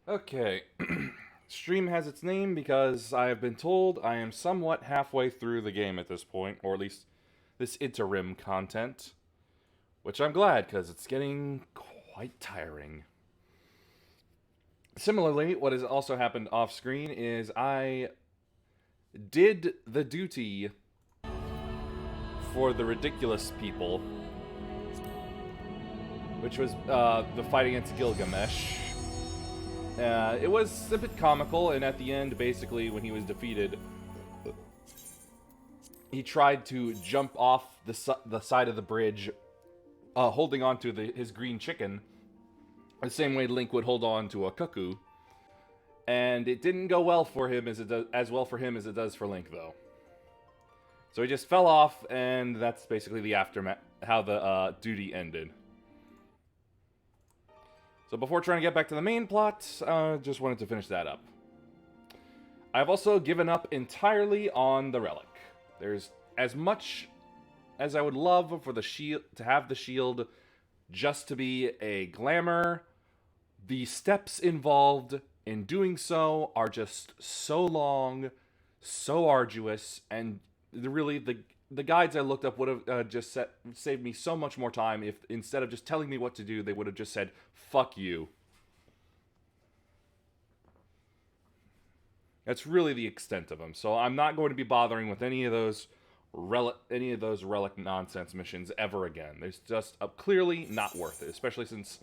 Okay. Stream has its name because I have been told I am somewhat halfway through the game at this point, or at least this interim content, which I'm glad because it's getting quite tiring. Similarly, what has also happened off screen is I did the duty for the ridiculous people, which was the fight against Gilgamesh. It was a bit comical, and at the end, basically, when he was defeated, he tried to jump off the side of the bridge, holding on to his green chicken, the same way Link would hold on to a cuckoo. And it didn't go well for him as well for him as it does for Link, though. So he just fell off, and that's basically the aftermath, how the duty ended. So before trying to get back to the main plot, just wanted to finish that up. I've also given up entirely on the relic. There's as much as I would love for the shield to have the shield just to be a glamour. The steps involved in doing so are just so long, so arduous, and the guides I looked up would have just saved me so much more time if instead of just telling me what to do, they would have just said, "Fuck you." That's really the extent of them. So I'm not going to be bothering with any of those relic nonsense missions ever again. There's just clearly not worth it, especially since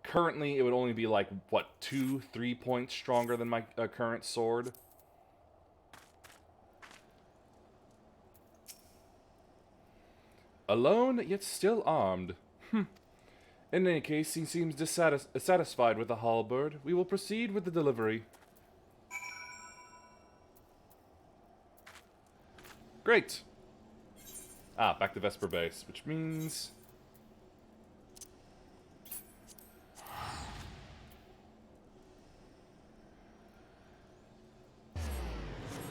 currently it would only be like what 2-3 points stronger than my current sword. Alone yet still armed. In any case, he seems dissatisfied with the halberd. We will proceed with the delivery. Great. Back to Vesper Base, which means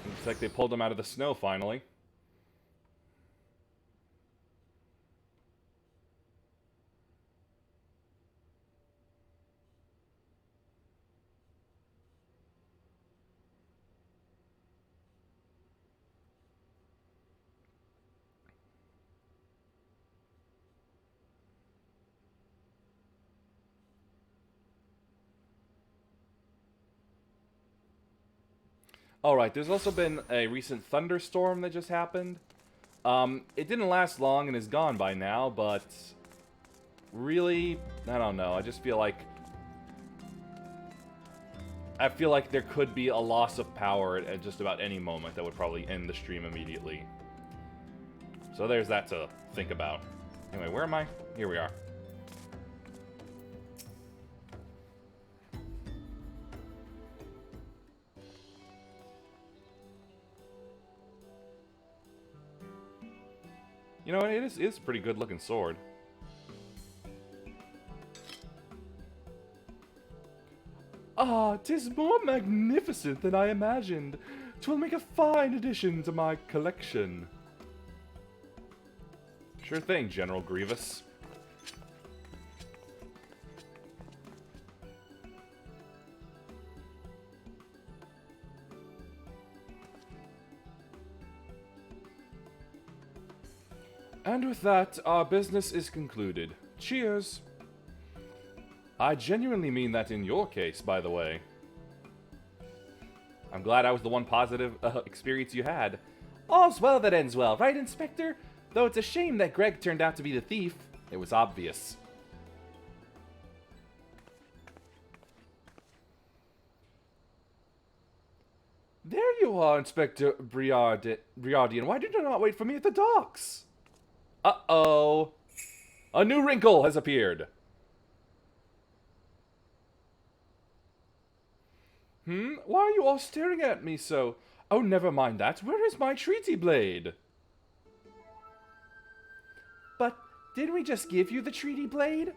looks like they pulled him out of the snow finally. Alright, there's also been a recent thunderstorm that just happened. It didn't last long and is gone by now, but really, I don't know. I feel like there could be a loss of power at just about any moment that would probably end the stream immediately. So there's that to think about. Anyway, where am I? Here we are. You know, it is a pretty good looking sword. Ah, 'tis more magnificent than I imagined. 'Twill make a fine addition to my collection. Sure thing, General Grievous. And with that, our business is concluded. Cheers! I genuinely mean that in your case, by the way. I'm glad I was the one positive experience you had. All's well that ends well, right, Inspector? Though it's a shame that Greg turned out to be the thief. It was obvious. There you are, Inspector Briardian. Why did you not wait for me at the docks? Uh-oh. A new wrinkle has appeared. Why are you all staring at me so? Oh, never mind that. Where is my treaty blade? But didn't we just give you the treaty blade?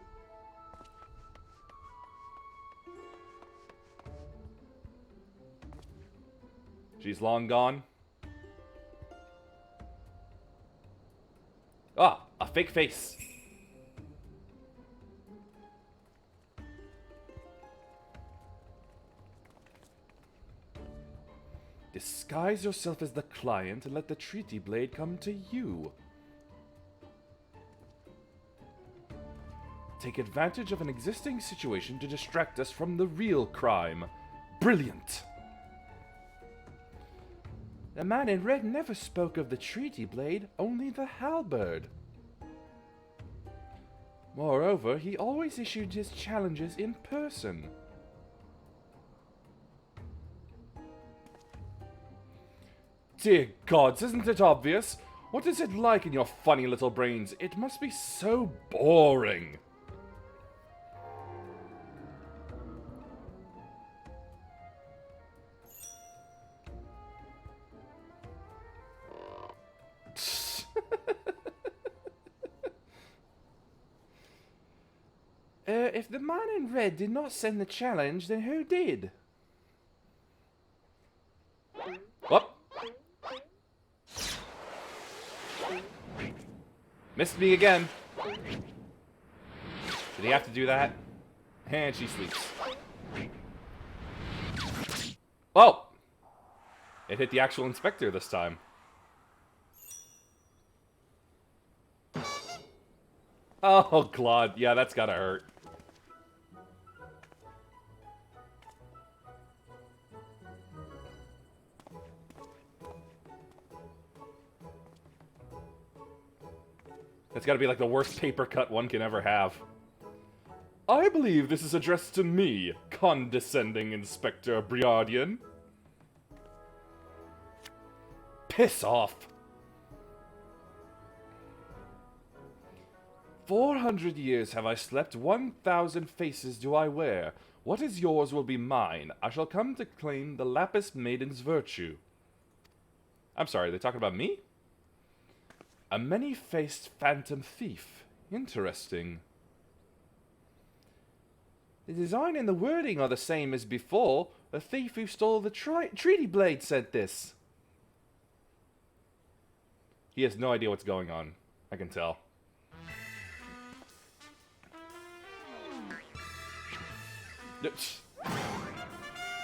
She's long gone. Ah, a fake face. Disguise yourself as the client and let the treaty blade come to you. Take advantage of an existing situation to distract us from the real crime. Brilliant! The man in red never spoke of the treaty blade, only the halberd. Moreover, he always issued his challenges in person. Dear gods, isn't it obvious? What is it like in your funny little brains? It must be so boring. If the man in red did not send the challenge, then who did? Whoop! Missed me again. Did he have to do that? And she sleeps. Oh! It hit the actual inspector this time. Oh, Claude. Yeah, that's gotta hurt. That's gotta be like the worst paper cut one can ever have. I believe this is addressed to me, condescending Inspector Briardian. Piss off. 400 years have I slept, 1,000 faces do I wear. What is yours will be mine. I shall come to claim the Lapis Maiden's virtue. I'm sorry, they're talking about me? A many-faced phantom thief. Interesting. The design and the wording are the same as before. The thief who stole the treaty blade said this. He has no idea what's going on. I can tell.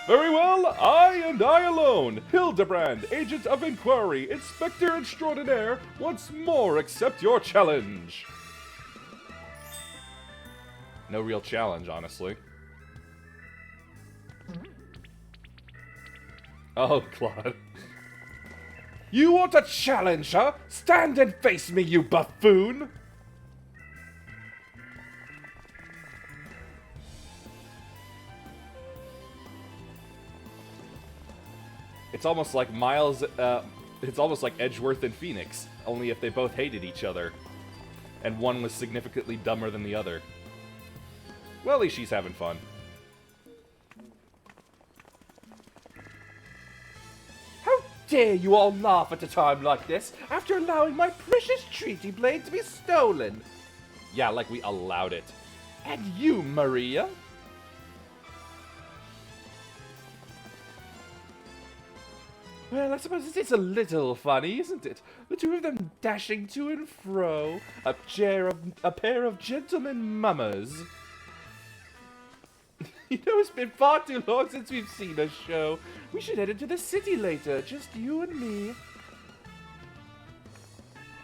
Very well, I and I alone, Hildebrand, Agent of Inquiry, Inspector Extraordinaire, once more accept your challenge. No real challenge, honestly. Oh, Claude. You want a challenge, huh? Stand and face me, you buffoon! It's almost like Miles, it's almost like Edgeworth and Phoenix, only if they both hated each other. And one was significantly dumber than the other. Well, at least she's having fun. How dare you all laugh at a time like this, after allowing my precious treaty blade to be stolen? Yeah, like we allowed it. And you, Maria? Well, I suppose it is a little funny, isn't it? The two of them dashing to and fro, a pair of gentlemen mummers. You know, it's been far too long since we've seen a show. We should head into the city later, just you and me.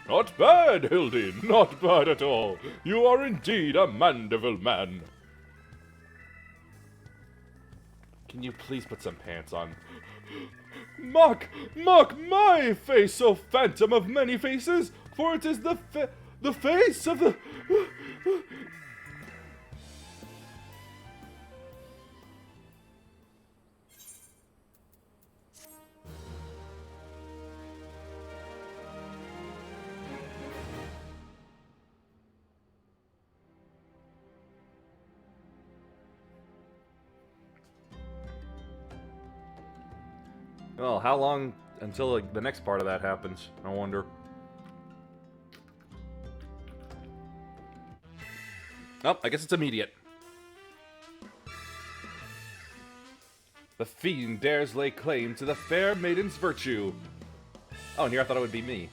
Not bad, Hildy, not bad at all. You are indeed a Mandeville man. Can you please put some pants on? Mock my face, O phantom of many faces, for it is the face of the... Well, how long until the next part of that happens? I wonder. Oh, I guess it's immediate. The fiend dares lay claim to the fair maiden's virtue. Oh, and here I thought it would be me.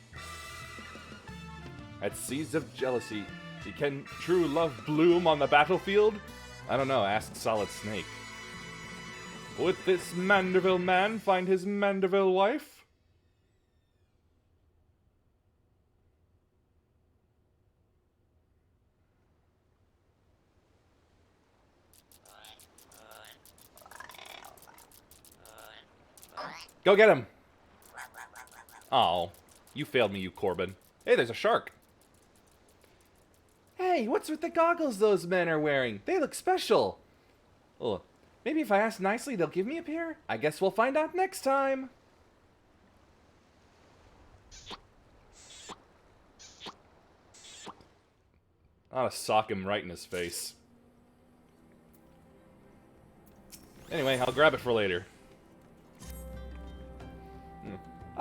At seeds of jealousy, can true love bloom on the battlefield? I don't know, ask Solid Snake. Would this Manderville man find his Manderville wife? Go get him! Oh, you failed me, you Corbin. Hey, there's a shark. Hey, what's with the goggles those men are wearing? They look special. Oh, maybe if I ask nicely, they'll give me a pair? I guess we'll find out next time. I ought to sock him right in his face. Anyway, I'll grab it for later.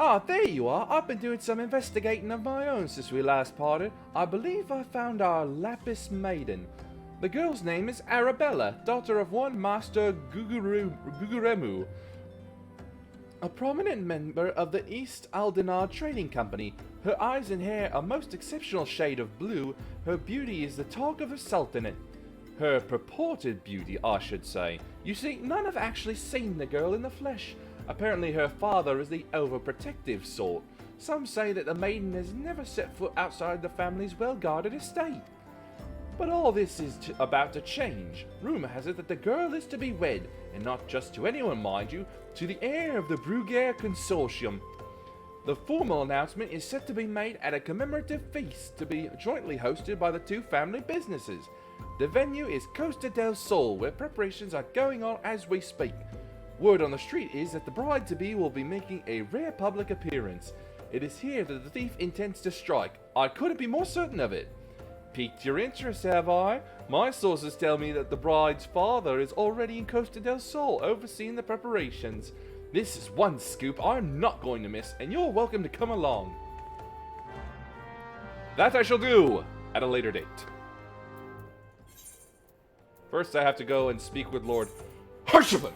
Ah, there you are. I've been doing some investigating of my own since we last parted. I believe I found our Lapis Maiden. The girl's name is Arabella, daughter of one Master Guguremu, a prominent member of the East Aldenar Trading Company. Her eyes and hair are a most exceptional shade of blue. Her beauty is the talk of the Sultanate. Her purported beauty, I should say. You see, none have actually seen the girl in the flesh. Apparently her father is the overprotective sort. Some say that the maiden has never set foot outside the family's well-guarded estate. But all this is about to change. Rumor has it that the girl is to be wed, and not just to anyone, mind you, to the heir of the Bruguiere Consortium. The formal announcement is set to be made at a commemorative feast to be jointly hosted by the two family businesses. The venue is Costa del Sol, where preparations are going on as we speak. Word on the street is that the bride-to-be will be making a rare public appearance. It is here that the thief intends to strike. I couldn't be more certain of it. Piqued your interest, have I? My sources tell me that the bride's father is already in Costa del Sol, overseeing the preparations. This is one scoop I'm not going to miss, and you're welcome to come along. That I shall do at a later date. First, I have to go and speak with Lord Harshavan.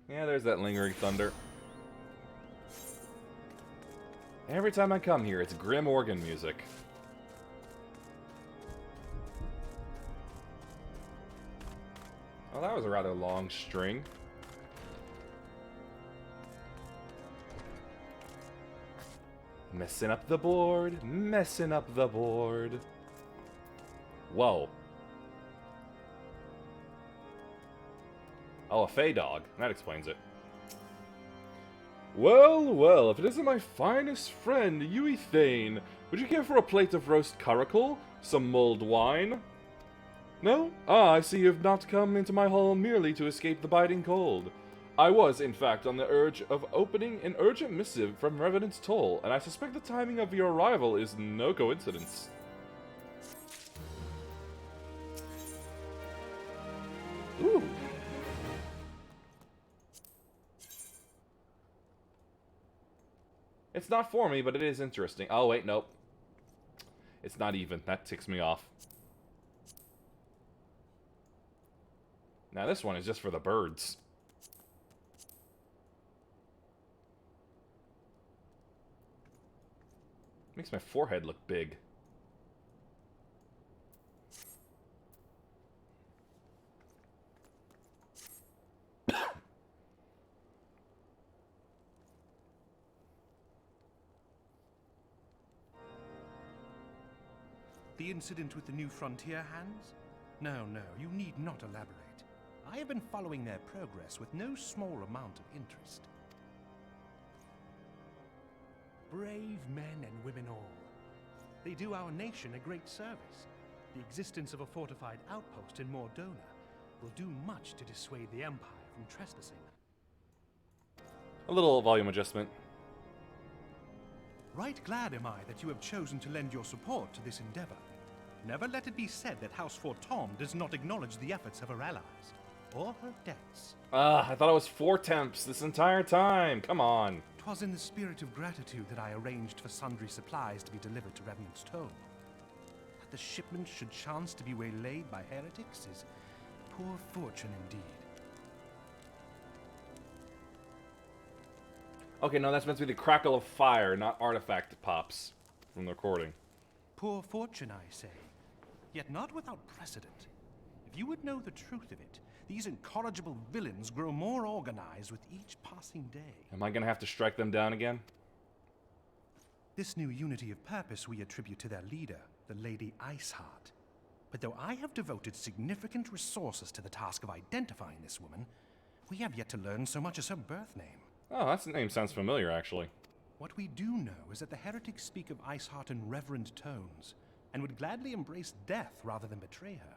Yeah, there's that lingering thunder. Every time I come here, it's grim organ music. Oh, that was a rather long string. Messing up the board, messing up the board. Whoa. Oh, a fey dog. That explains it. Well, well, if it isn't my finest friend, Yui Thane, would you care for a plate of roast caracal? Some mulled wine? No? Ah, I see you have not come into my hall merely to escape the biting cold. I was, in fact, on the urge of opening an urgent missive from Revenant's Toll, and I suspect the timing of your arrival is no coincidence. Ooh. It's not for me, but it is interesting. Oh, wait, nope. It's not even. That ticks me off. Now, this one is just for the birds. Makes my forehead look big. The incident with the new frontier hands? No, no, you need not elaborate. I have been following their progress with no small amount of interest. Brave men and women all. They do our nation a great service. The existence of a fortified outpost in Mordona will do much to dissuade the Empire from trespassing. A little volume adjustment. Right glad am I that you have chosen to lend your support to this endeavor. Never let it be said that House Fortom does not acknowledge the efforts of her allies, or her debts. I thought it was 4 temps this entire time. Come on. 'Twas in the spirit of gratitude that I arranged for sundry supplies to be delivered to Revenant's Toll. That the shipment should chance to be waylaid by heretics is poor fortune indeed. Okay, no, that's meant to be the crackle of fire, not artifact pops from the recording. Poor fortune, I say, yet not without precedent. If you would know the truth of it, these incorrigible villains grow more organized with each passing day. Am I gonna have to strike them down again? This new unity of purpose we attribute to their leader, the Lady Iceheart. But though I have devoted significant resources to the task of identifying this woman, we have yet to learn so much as her birth name. Oh, that name sounds familiar, actually. What we do know is that the heretics speak of Iceheart in reverent tones, and would gladly embrace death rather than betray her.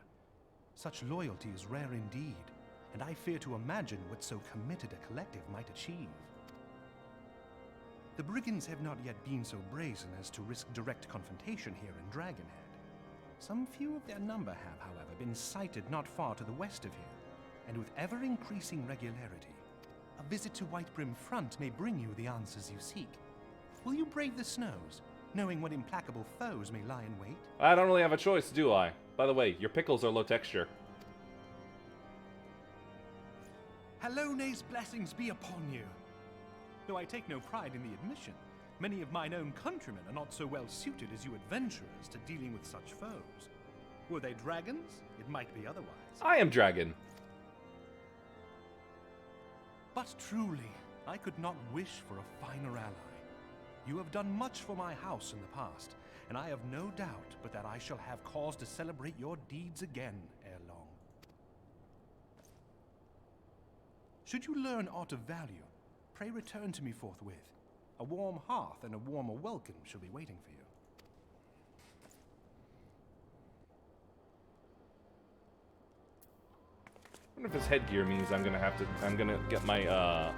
Such loyalty is rare indeed, and I fear to imagine what so committed a collective might achieve. The brigands have not yet been so brazen as to risk direct confrontation here in Dragonhead. Some few of their number have, however, been sighted not far to the west of here, and with ever-increasing regularity. A visit to Whitebrim Front may bring you the answers you seek. Will you brave the snows, knowing what implacable foes may lie in wait? I don't really have a choice, do I? By the way, your pickles are low texture. Hallone's blessings be upon you. Though I take no pride in the admission, many of mine own countrymen are not so well suited as you adventurers to dealing with such foes. Were they dragons? It might be otherwise. I am dragon. But truly, I could not wish for a finer ally. You have done much for my house in the past, and I have no doubt but that I shall have cause to celebrate your deeds again ere long. Should you learn aught of value, pray return to me forthwith. A warm hearth and a warmer welcome shall be waiting for you. I wonder if this headgear means I'm gonna get my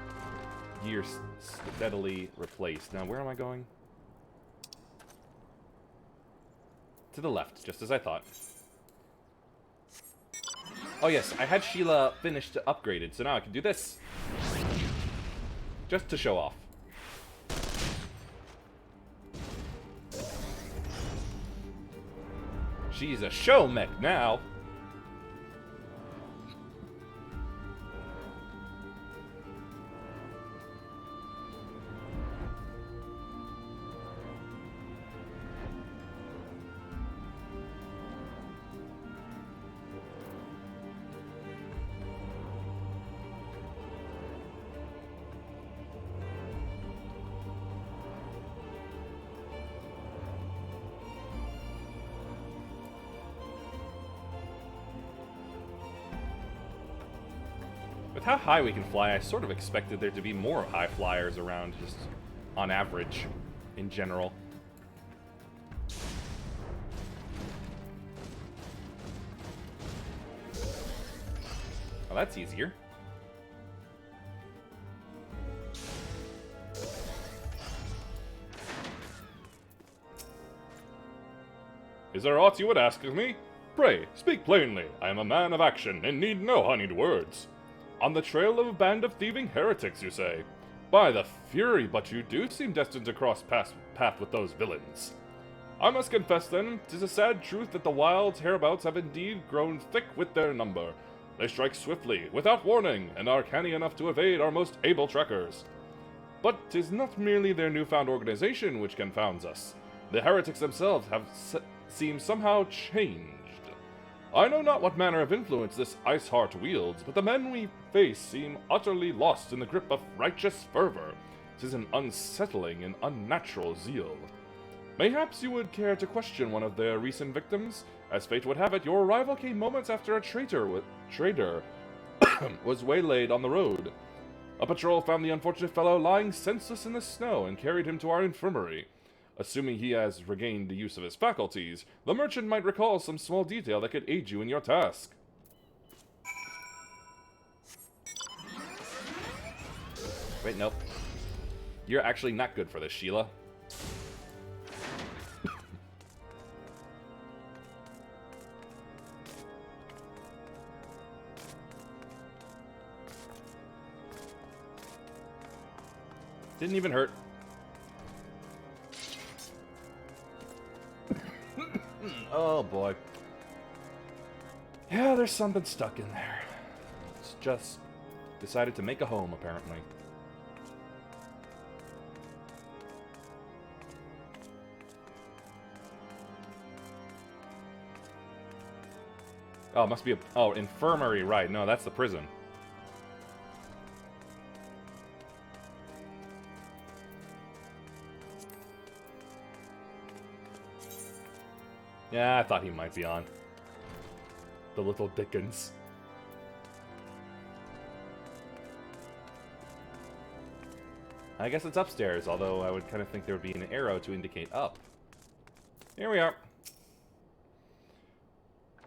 gear steadily replaced. Now, where am I going? To the left, just as I thought. Oh yes, I had Sheila finished upgraded, so now I can do this. Just to show off. She's a show mech now. With how high we can fly, I sort of expected there to be more high flyers around, just on average, in general. Well, that's easier. Is there aught you would ask of me? Pray, speak plainly. I am a man of action, and need no honeyed words. On the trail of a band of thieving heretics, you say? By the fury, but you do seem destined to cross path with those villains. I must confess, then, 'tis a sad truth that the wilds hereabouts have indeed grown thick with their number. They strike swiftly, without warning, and are canny enough to evade our most able trackers. But 'tis not merely their newfound organization which confounds us. The heretics themselves seem somehow changed. I know not what manner of influence this Iceheart wields, but the men we face seem utterly lost in the grip of righteous fervor. 'Tis an unsettling and unnatural zeal. Mayhaps you would care to question one of their recent victims? As fate would have it, your arrival came moments after a trader was waylaid on the road. A patrol found the unfortunate fellow lying senseless in the snow and carried him to our infirmary. Assuming he has regained the use of his faculties, the merchant might recall some small detail that could aid you in your task. Wait, nope. You're actually not good for this, Sheila. Didn't even hurt. Oh boy. Yeah, there's something stuck in there. It's just decided to make a home, apparently. Oh, it must be a... Oh, infirmary, right. No, that's the prison. Yeah, I thought he might be on. The little Dickens. I guess it's upstairs, although I would kind of think there would be an arrow to indicate up. Here we are.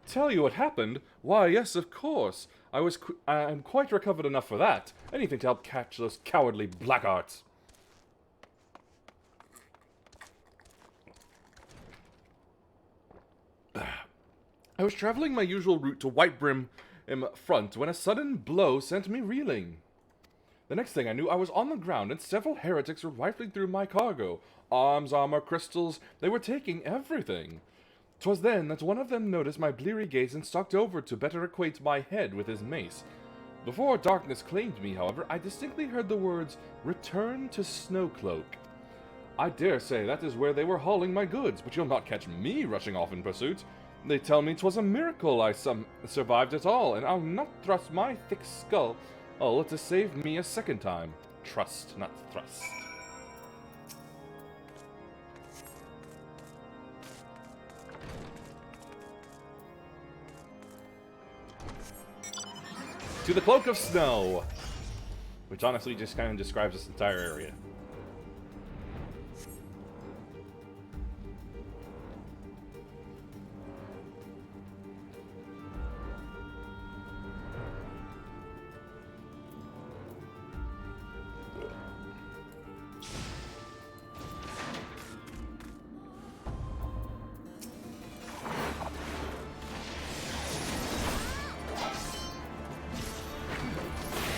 Tell you what happened? Why, yes, of course. I'm quite recovered enough for that. Anything to help catch those cowardly blackguards. I was traveling my usual route to Whitebrim front when a sudden blow sent me reeling. The next thing I knew, I was on the ground and several heretics were rifling through my cargo. Arms, armor, crystals, they were taking everything. 'Twas then that one of them noticed my bleary gaze and stalked over to better acquaint my head with his mace. Before darkness claimed me, however, I distinctly heard the words, "Return to Snowcloak." I dare say that is where they were hauling my goods, but you'll not catch me rushing off in pursuit. They tell me 'twas a miracle I survived at all, and I'll not thrust my thick skull to save me a second time. Trust, not thrust. To the Cloak of Snow, which honestly just kind of describes this entire area.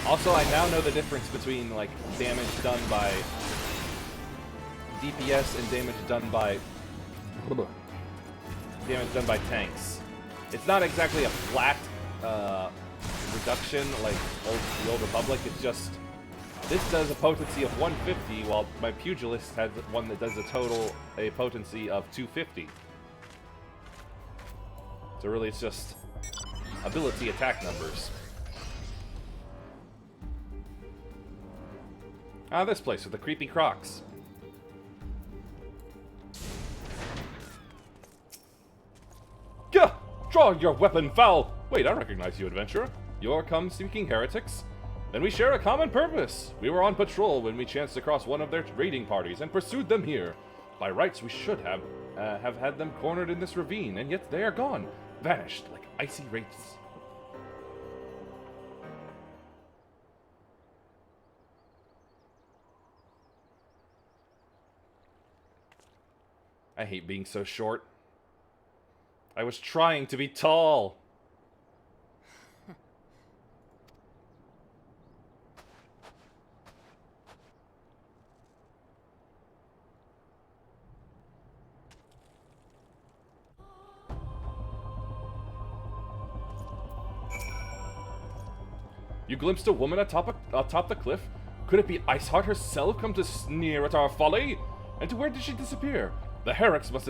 Also, I now know the difference between, like, damage done by DPS and damage done by tanks. It's not exactly a flat reduction like the Old Republic. It's just this does a potency of 150, while my Pugilist has one that does a potency of 250. So really, it's just ability attack numbers. Ah, this place with the creepy crocs. Gah! Draw your weapon foul! Wait, I recognize you, adventurer. You're come-seeking heretics? Then we share a common purpose. We were on patrol when we chanced across one of their raiding parties and pursued them here. By rights, we should have had them cornered in this ravine, and yet they are gone. Vanished like icy wraiths. I hate being so short. I was trying to be tall. You glimpsed a woman atop the cliff? Could it be Iceheart herself come to sneer at our folly? And to where did she disappear? The heretics must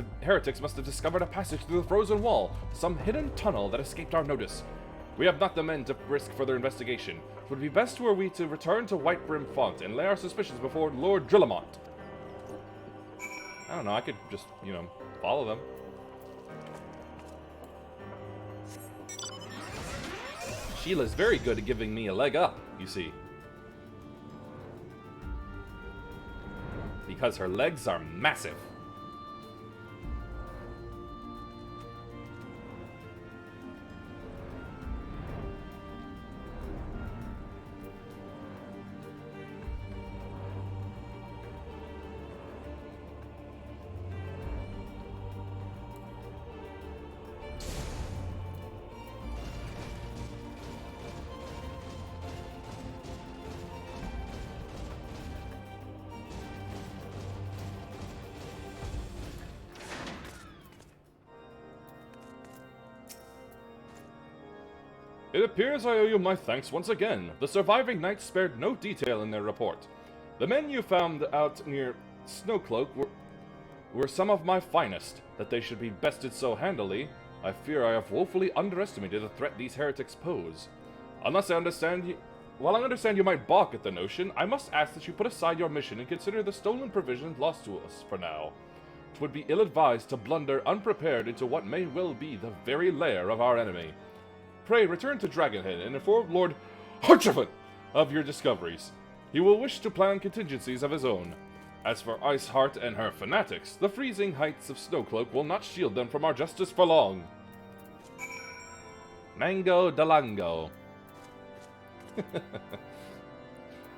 have discovered a passage through the frozen wall, some hidden tunnel that escaped our notice. We have not the men to risk further investigation. It would be best were we to return to Whitebrim Font and lay our suspicions before Lord Drillamont. I don't know, I could just, follow them. Sheila's very good at giving me a leg up, you see. Because her legs are massive. It appears I owe you my thanks once again. The surviving knights spared no detail in their report. The men you found out near Snowcloak were some of my finest. That they should be bested so handily I fear I have woefully underestimated the threat these heretics pose. While I understand you might balk at the notion, I must ask that you put aside your mission and consider the stolen provisions lost to us for now. 'Twould be ill-advised to blunder unprepared into what may well be the very lair of our enemy. Pray return to Dragonhead and inform Lord Harchevin of your discoveries. He will wish to plan contingencies of his own. As for Iceheart and her fanatics, the freezing heights of Snowcloak will not shield them from our justice for long. Mango Dalango.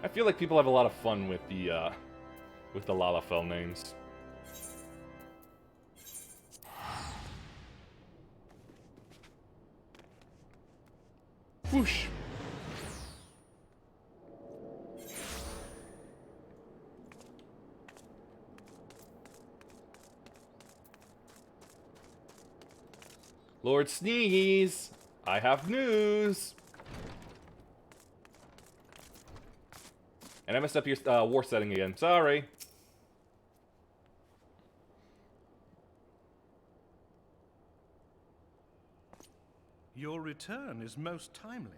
I feel like people have a lot of fun with the Lalafell names. Whoosh. Lord Sneeze, I have news. And I messed up your war setting again. Sorry. Your return is most timely.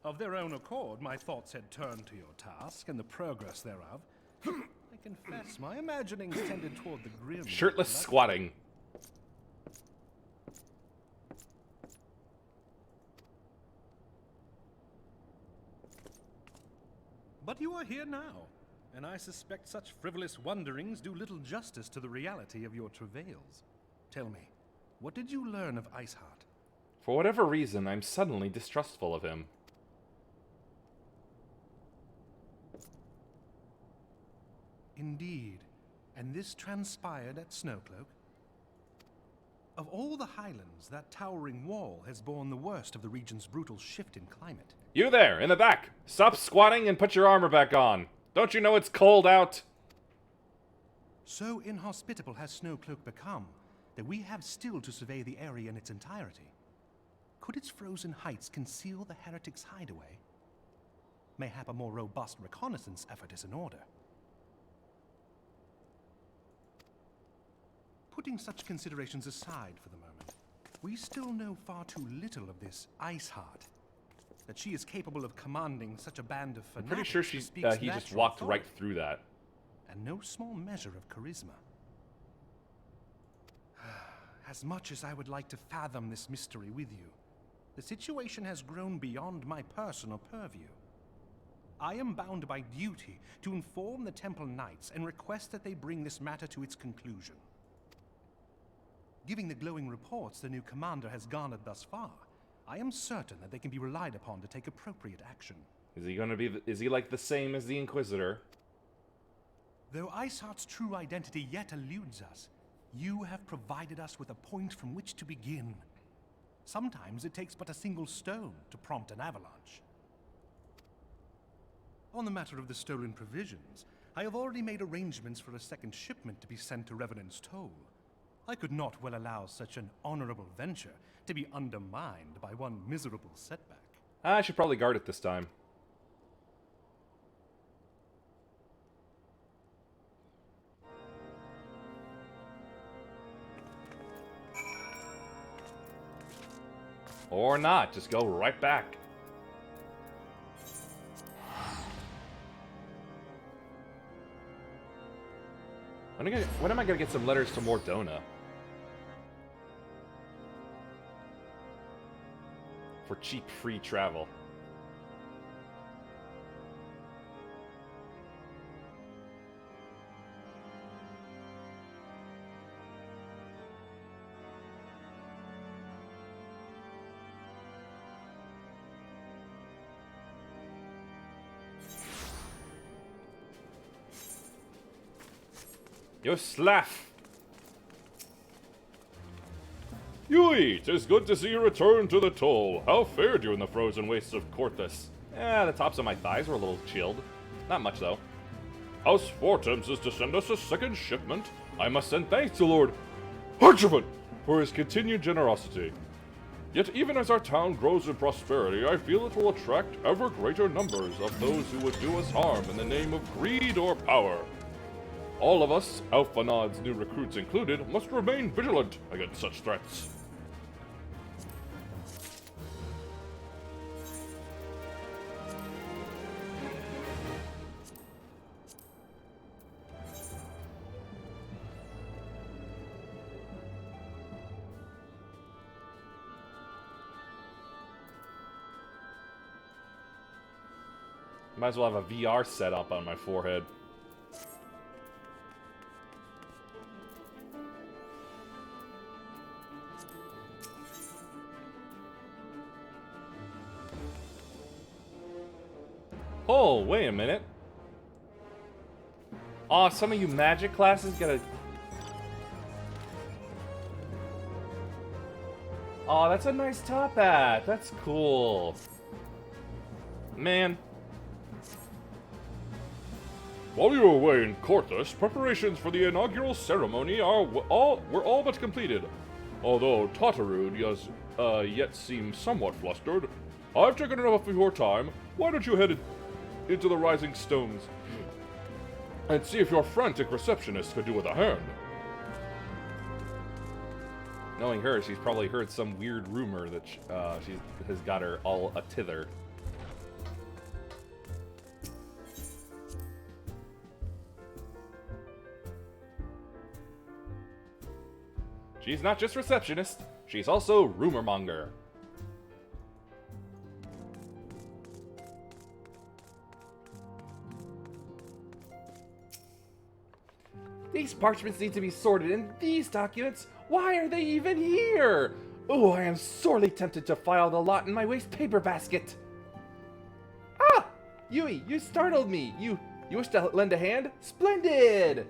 Of their own accord, my thoughts had turned to your task and the progress thereof. I confess, my imaginings tended toward the grim. Shirtless squatting. But you are here now, and I suspect such frivolous wonderings do little justice to the reality of your travails. Tell me, what did you learn of Iceheart? For whatever reason, I'm suddenly distrustful of him. Indeed, and this transpired at Snowcloak? Of all the highlands, that towering wall has borne the worst of the region's brutal shift in climate. You there, in the back! Stop squatting and put your armor back on! Don't you know it's cold out? So inhospitable has Snowcloak become that we have still to survey the area in its entirety. Could its frozen heights conceal the heretics' hideaway? Mayhap a more robust reconnaissance effort is in order. Putting such considerations aside for the moment, we still know far too little of this Iceheart. That she is capable of commanding such a band of fanatics. I'm pretty sure he just walked right through that. And no small measure of charisma. As much as I would like to fathom this mystery with you, the situation has grown beyond my personal purview. I am bound by duty to inform the Temple Knights and request that they bring this matter to its conclusion. Given the glowing reports the new commander has garnered thus far, I am certain that they can be relied upon to take appropriate action. Is he like the same as the Inquisitor? Though Iceheart's true identity yet eludes us, you have provided us with a point from which to begin. Sometimes it takes but a single stone to prompt an avalanche. On the matter of the stolen provisions, I have already made arrangements for a second shipment to be sent to Revenant's Toll. I could not well allow such an honorable venture to be undermined by one miserable setback. I should probably guard it this time. Or not, just go right back. When am I gonna get some letters to Mordona? For cheap free travel. Yo, Slaff! Yui, 'tis good to see you return to the toll. How fared you in the frozen wastes of Corthus? The tops of my thighs were a little chilled. Not much, though. House Fortams is to send us a second shipment. I must send thanks to Lord Harchevin for his continued generosity. Yet even as our town grows in prosperity, I feel it will attract ever greater numbers of those who would do us harm in the name of greed or power. All of us, Alphanod's new recruits included, must remain vigilant against such threats. Might as well have a VR set up on my forehead. Oh, wait a minute. Aw, some of you magic classes gotta... Aw, that's a nice top hat. That's cool. Man. While you were away in Corthus, preparations for the inaugural ceremony were all but completed. Although Tataru does yet seem somewhat flustered, I've taken enough of your time. Why don't you head into the Rising Stones and see if your frantic receptionist could do with a hand? Knowing her, she's probably heard some weird rumor that she has got her all a tither. She's not just receptionist, she's also rumor monger. These parchments need to be sorted, and these documents, why are they even here? Oh, I am sorely tempted to file the lot in my waste paper basket. Ah! Yui, you startled me. You wish to lend a hand? Splendid!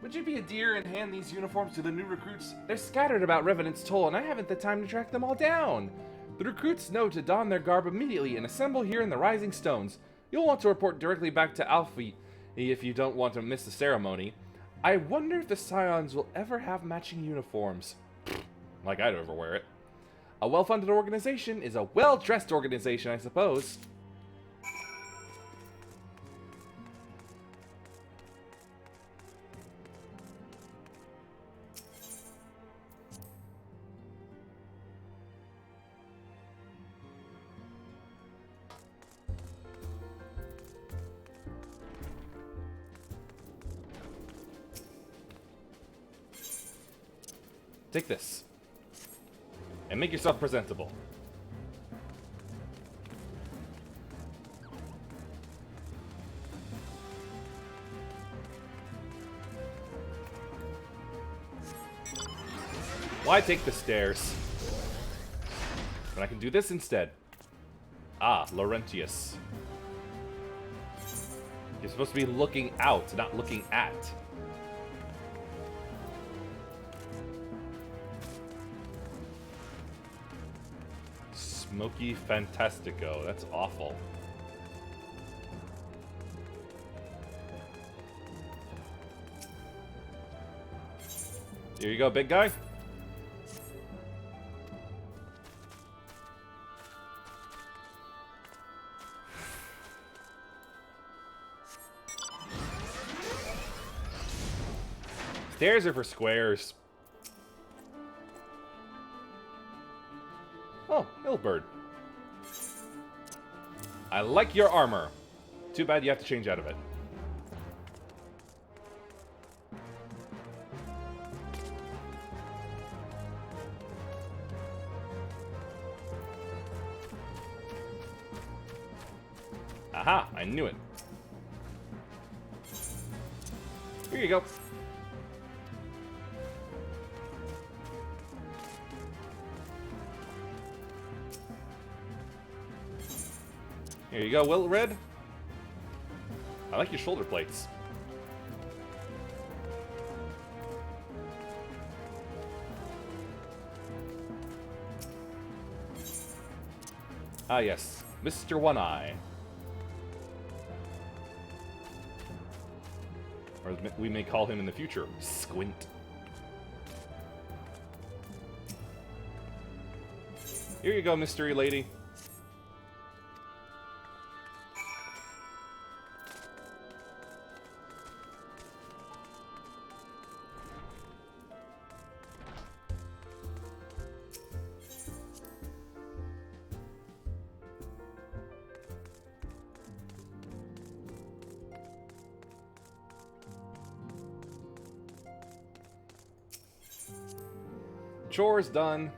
Would you be a dear and hand these uniforms to the new recruits? They're scattered about Revenant's Toll, and I haven't the time to track them all down. The recruits know to don their garb immediately and assemble here in the Rising Stones. You'll want to report directly back to Alfie if you don't want to miss the ceremony. I wonder if the Scions will ever have matching uniforms. Like I'd ever wear it. A well-funded organization is a well-dressed organization, I suppose. Take this. And make yourself presentable. Why take the stairs when I can do this instead? Ah, Laurentius. You're supposed to be looking out, not looking at. Smoky Fantastico. That's awful. Here you go, big guy. Stairs are for squares. Oh, Hillbird. I like your armor. Too bad you have to change out of it. Aha, I knew it. Here you go. Here you go, Will Red. I like your shoulder plates. Ah, yes, Mr. One Eye. Or as we may call him in the future, Squint. Here you go, mystery lady. Chores done.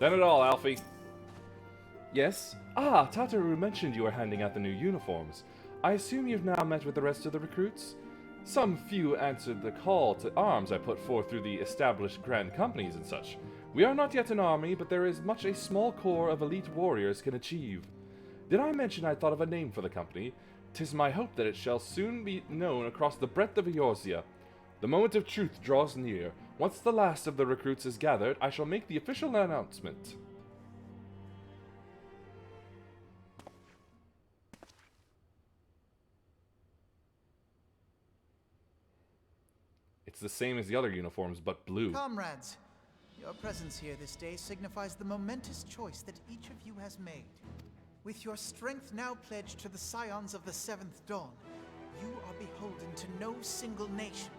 Done it all, Alfie. Yes? Ah, Tataru mentioned you were handing out the new uniforms. I assume you've now met with the rest of the recruits? Some few answered the call to arms I put forth through the established grand companies and such. We are not yet an army, but there is much a small corps of elite warriors can achieve. Did I mention I thought of a name for the company? 'Tis my hope that it shall soon be known across the breadth of Eorzea. The moment of truth draws near. Once the last of the recruits is gathered, I shall make the official announcement. It's the same as the other uniforms, but blue. Comrades, your presence here this day signifies the momentous choice that each of you has made. With your strength now pledged to the scions of the Seventh Dawn, you are beholden to no single nation.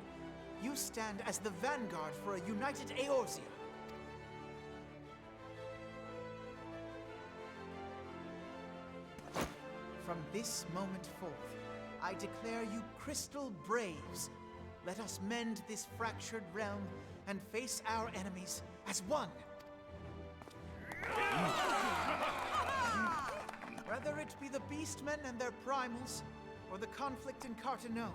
You stand as the vanguard for a united Eorzea. From this moment forth, I declare you Crystal Braves. Let us mend this fractured realm and face our enemies as one. Whether it be the Beastmen and their primals, or the conflict in Carteneau,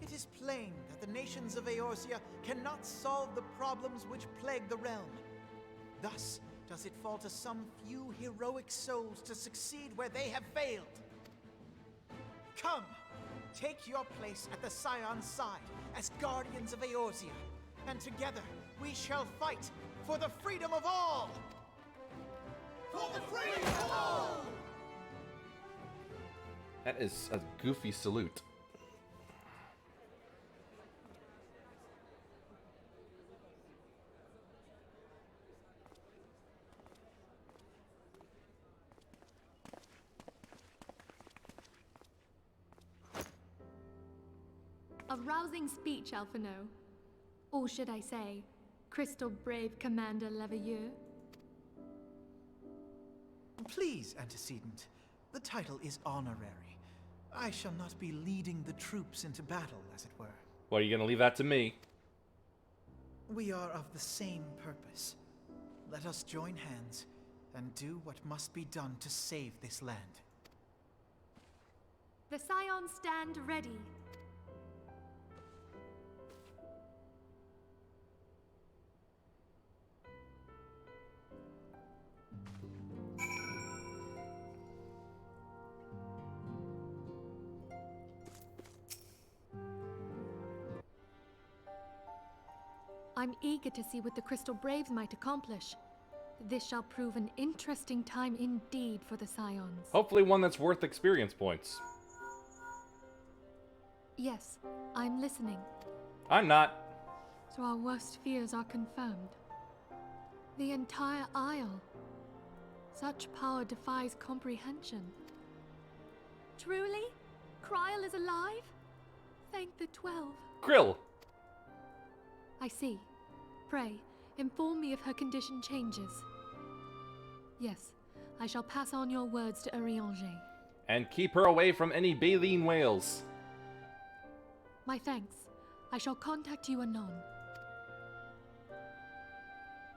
it is plain that the nations of Eorzea cannot solve the problems which plague the realm. Thus does it fall to some few heroic souls to succeed where they have failed. Come, take your place at the Scion's side as guardians of Eorzea, and together we shall fight for the freedom of all! For the freedom of all! That is a goofy salute. A rousing speech, Alphino. Or should I say, Crystal Brave Commander Leviathan? Please, Antecedent. The title is honorary. I shall not be leading the troops into battle, as it were. Well, are you gonna leave that to me? We are of the same purpose. Let us join hands and do what must be done to save this land. The Scions stand ready. I'm eager to see what the Crystal Braves might accomplish. This shall prove an interesting time indeed for the Scions. Hopefully one that's worth experience points. Yes, I'm listening. I'm not. So our worst fears are confirmed. The entire Isle. Such power defies comprehension. Truly? Kryl is alive? Thank the 12. Krill! I see. Pray, inform me if her condition changes. Yes, I shall pass on your words to Urianger. And keep her away from any baleen whales. My thanks. I shall contact you anon.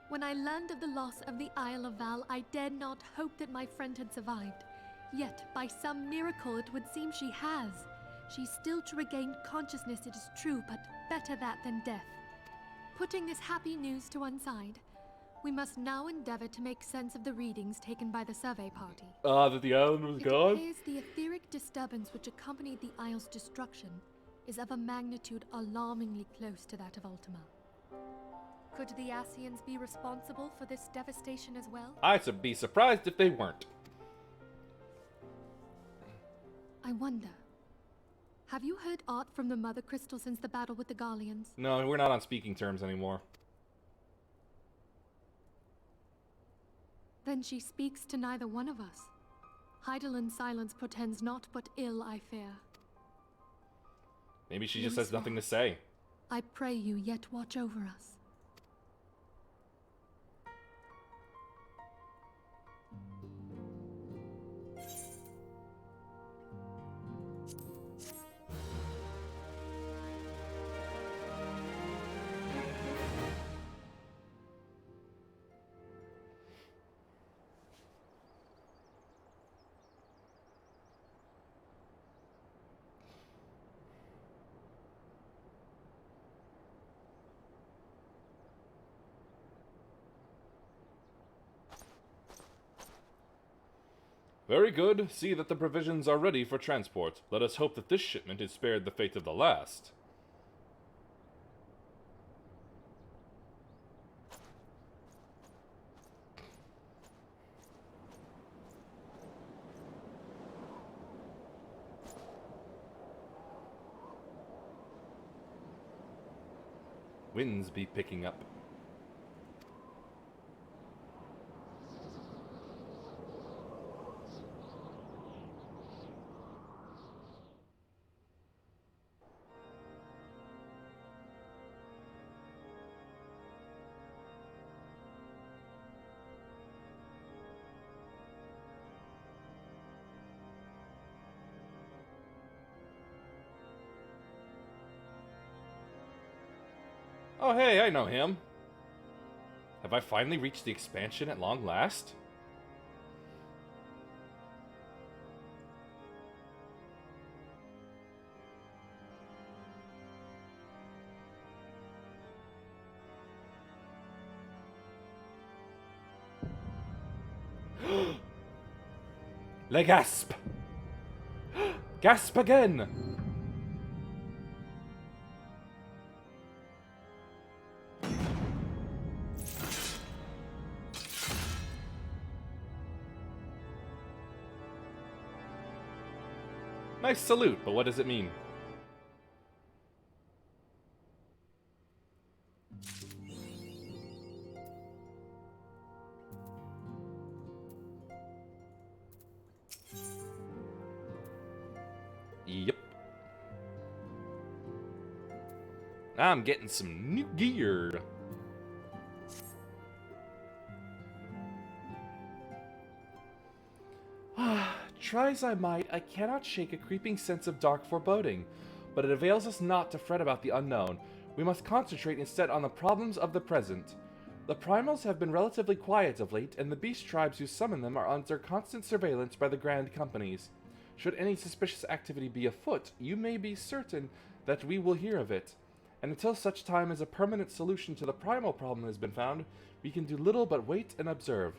When I learned of the loss of the Isle of Val, I dared not hope that my friend had survived. Yet, by some miracle, it would seem she has. She's still to regain consciousness, it is true, but better that than death. Putting this happy news to one side, we must now endeavor to make sense of the readings taken by the survey party. That the island was It gone? appears the etheric disturbance which accompanied the Isle's destruction is of a magnitude alarmingly close to that of Ultima. Could the Ascians be responsible for this devastation as well? I'd be surprised if they weren't. I wonder. Have you heard aught from the Mother Crystal since the battle with the Garleans? No, we're not on speaking terms anymore. Then she speaks to neither one of us. Heidel's silence portends naught but ill, I fear. Maybe she just has nothing to say. I pray you yet watch over us. Very good. See that the provisions are ready for transport. Let us hope that this shipment is spared the fate of the last. Winds be picking up. Oh hey, I know him. Have I finally reached the expansion at long last? Le gasp! Gasp again! Nice salute, but what does it mean? Yep. I'm getting some new gear. Try as I might, I cannot shake a creeping sense of dark foreboding, but it avails us not to fret about the unknown. We must concentrate instead on the problems of the present. The primals have been relatively quiet of late, and the beast tribes who summon them are under constant surveillance by the grand companies. Should any suspicious activity be afoot, you may be certain that we will hear of it. And until such time as a permanent solution to the primal problem has been found, we can do little but wait and observe.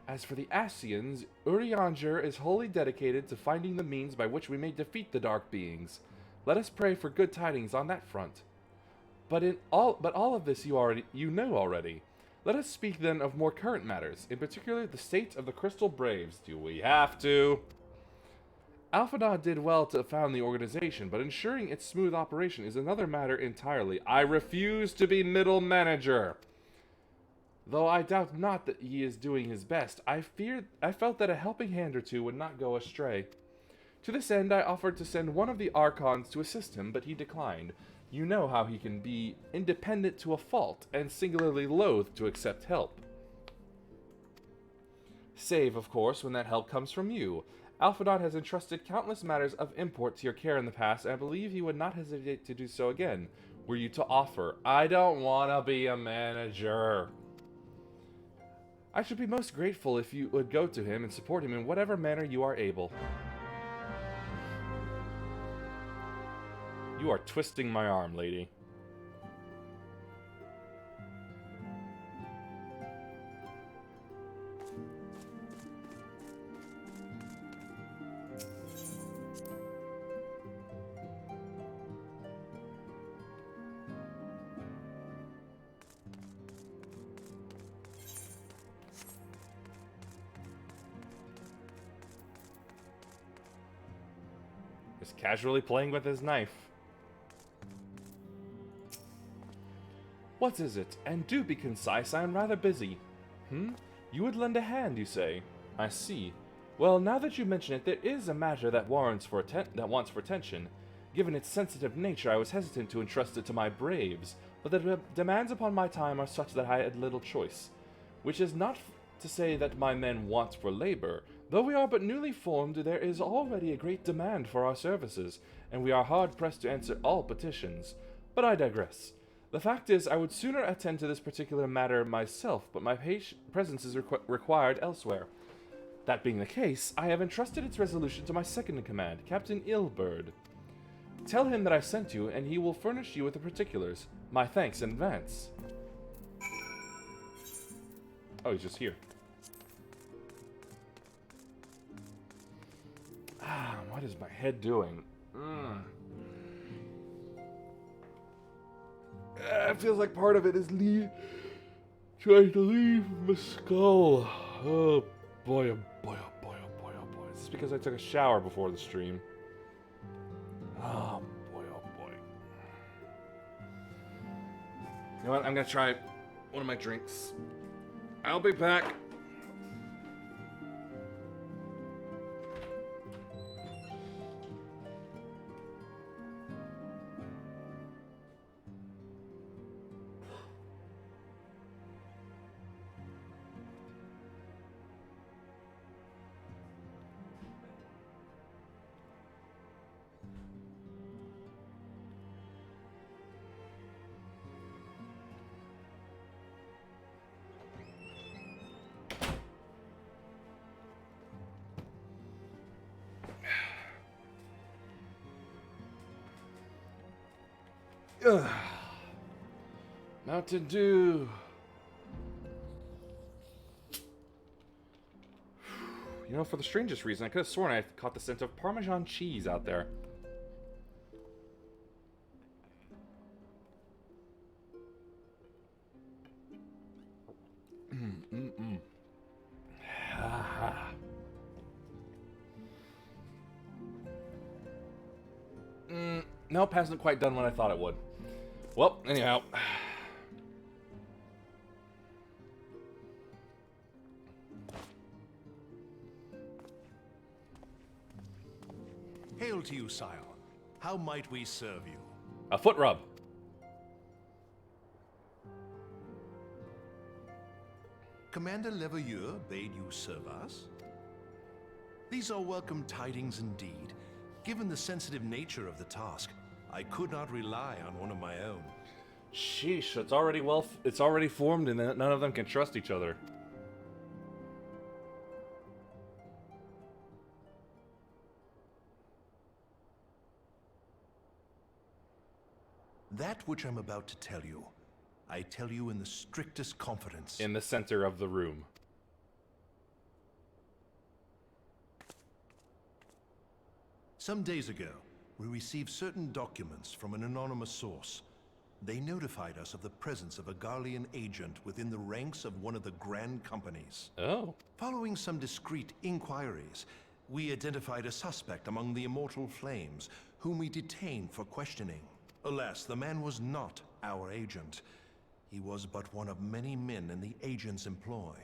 As for the Ascians, Urianger is wholly dedicated to finding the means by which we may defeat the dark beings. Let us pray for good tidings on that front. But all of this you know already. Let us speak then of more current matters, in particular the state of the Crystal Braves. Do we have to? Alphinaud did well to found the organization, but ensuring its smooth operation is another matter entirely. I refuse to be middle manager. Though I doubt not that he is doing his best, I felt that a helping hand or two would not go astray. To this end, I offered to send one of the Archons to assist him, but he declined. You know how he can be independent to a fault, and singularly loath to accept help. Save, of course, when that help comes from you. Alphinaud has entrusted countless matters of import to your care in the past, and I believe he would not hesitate to do so again, were you to offer. I don't want to be a manager. I should be most grateful if you would go to him and support him in whatever manner you are able. You are twisting my arm, lady. Just casually playing with his knife. What is it? And do be concise, I am rather busy. You would lend a hand, you say? I see. Well, now that you mention it, there is a matter that wants for attention. Given its sensitive nature, I was hesitant to entrust it to my braves, but the demands upon my time are such that I had little choice. Which is not to say that my men want for labor. Though we are but newly formed, there is already a great demand for our services, and we are hard-pressed to answer all petitions. But I digress. The fact is, I would sooner attend to this particular matter myself, but my presence is required elsewhere. That being the case, I have entrusted its resolution to my second-in-command, Captain Ilbird. Tell him that I sent you, and he will furnish you with the particulars. My thanks in advance. Oh, he's just here. What is my head doing? It feels like part of it is trying to leave my skull. Oh boy, oh boy, oh boy, oh boy, oh boy. Is this because I took a shower before the stream? Oh boy, oh boy. You know what? I'm gonna try one of my drinks. I'll be back. Ugh. Mountain Dew. You know, for the strangest reason, I could have sworn I caught the scent of Parmesan cheese out there. Nope, hasn't quite done what I thought it would. Well, anyhow. Hail to you, sire. How might we serve you? A foot rub. Commander Leviathan bade you serve us? These are welcome tidings indeed. Given the sensitive nature of the task, I could not rely on one of my own. Sheesh, it's already formed and none of them can trust each other. That which I'm about to tell you, I tell you in the strictest confidence. In the center of the room. Some days ago, we received certain documents from an anonymous source. They notified us of the presence of a Garlean agent within the ranks of one of the Grand Companies. Oh. Following some discreet inquiries, we identified a suspect among the Immortal Flames, whom we detained for questioning. Alas, the man was not our agent. He was but one of many men in the agent's employ.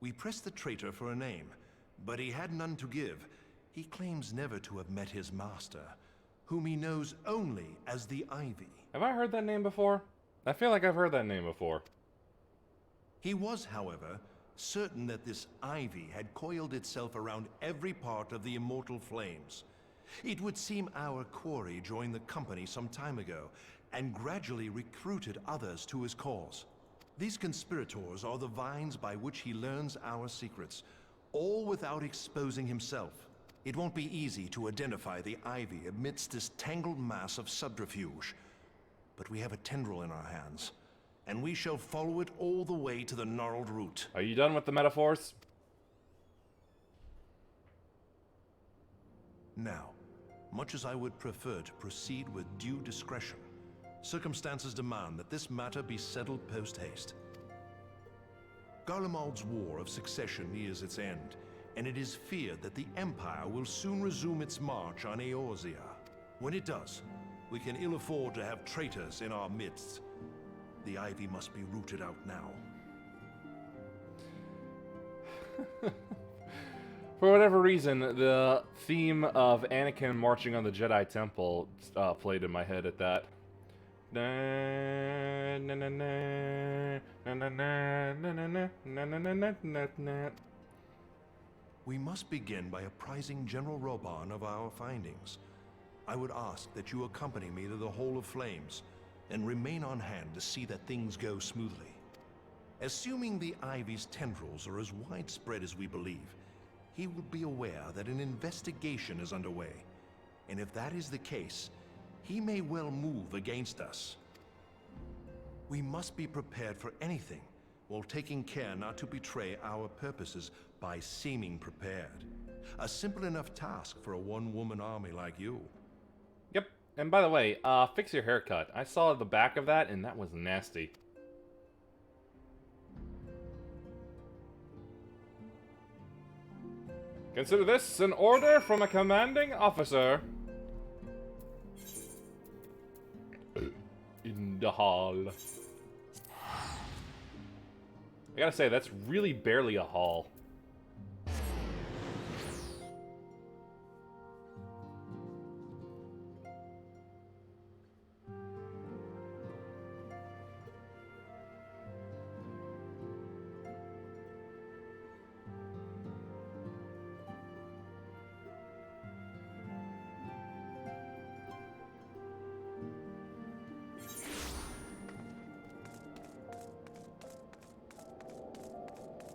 We pressed the traitor for a name, but he had none to give. He claims never to have met his master, whom he knows only as the Ivy. Have I heard that name before? I feel like I've heard that name before. He was, however, certain that this Ivy had coiled itself around every part of the Immortal Flames. It would seem our quarry joined the company some time ago, and gradually recruited others to his cause. These conspirators are the vines by which he learns our secrets, all without exposing himself. It won't be easy to identify the Ivy amidst this tangled mass of subterfuge. But we have a tendril in our hands, and we shall follow it all the way to the gnarled root. Are you done with the metaphors? Now, much as I would prefer to proceed with due discretion, circumstances demand that this matter be settled post-haste. Garlemald's War of Succession nears its end, and it is feared that the Empire will soon resume its march on Eorzea. When it does, we can ill afford to have traitors in our midst. The Ivy must be rooted out now. For whatever reason, the theme of Anakin marching on the Jedi Temple played in my head at that. We must begin by apprising General Roban of our findings. I would ask that you accompany me to the Hall of Flames, and remain on hand to see that things go smoothly. Assuming the Ivy's tendrils are as widespread as we believe, he will be aware that an investigation is underway, and if that is the case, he may well move against us. We must be prepared for anything, while taking care not to betray our purposes by seeming prepared. A simple enough task for a one-woman army like you. Yep. And by the way, fix your haircut. I saw the back of that, and that was nasty. Consider this an order from a commanding officer. In the hall. I gotta say, that's really barely a hall.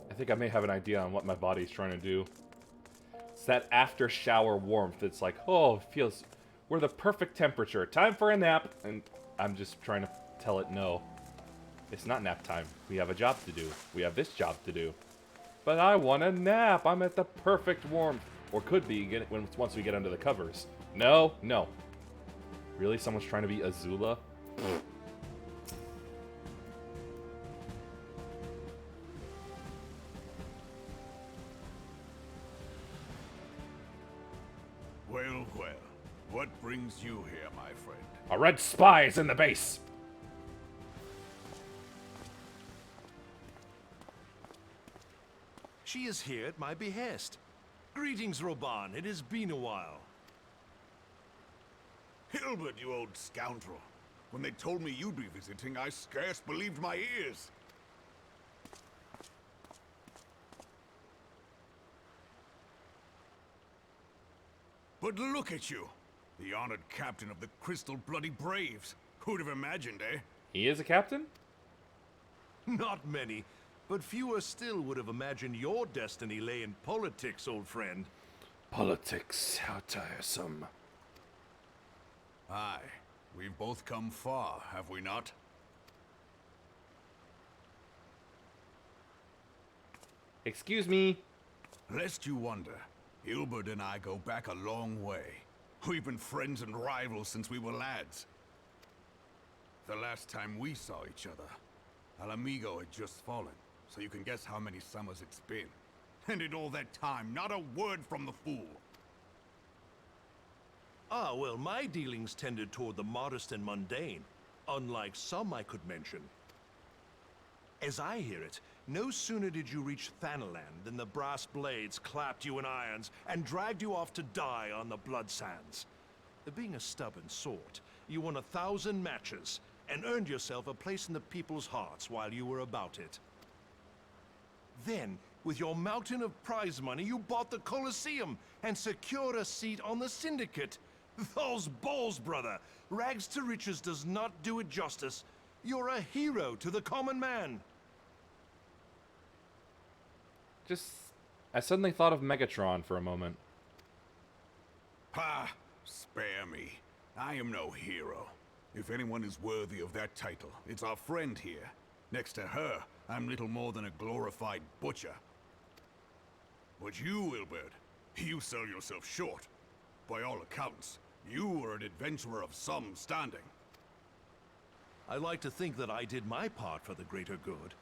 I think I may have an idea on what my body's trying to do. It's that after shower warmth. It's like, oh, it feels... We're the perfect temperature. Time for a nap. And I'm just trying to tell it no. It's not nap time. We have a job to do. We have this job to do. But I want a nap. I'm at the perfect warmth. Or could be once we get under the covers. No, no. Really? Someone's trying to be Azula? Well, well. What brings you here, my friend? A red spy is in the base! She is here at my behest. Greetings, Roban. It has been a while. Hilbert, you old scoundrel. When they told me you'd be visiting, I scarce believed my ears. But look at you, the honored captain of the Crystal Bloody Braves. Who'd have imagined, eh? He is a captain? Not many, but fewer still would have imagined your destiny lay in politics, old friend. Politics, how tiresome. Aye, we've both come far, have we not? Excuse me. Lest you wonder, Hilbert and I go back a long way. We've been friends and rivals since we were lads. The last time we saw each other, Alamigo had just fallen, so you can guess how many summers it's been. And in all that time, not a word from the fool. Ah, well, my dealings tended toward the modest and mundane, unlike some I could mention. As I hear it, no sooner did you reach Thanaland than the brass blades clapped you in irons and dragged you off to die on the blood sands. Being a stubborn sort, you won 1,000 matches and earned yourself a place in the people's hearts while you were about it. Then, with your mountain of prize money, you bought the Colosseum and secured a seat on the Syndicate. Those balls, brother! Rags to riches does not do it justice. You're a hero to the common man. I suddenly thought of Megatron for a moment. Ha! Spare me. I am no hero. If anyone is worthy of that title, it's our friend here. Next to her, I'm little more than a glorified butcher. But you, Hilbert, you sell yourself short. By all accounts, you are an adventurer of some standing. I like to think that I did my part for the greater good.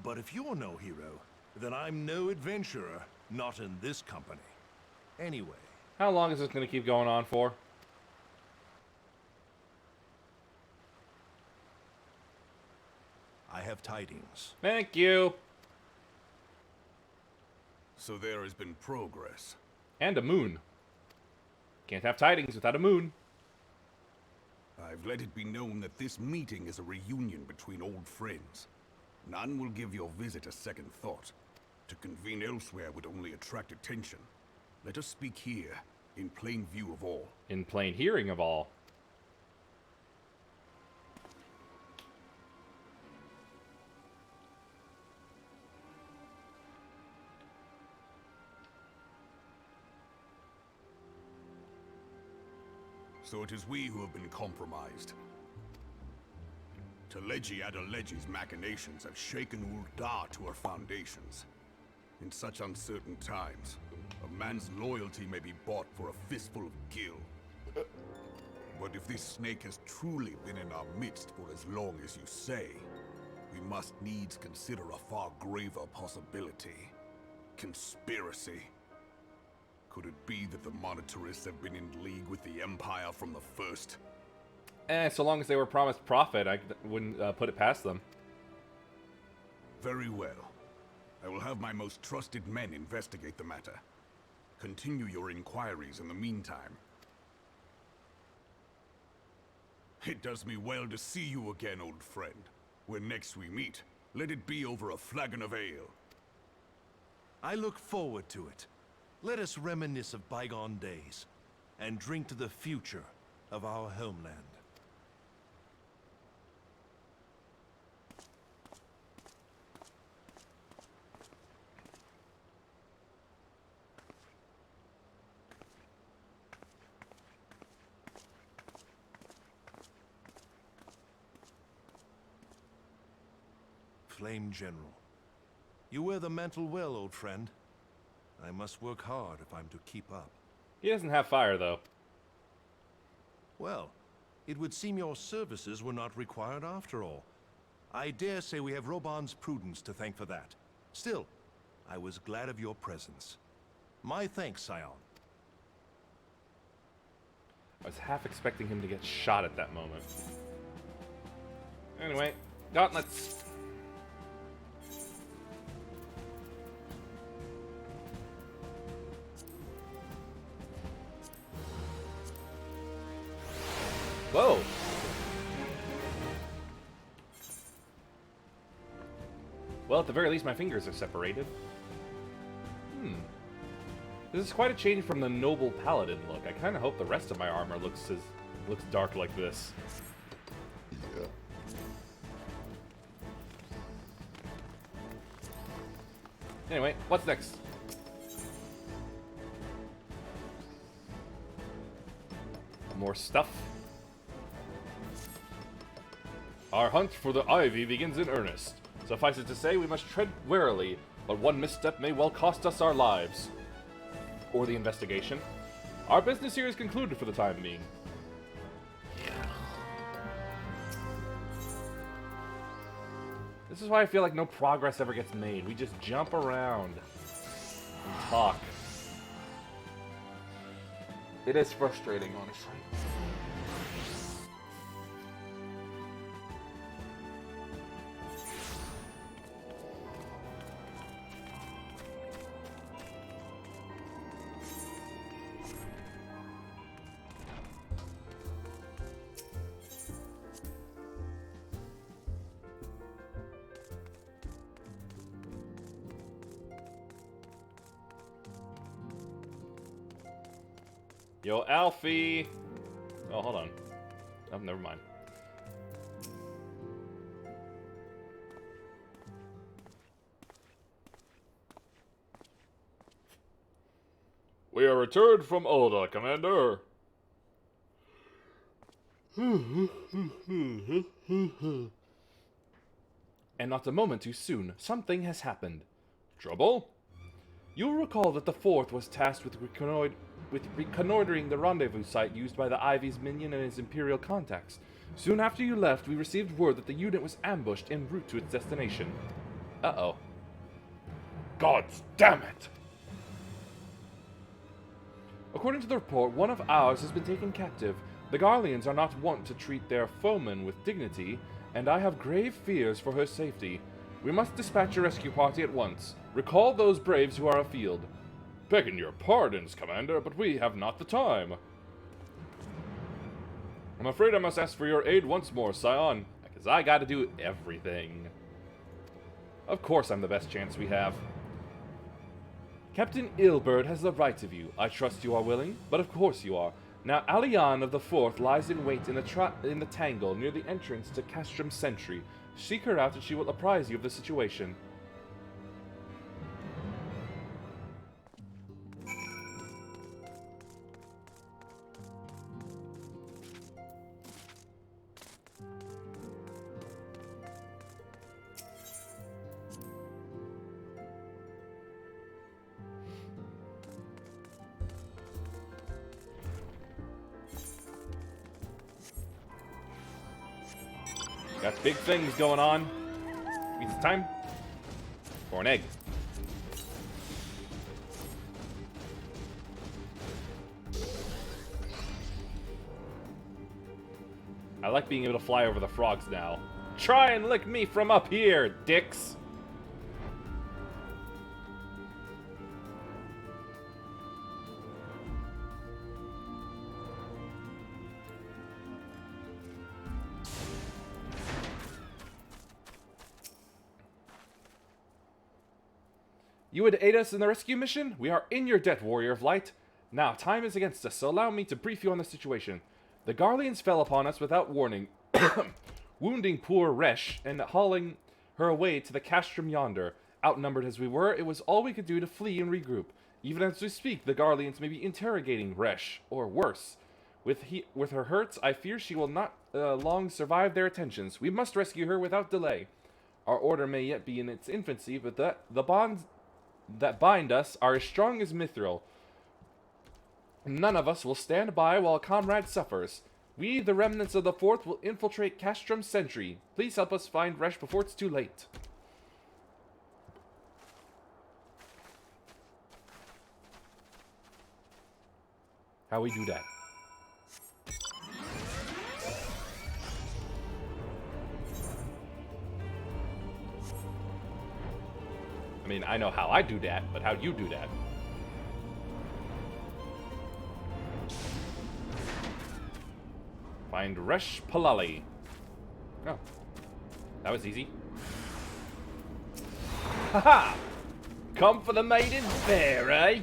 But if you're no hero, then I'm no adventurer, not in this company. Anyway. How long is this going to keep going on for? I have tidings. Thank you. So there has been progress. And a moon. Can't have tidings without a moon. I've let it be known that this meeting is a reunion between old friends. None will give your visit a second thought. To convene elsewhere would only attract attention. Let us speak here, in plain view of all. In plain hearing of all. So it is we who have been compromised. Teleji Adeleji's machinations have shaken Ul'dah to her foundations. In such uncertain times, a man's loyalty may be bought for a fistful of gil. But if this snake has truly been in our midst for as long as you say, we must needs consider a far graver possibility. Conspiracy. Could it be that the Monetarists have been in league with the Empire from the first? So long as they were promised profit, I wouldn't put it past them. Very well. I will have my most trusted men investigate the matter. Continue your inquiries in the meantime. It does me well to see you again, old friend. When next we meet, let it be over a flagon of ale. I look forward to it. Let us reminisce of bygone days, and drink to the future of our homeland. Flame General. You wear the mantle well, old friend. I must work hard if I'm to keep up. He doesn't have fire, though. Well, it would seem your services were not required after all. I dare say we have Roban's prudence to thank for that. Still, I was glad of your presence. My thanks, Scion. I was half expecting him to get shot at that moment. Anyway, gauntlets. Whoa! Well, at the very least, my fingers are separated. This is quite a change from the noble paladin look. I kind of hope the rest of my armor looks dark like this. Yeah. Anyway, what's next? More stuff. Our hunt for the ivy begins in earnest. Suffice it to say, we must tread warily, but one misstep may well cost us our lives. Or the investigation. Our business here is concluded for the time being. This is why I feel like no progress ever gets made. We just jump around and talk. It is frustrating, honestly. Yo, Alfie! Oh, hold on. Oh, never mind. We are returned from Ul'dah, Commander. And not a moment too soon, something has happened. Trouble? You'll recall that the Fourth was tasked with reconnoitering the rendezvous site used by the Ivy's minion and his Imperial contacts. Soon after you left, we received word that the unit was ambushed en route to its destination. Uh-oh. God damn it! According to the report, one of ours has been taken captive. The Garleans are not wont to treat their foemen with dignity, and I have grave fears for her safety. We must dispatch a rescue party at once. Recall those braves who are afield. Begging your pardons, Commander, but we have not the time. I'm afraid I must ask for your aid once more, Scion, because I gotta do everything. Of course I'm the best chance we have. Captain Ilberd has the right of you. I trust you are willing, but of course you are. Now, Alian of the Fourth lies in wait in the tangle near the entrance to Castrum Sentry. Seek her out and she will apprise you of the situation. Got big things going on. Means it's time for an egg. I like being able to fly over the frogs now. Try and lick me from up here, dicks! You would aid us in the rescue mission? We are in your debt, Warrior of Light. Now, time is against us, so allow me to brief you on the situation. The Garleans fell upon us without warning, wounding poor Resh and hauling her away to the castrum yonder. Outnumbered as we were, it was all we could do to flee and regroup. Even as we speak, the Garleans may be interrogating Resh, or worse. With her hurts, I fear she will not long survive their attentions. We must rescue her without delay. Our order may yet be in its infancy, but the bonds that bind us are as strong as mithril. None of us will stand by while a comrade suffers. We, the remnants of the Fourth, will infiltrate Castrum's sentry. Please help us find Resh before it's too late. How we do that? I mean, I know how I do that, but how you do that? Find Resh Palali. Oh. That was easy. Haha! Come for the maiden fair, eh?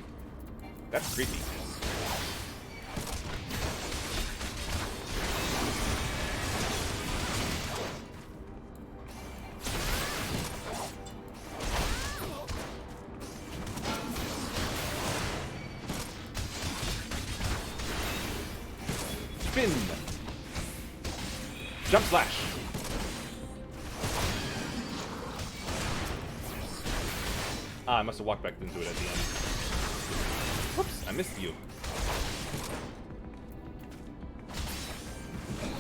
That's creepy. Spin! Jump slash! Ah, I must have walked back into it at the end. Whoops, I missed you.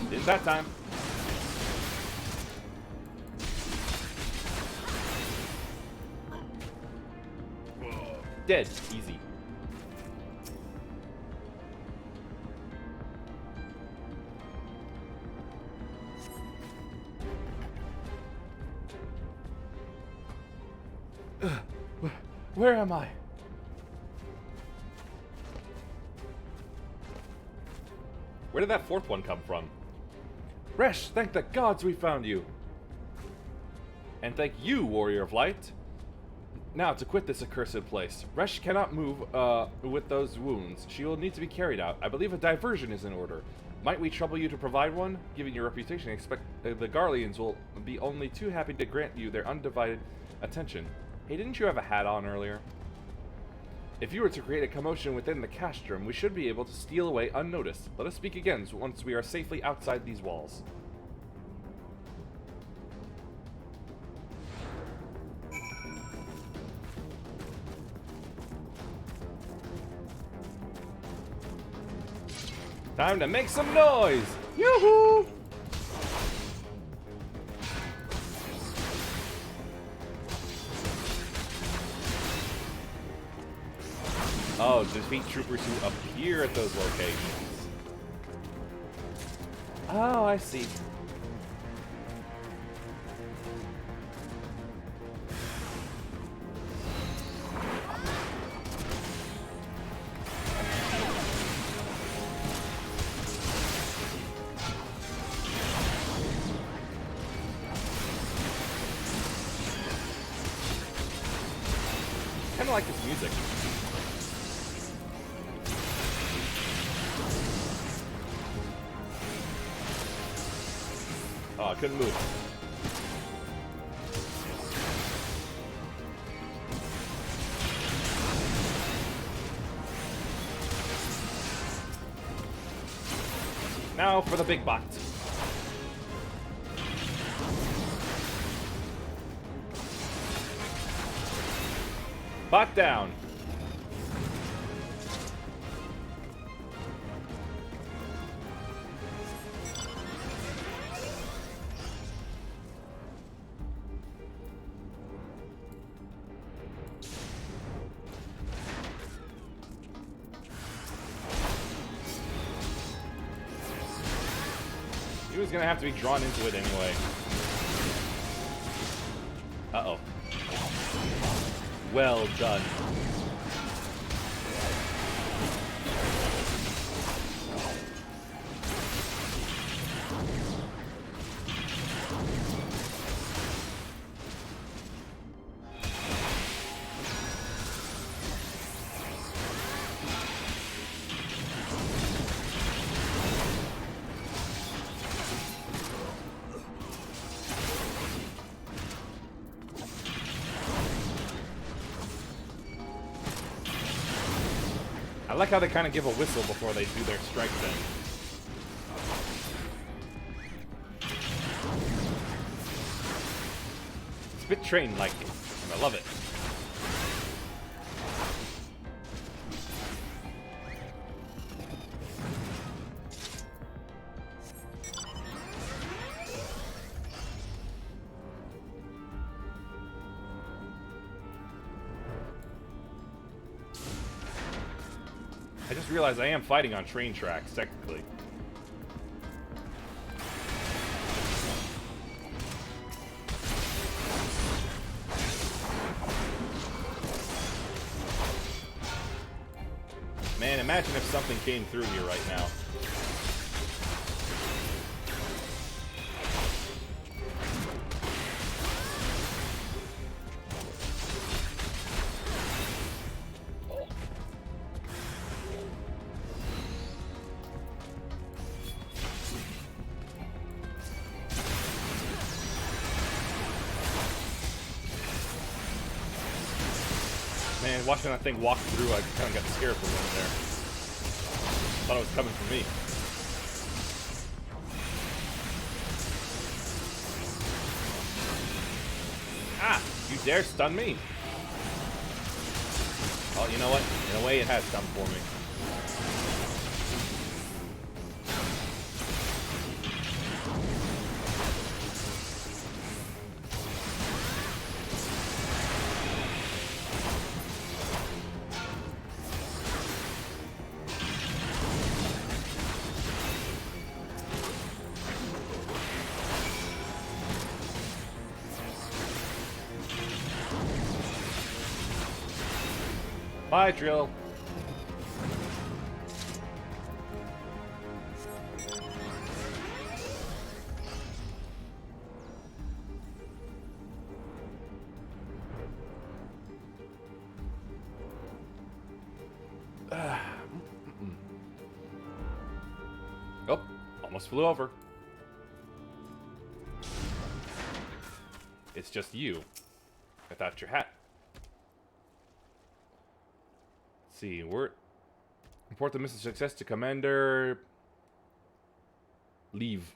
Didn't that time. Dead. Easy. Where am I? Where did that fourth one come from? Resh, thank the gods we found you. And thank you, Warrior of Light. Now, to quit this accursed place. Resh cannot move with those wounds. She will need to be carried out. I believe a diversion is in order. Might we trouble you to provide one? Given your reputation, I expect the Garleans will be only too happy to grant you their undivided attention. Hey, didn't you have a hat on earlier? If you were to create a commotion within the castrum, we should be able to steal away unnoticed. Let us speak again once we are safely outside these walls. Time to make some noise! Yoo-hoo! Oh, defeat troopers who appear at those locations. Oh, I see. Kinda like this music. Oh, I couldn't move. Now for the big bot. Bot down. He was gonna have to be drawn into it anyway. Uh-oh. Well done. I like how they kind of give a whistle before they do their strike then. It's a bit train-like, and I love it. I just realized I am fighting on train tracks, technically. Man, imagine if something came through here right now. Man, watching that thing walk through, I kind of got scared for a minute there. Thought it was coming for me. Ah! You dare stun me? Well, you know what? In a way, it has come for me. Bye, Drill. Oh, almost flew over. It's just you, without your hat. Let's see, report the mission success to Commander. Leave.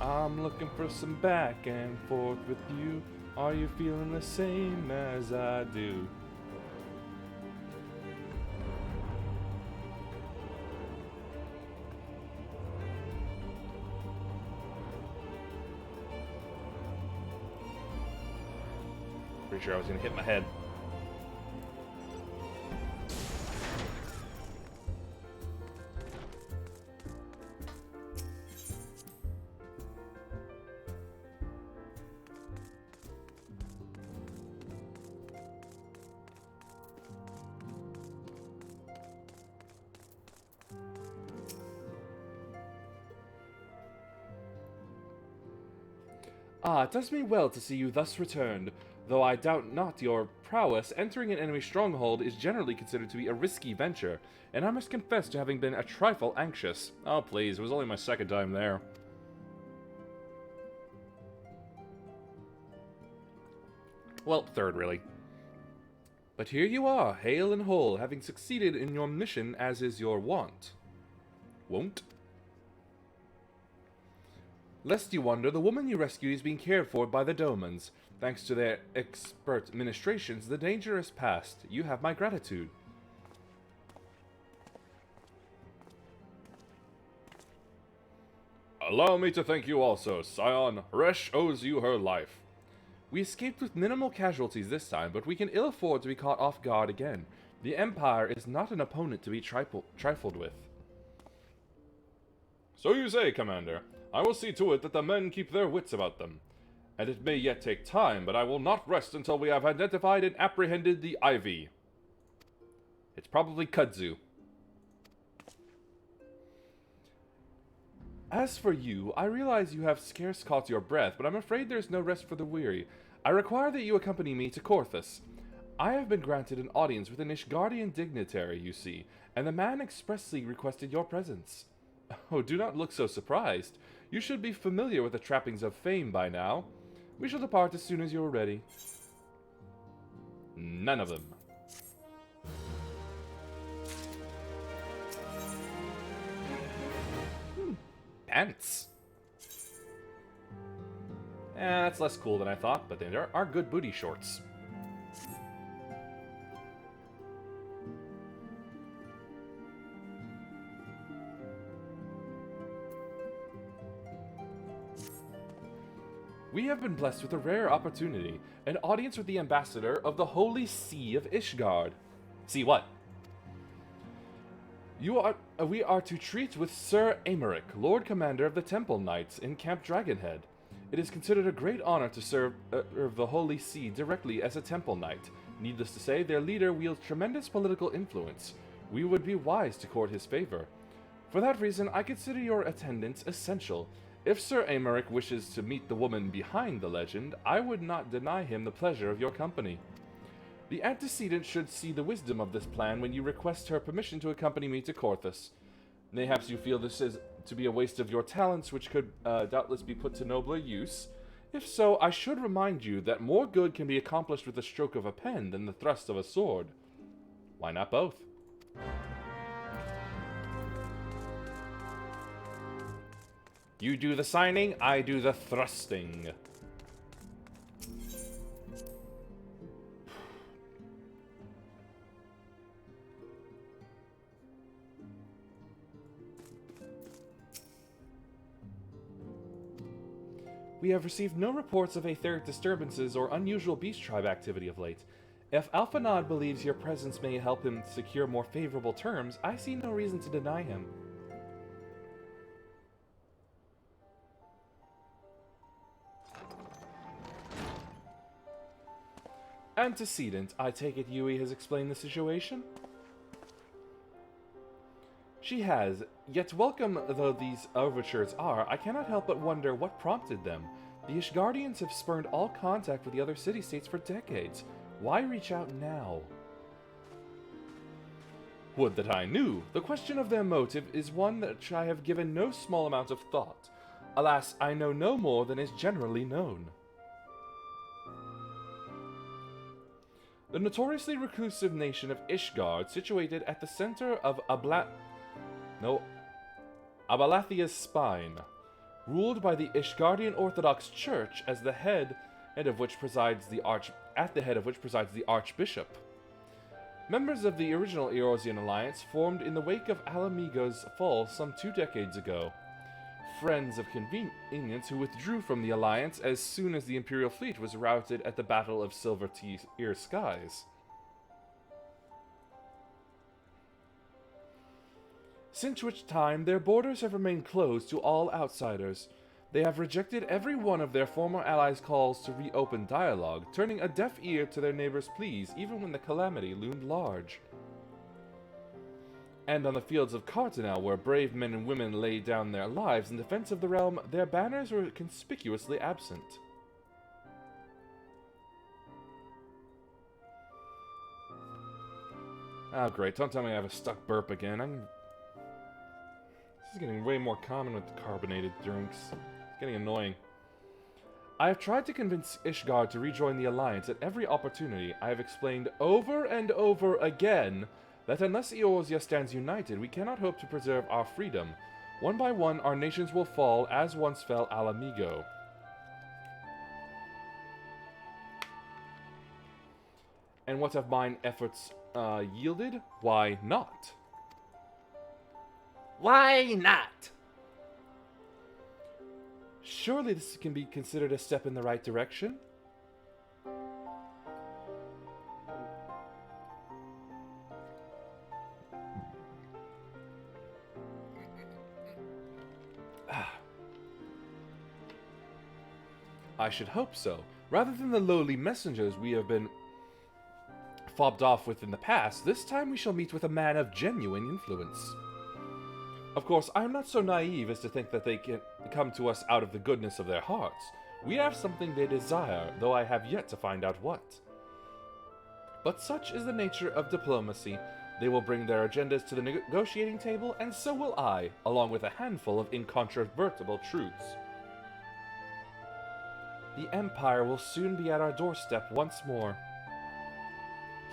I'm looking for some back and forth with you. Are you feeling the same as I do? Pretty sure I was gonna hit my head. Ah, it does me well to see you thus returned. Though I doubt not your prowess, entering an enemy stronghold is generally considered to be a risky venture, and I must confess to having been a trifle anxious. Oh please, it was only my second time there. Well, third really. But here you are, hale and whole, having succeeded in your mission as is your wont. Won't? Lest you wonder, the woman you rescued is being cared for by the Domans. Thanks to their expert ministrations, the danger is past. You have my gratitude. Allow me to thank you also, Scion. Resh owes you her life. We escaped with minimal casualties this time, but we can ill afford to be caught off guard again. The Empire is not an opponent to be trifled with. So you say, Commander. I will see to it that the men keep their wits about them. And it may yet take time, but I will not rest until we have identified and apprehended the Ivy. It's probably kudzu. As for you, I realize you have scarce caught your breath, but I'm afraid there's no rest for the weary. I require that you accompany me to Corthus. I have been granted an audience with an Ishgardian dignitary, you see, and the man expressly requested your presence. Oh, do not look so surprised. You should be familiar with the trappings of fame by now. We shall depart as soon as you are ready. None of them. Pants. That's less cool than I thought, but they are good booty shorts. We have been blessed with a rare opportunity, an audience with the ambassador of the Holy See of Ishgard. See what? We are to treat with Sir Aymeric, Lord Commander of the Temple Knights in Camp Dragonhead. It is considered a great honor to serve the Holy See directly as a Temple Knight. Needless to say, their leader wields tremendous political influence. We would be wise to court his favor. For that reason, I consider your attendance essential. If Sir Aymeric wishes to meet the woman behind the legend, I would not deny him the pleasure of your company. The antecedent should see the wisdom of this plan when you request her permission to accompany me to Corthus. Mayhaps you feel this is to be a waste of your talents, which could doubtless be put to nobler use. If so, I should remind you that more good can be accomplished with the stroke of a pen than the thrust of a sword. Why not both? You do the signing, I do the thrusting. We have received no reports of aetheric disturbances or unusual beast tribe activity of late. If Alphanod believes your presence may help him secure more favorable terms, I see no reason to deny him. Antecedent, I take it Yui has explained the situation? She has, yet welcome though these overtures are, I cannot help but wonder what prompted them. The Ishgardians have spurned all contact with the other city-states for decades. Why reach out now? Would that I knew! The question of their motive is one that I have given no small amount of thought. Alas, I know no more than is generally known. The notoriously reclusive nation of Ishgard, situated at the center of Abalathia's spine, ruled by the Ishgardian Orthodox Church as the head of which presides the Archbishop. Members of the original Eorzean alliance formed in the wake of Alamigo's fall some 2 decades ago. Friends of convenience who withdrew from the alliance as soon as the Imperial fleet was routed at the Battle of Silver Tear Skies. Since which time, their borders have remained closed to all outsiders. They have rejected every one of their former allies' calls to reopen dialogue, turning a deaf ear to their neighbors' pleas even when the calamity loomed large. And on the fields of Cartanel, where brave men and women laid down their lives in defense of the realm, their banners were conspicuously absent. Oh great, don't tell me I have a stuck burp again. This is getting way more common with carbonated drinks. It's getting annoying. I have tried to convince Ishgard to rejoin the Alliance at every opportunity. I have explained over and over again that unless Eorzea stands united, we cannot hope to preserve our freedom. One by one, our nations will fall, as once fell Alamigo. And what have mine efforts yielded? Why not? Why not? Surely this can be considered a step in the right direction? I should hope so. Rather than the lowly messengers we have been fobbed off with in the past, this time we shall meet with a man of genuine influence. Of course, I am not so naive as to think that they can come to us out of the goodness of their hearts. We have something they desire, though I have yet to find out what. But such is the nature of diplomacy. They will bring their agendas to the negotiating table, and so will I, along with a handful of incontrovertible truths. The Empire will soon be at our doorstep once more.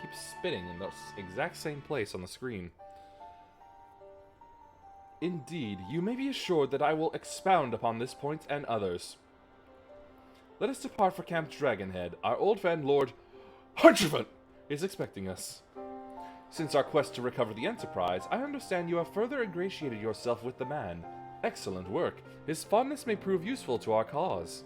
Keep spinning in the exact same place on the screen. Indeed, you may be assured that I will expound upon this point and others. Let us depart for Camp Dragonhead. Our old friend Lord Hunchevant is expecting us. Since our quest to recover the Enterprise, I understand you have further ingratiated yourself with the man. Excellent work. His fondness may prove useful to our cause.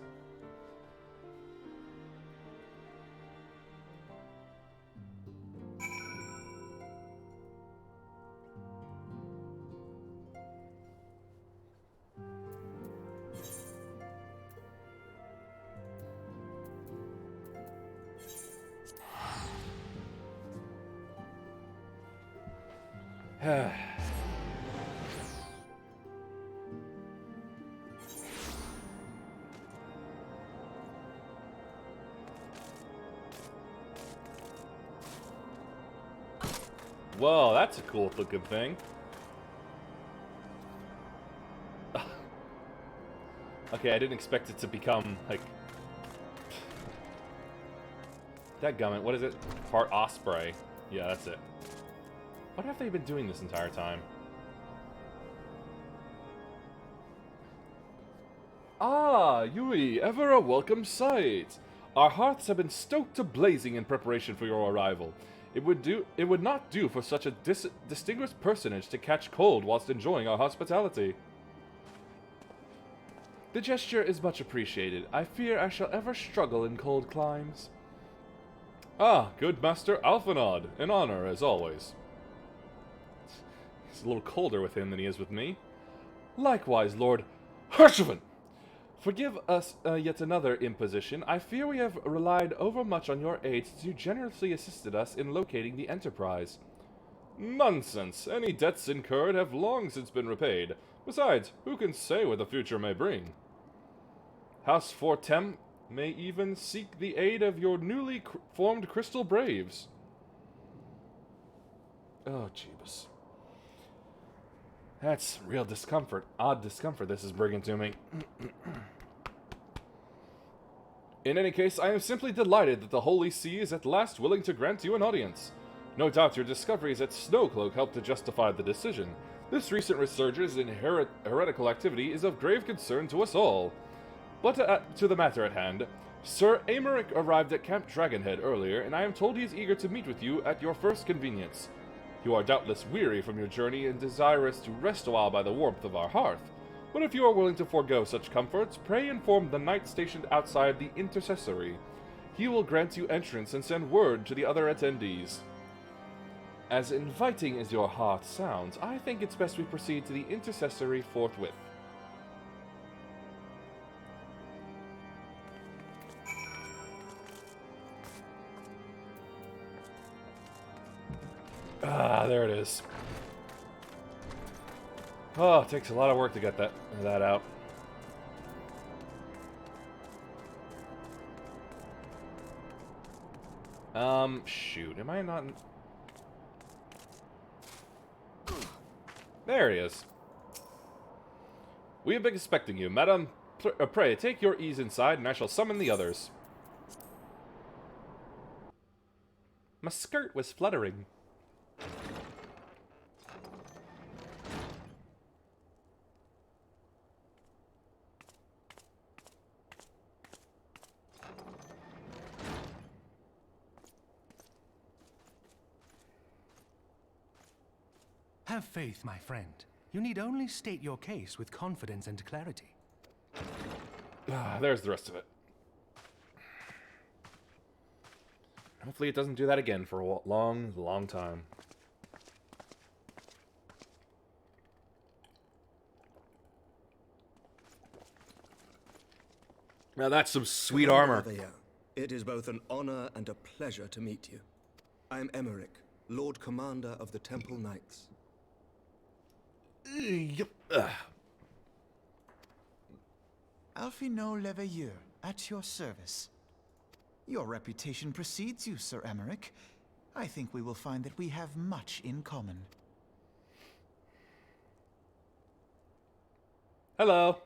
Whoa, that's a cool looking thing. Okay, I didn't expect it to become, like... Dadgummit, what is it? Part Osprey. Yeah, that's it. What have they been doing this entire time? Ah, Yui, ever a welcome sight. Our hearts have been stoked to blazing in preparation for your arrival. It would not do for such a distinguished personage to catch cold whilst enjoying our hospitality. The gesture is much appreciated. I fear I shall ever struggle in cold climes. Ah, good Master Alphanod. An honor, as always. It's a little colder with him than he is with me. Likewise, Lord Hirschman. Forgive us yet another imposition. I fear we have relied overmuch on your aid since you generously assisted us in locating the Enterprise. Nonsense! Any debts incurred have long since been repaid. Besides, who can say what the future may bring? House Fortem may even seek the aid of your newly formed Crystal Braves. Oh, Jeebus. That's real discomfort. Odd discomfort this is bringing to me. In any case, I am simply delighted that the Holy See is at last willing to grant you an audience. No doubt your discoveries at Snowcloak helped to justify the decision. This recent resurgence in heretical activity is of grave concern to us all. But to the matter at hand, Sir Amaric arrived at Camp Dragonhead earlier, and I am told he is eager to meet with you at your first convenience. You are doubtless weary from your journey and desirous to rest a while by the warmth of our hearth. But if you are willing to forego such comforts, pray inform the knight stationed outside the Intercessory. He will grant you entrance and send word to the other attendees. As inviting as your heart sounds, I think it's best we proceed to the Intercessory forthwith. Ah, there it is. Oh, it takes a lot of work to get that out. Shoot, am I not... There he is. We have been expecting you, madam. Pray, take your ease inside, and I shall summon the others. My skirt was fluttering. Have faith, my friend. You need only state your case with confidence and clarity. Ah, there's the rest of it. Hopefully it doesn't do that again for a long, long time. Now that's some sweet Commander armor. Leviathan, it is both an honor and a pleasure to meet you. I am Emmerich, Lord Commander of the Temple Knights. Yep. Alphino Leveilleur, at your service. Your reputation precedes you, Sir Emmerich. I think we will find that we have much in common. Hello.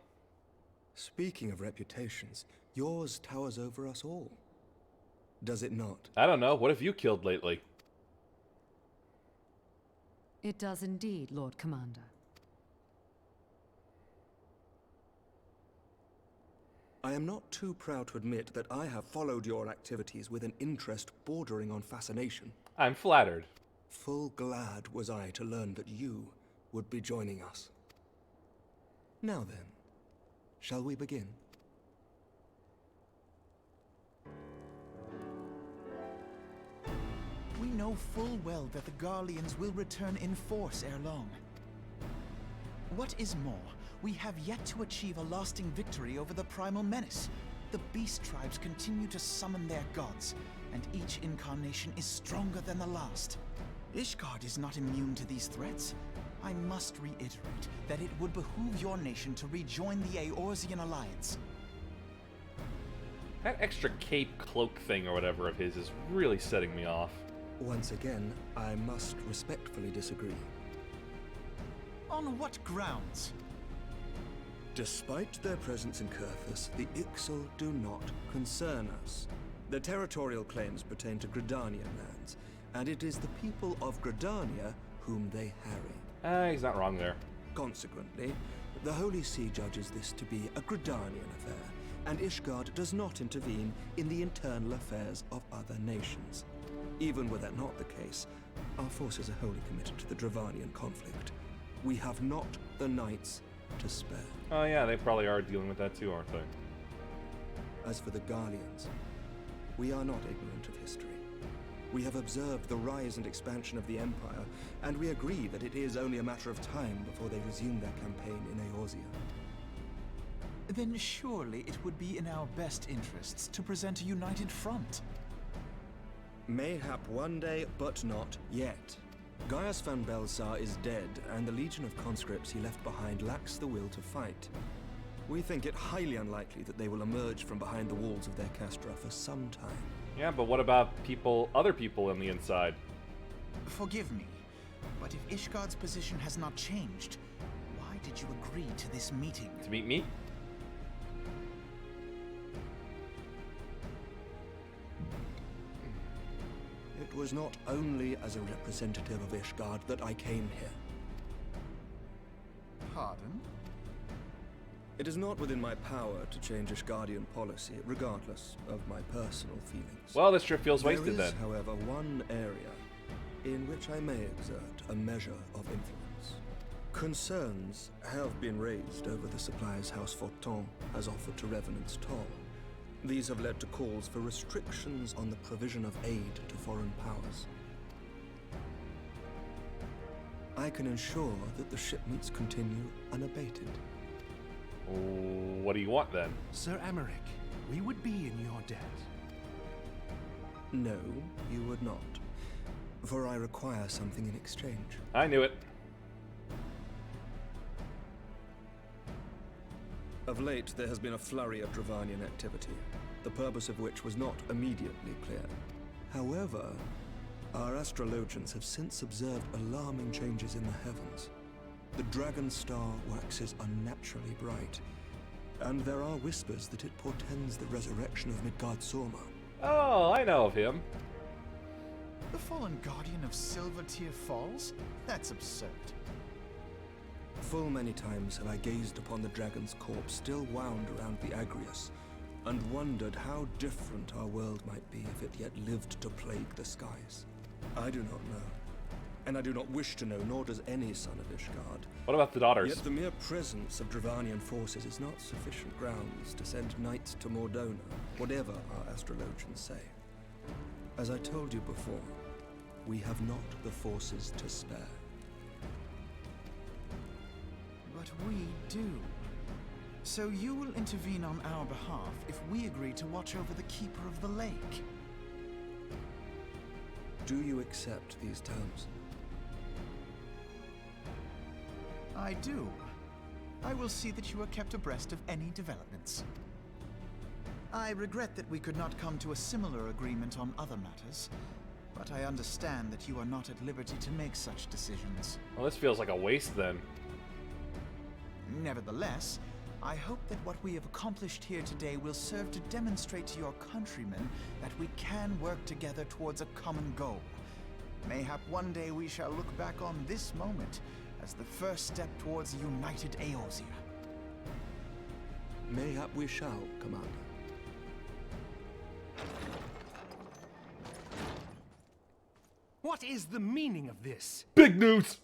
Speaking of reputations, yours towers over us all. Does it not? I don't know. What have you killed lately? It does indeed, Lord Commander. I am not too proud to admit that I have followed your activities with an interest bordering on fascination. I'm flattered. Full glad was I to learn that you would be joining us. Now then, shall we begin? We know full well that the Garleans will return in force ere long. What is more, we have yet to achieve a lasting victory over the primal menace. The beast tribes continue to summon their gods, and each incarnation is stronger than the last. Ishgard is not immune to these threats. I must reiterate that it would behoove your nation to rejoin the Eorzean Alliance. That extra cape cloak thing or whatever of his is really setting me off. Once again, I must respectfully disagree. On what grounds? Despite their presence in Kurthus, the Ixal do not concern us. Their territorial claims pertain to Gridanian lands, and it is the people of Gridania whom they harry. He's not wrong there. Consequently, the Holy See judges this to be a Gridanian affair, and Ishgard does not intervene in the internal affairs of other nations. Even were that not the case, our forces are wholly committed to the Dravanian conflict. We have not the knights to spare. Oh yeah, they probably are dealing with that too, aren't they? As for the Garleans, we are not ignorant of history. We have observed the rise and expansion of the Empire, and we agree that it is only a matter of time before they resume their campaign in Eorzea. Then surely it would be in our best interests to present a united front. Mayhap one day, but not yet. Gaius van Belsar is dead, and the legion of conscripts he left behind lacks the will to fight. We think it highly unlikely that they will emerge from behind the walls of their castra for some time. Yeah, but what about other people on the inside? Forgive me, but if Ishgard's position has not changed, why did you agree to this meeting? To meet me? It was not only as a representative of Ishgard that I came here. Pardon? It is not within my power to change Ishgardian policy, regardless of my personal feelings. Well, this trip feels wasted There is, then. however, one area in which I may exert a measure of influence. Concerns have been raised over the supplies House Fortin has offered to Revenant's toll. These have led to calls for restrictions on the provision of aid to foreign powers. I can ensure that the shipments continue unabated. What do you want then? Sir Emmerich, we would be in your debt. No, you would not. For I require something in exchange. I knew it. Of late, there has been a flurry of Dravanian activity, the purpose of which was not immediately clear. However, our astrologians have since observed alarming changes in the heavens. The dragon star waxes unnaturally bright, and there are whispers that it portends the resurrection of Midgard-Sorma. Oh, I know of him. The fallen guardian of Silvertear Falls? That's absurd. Full many times have I gazed upon the dragon's corpse still wound around the Agrius, and wondered how different our world might be if it yet lived to plague the skies. I do not know. And I do not wish to know, nor does any son of Ishgard. What about the daughters? Yet the mere presence of Dravanian forces is not sufficient grounds to send knights to Mordona, whatever our astrologians say. As I told you before, we have not the forces to spare. But we do. So you will intervene on our behalf if we agree to watch over the Keeper of the Lake. Do you accept these terms? I do. I will see that you are kept abreast of any developments. I regret that we could not come to a similar agreement on other matters, but I understand that you are not at liberty to make such decisions. Well, this feels like a waste then. Nevertheless, I hope that what we have accomplished here today will serve to demonstrate to your countrymen that we can work together towards a common goal. Mayhap one day we shall look back on this moment as the first step towards a united Eorzea. Mayhap we shall, Commander. What is the meaning of this? Big news!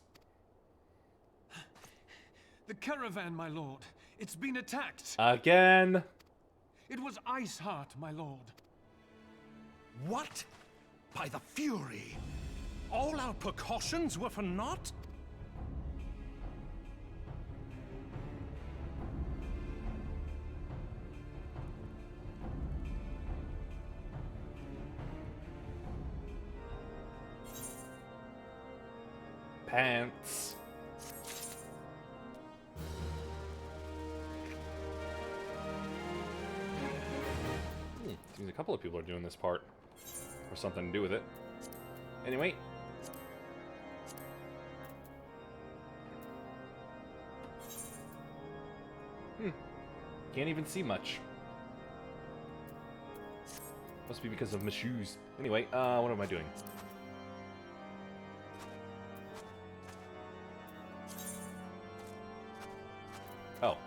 The caravan, my lord. It's been attacked. Again. It was Iceheart, my lord. What? By the Fury? All our precautions were for naught? Pants. Seems a couple of people are doing this part. Or something to do with it. Anyway. Can't even see much. Must be because of my shoes. Anyway, what am I doing? Oh,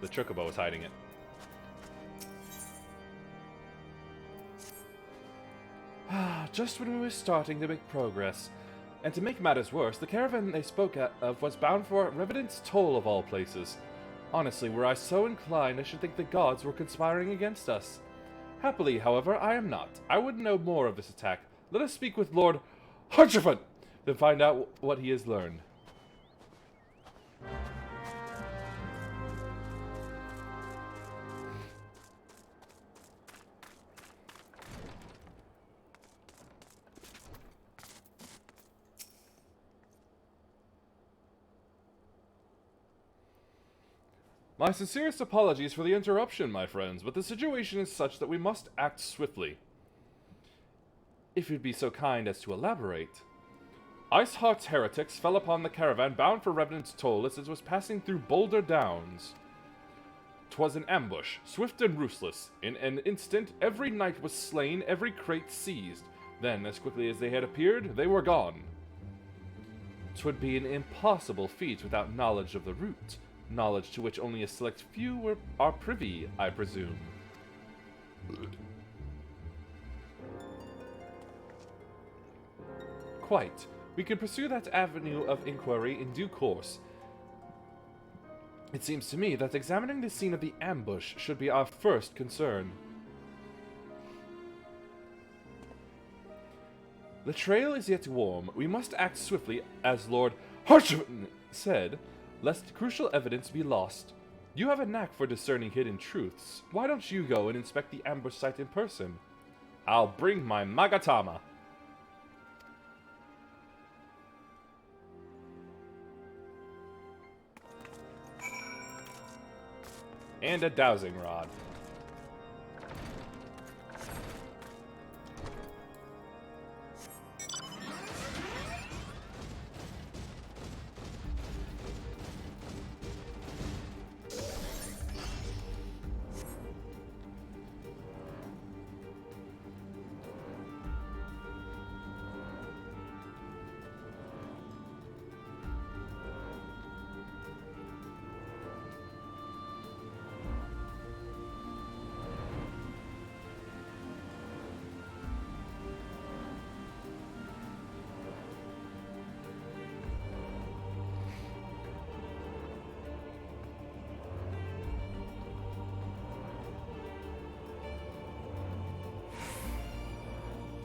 the chocobo is hiding it. Just when we were starting to make progress. And to make matters worse, the caravan they spoke of was bound for Revenant's Toll of all places. Honestly, were I so inclined, I should think the gods were conspiring against us. Happily, however, I am not. I would know more of this attack. Let us speak with Lord Harchefant, then find out what he has learned. My sincerest apologies for the interruption, my friends, but the situation is such that we must act swiftly. If you'd be so kind as to elaborate. Iceheart's heretics fell upon the caravan bound for Revenant's Toll as it was passing through Boulder Downs. 'Twas an ambush, swift and ruthless. In an instant, every knight was slain, every crate seized. Then, as quickly as they had appeared, they were gone. 'Twould be an impossible feat without knowledge of the route. Knowledge to which only a select few are privy, I presume. Quite. We can pursue that avenue of inquiry in due course. It seems to me that examining the scene of the ambush should be our first concern. The trail is yet warm. We must act swiftly, as Lord Harchefant said, lest crucial evidence be lost. You have a knack for discerning hidden truths. Why don't you go and inspect the ambush site in person? I'll bring my Magatama. And a dowsing rod.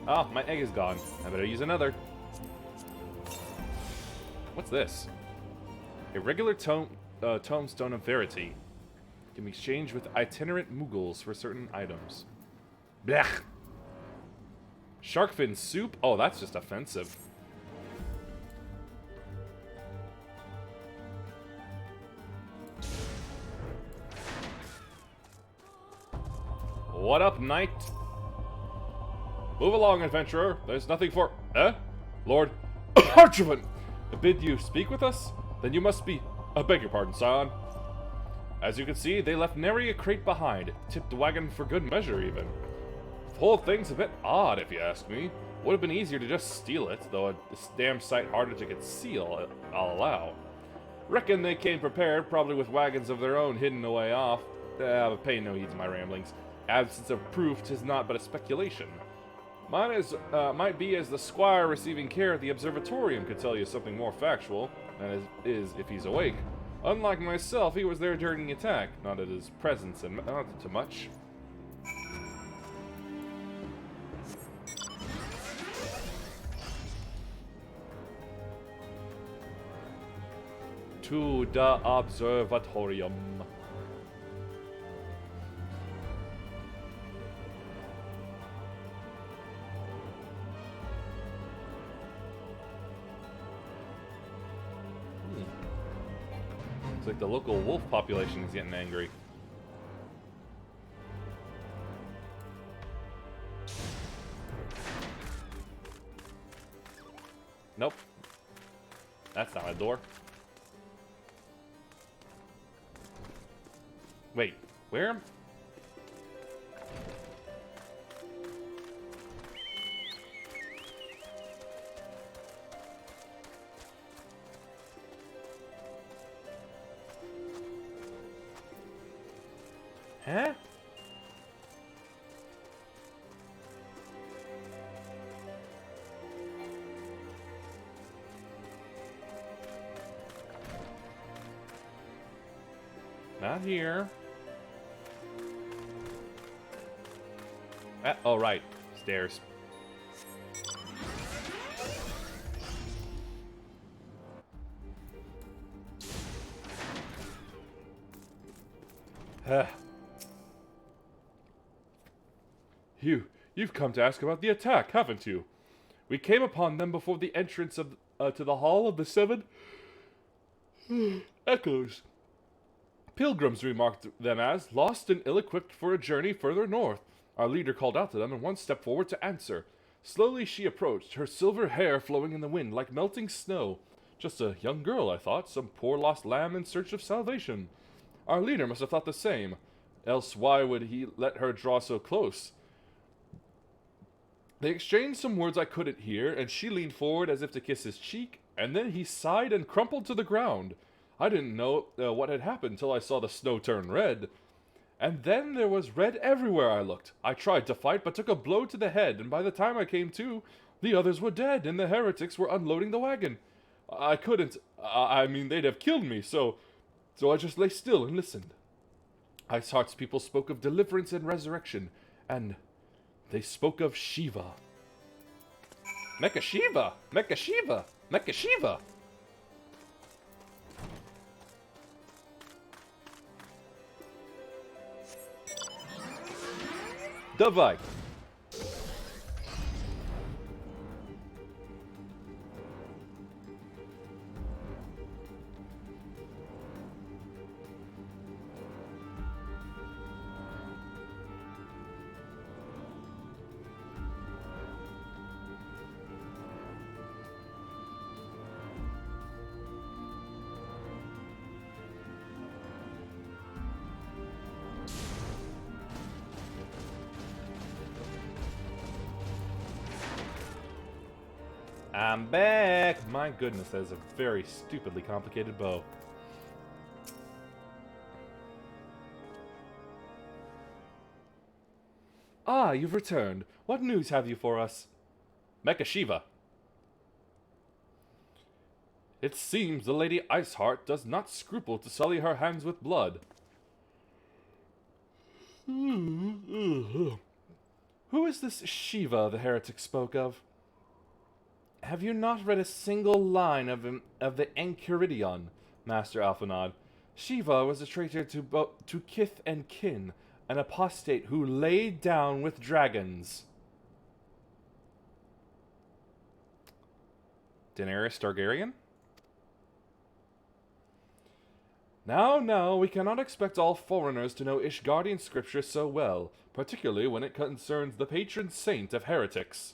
Oh, my egg is gone. I better use another. What's this? A regular tombstone of verity. Can be exchanged with itinerant Mughals for certain items. Blech! Sharkfin soup? Oh, that's just offensive. What up, knight? Move along, adventurer. There's nothing for... Lord Archivant! Bid you speak with us? Then you must be... I beg your pardon, scion. As you can see, they left nary a crate behind. Tipped the wagon for good measure, even. The whole thing's a bit odd, if you ask me. Would have been easier to just steal it, though a damn sight harder to conceal, I'll allow. Reckon they came prepared, probably with wagons of their own hidden away off. But pay no heed to my ramblings. Absence of proof 'tis not but a speculation. Mine might be as the squire receiving care at the observatorium could tell you something more factual, than is if he's awake. Unlike myself, he was there during the attack, not at his presence and not to much. To the observatorium. Looks like the local wolf population is getting angry. Nope. That's not a door. Wait, where? Huh? Not here. Oh, right. Stairs. You've come to ask about the attack, haven't you? We came upon them before the entrance of to the Hall of the Seven Echoes. Pilgrims remarked them as lost and ill-equipped for a journey further north. Our leader called out to them and one stepped forward to answer. Slowly she approached, her silver hair flowing in the wind like melting snow. Just a young girl, I thought, some poor lost lamb in search of salvation. Our leader must have thought the same, else why would he let her draw so close? They exchanged some words I couldn't hear, and she leaned forward as if to kiss his cheek, and then he sighed and crumpled to the ground. I didn't know what had happened till I saw the snow turn red. And then there was red everywhere I looked. I tried to fight, but took a blow to the head, and by the time I came to, the others were dead, and the heretics were unloading the wagon. I couldn't, I mean, they'd have killed me, so I just lay still and listened. Iceheart's people spoke of deliverance and resurrection, and they spoke of Shiva. Mecha Shiva! Mecha Shiva! Mecha Shiva! Давай! I'm back! My goodness, that is a very stupidly complicated bow. Ah, you've returned. What news have you for us? Mecha Shiva. It seems the Lady Iceheart does not scruple to sully her hands with blood. Who is this Shiva the heretic spoke of? Have you not read a single line of the Enchiridion, Master Alphanod? Shiva was a traitor to kith and kin, an apostate who laid down with dragons. Daenerys Targaryen? Now, we cannot expect all foreigners to know Ishgardian scripture so well, particularly when it concerns the patron saint of heretics.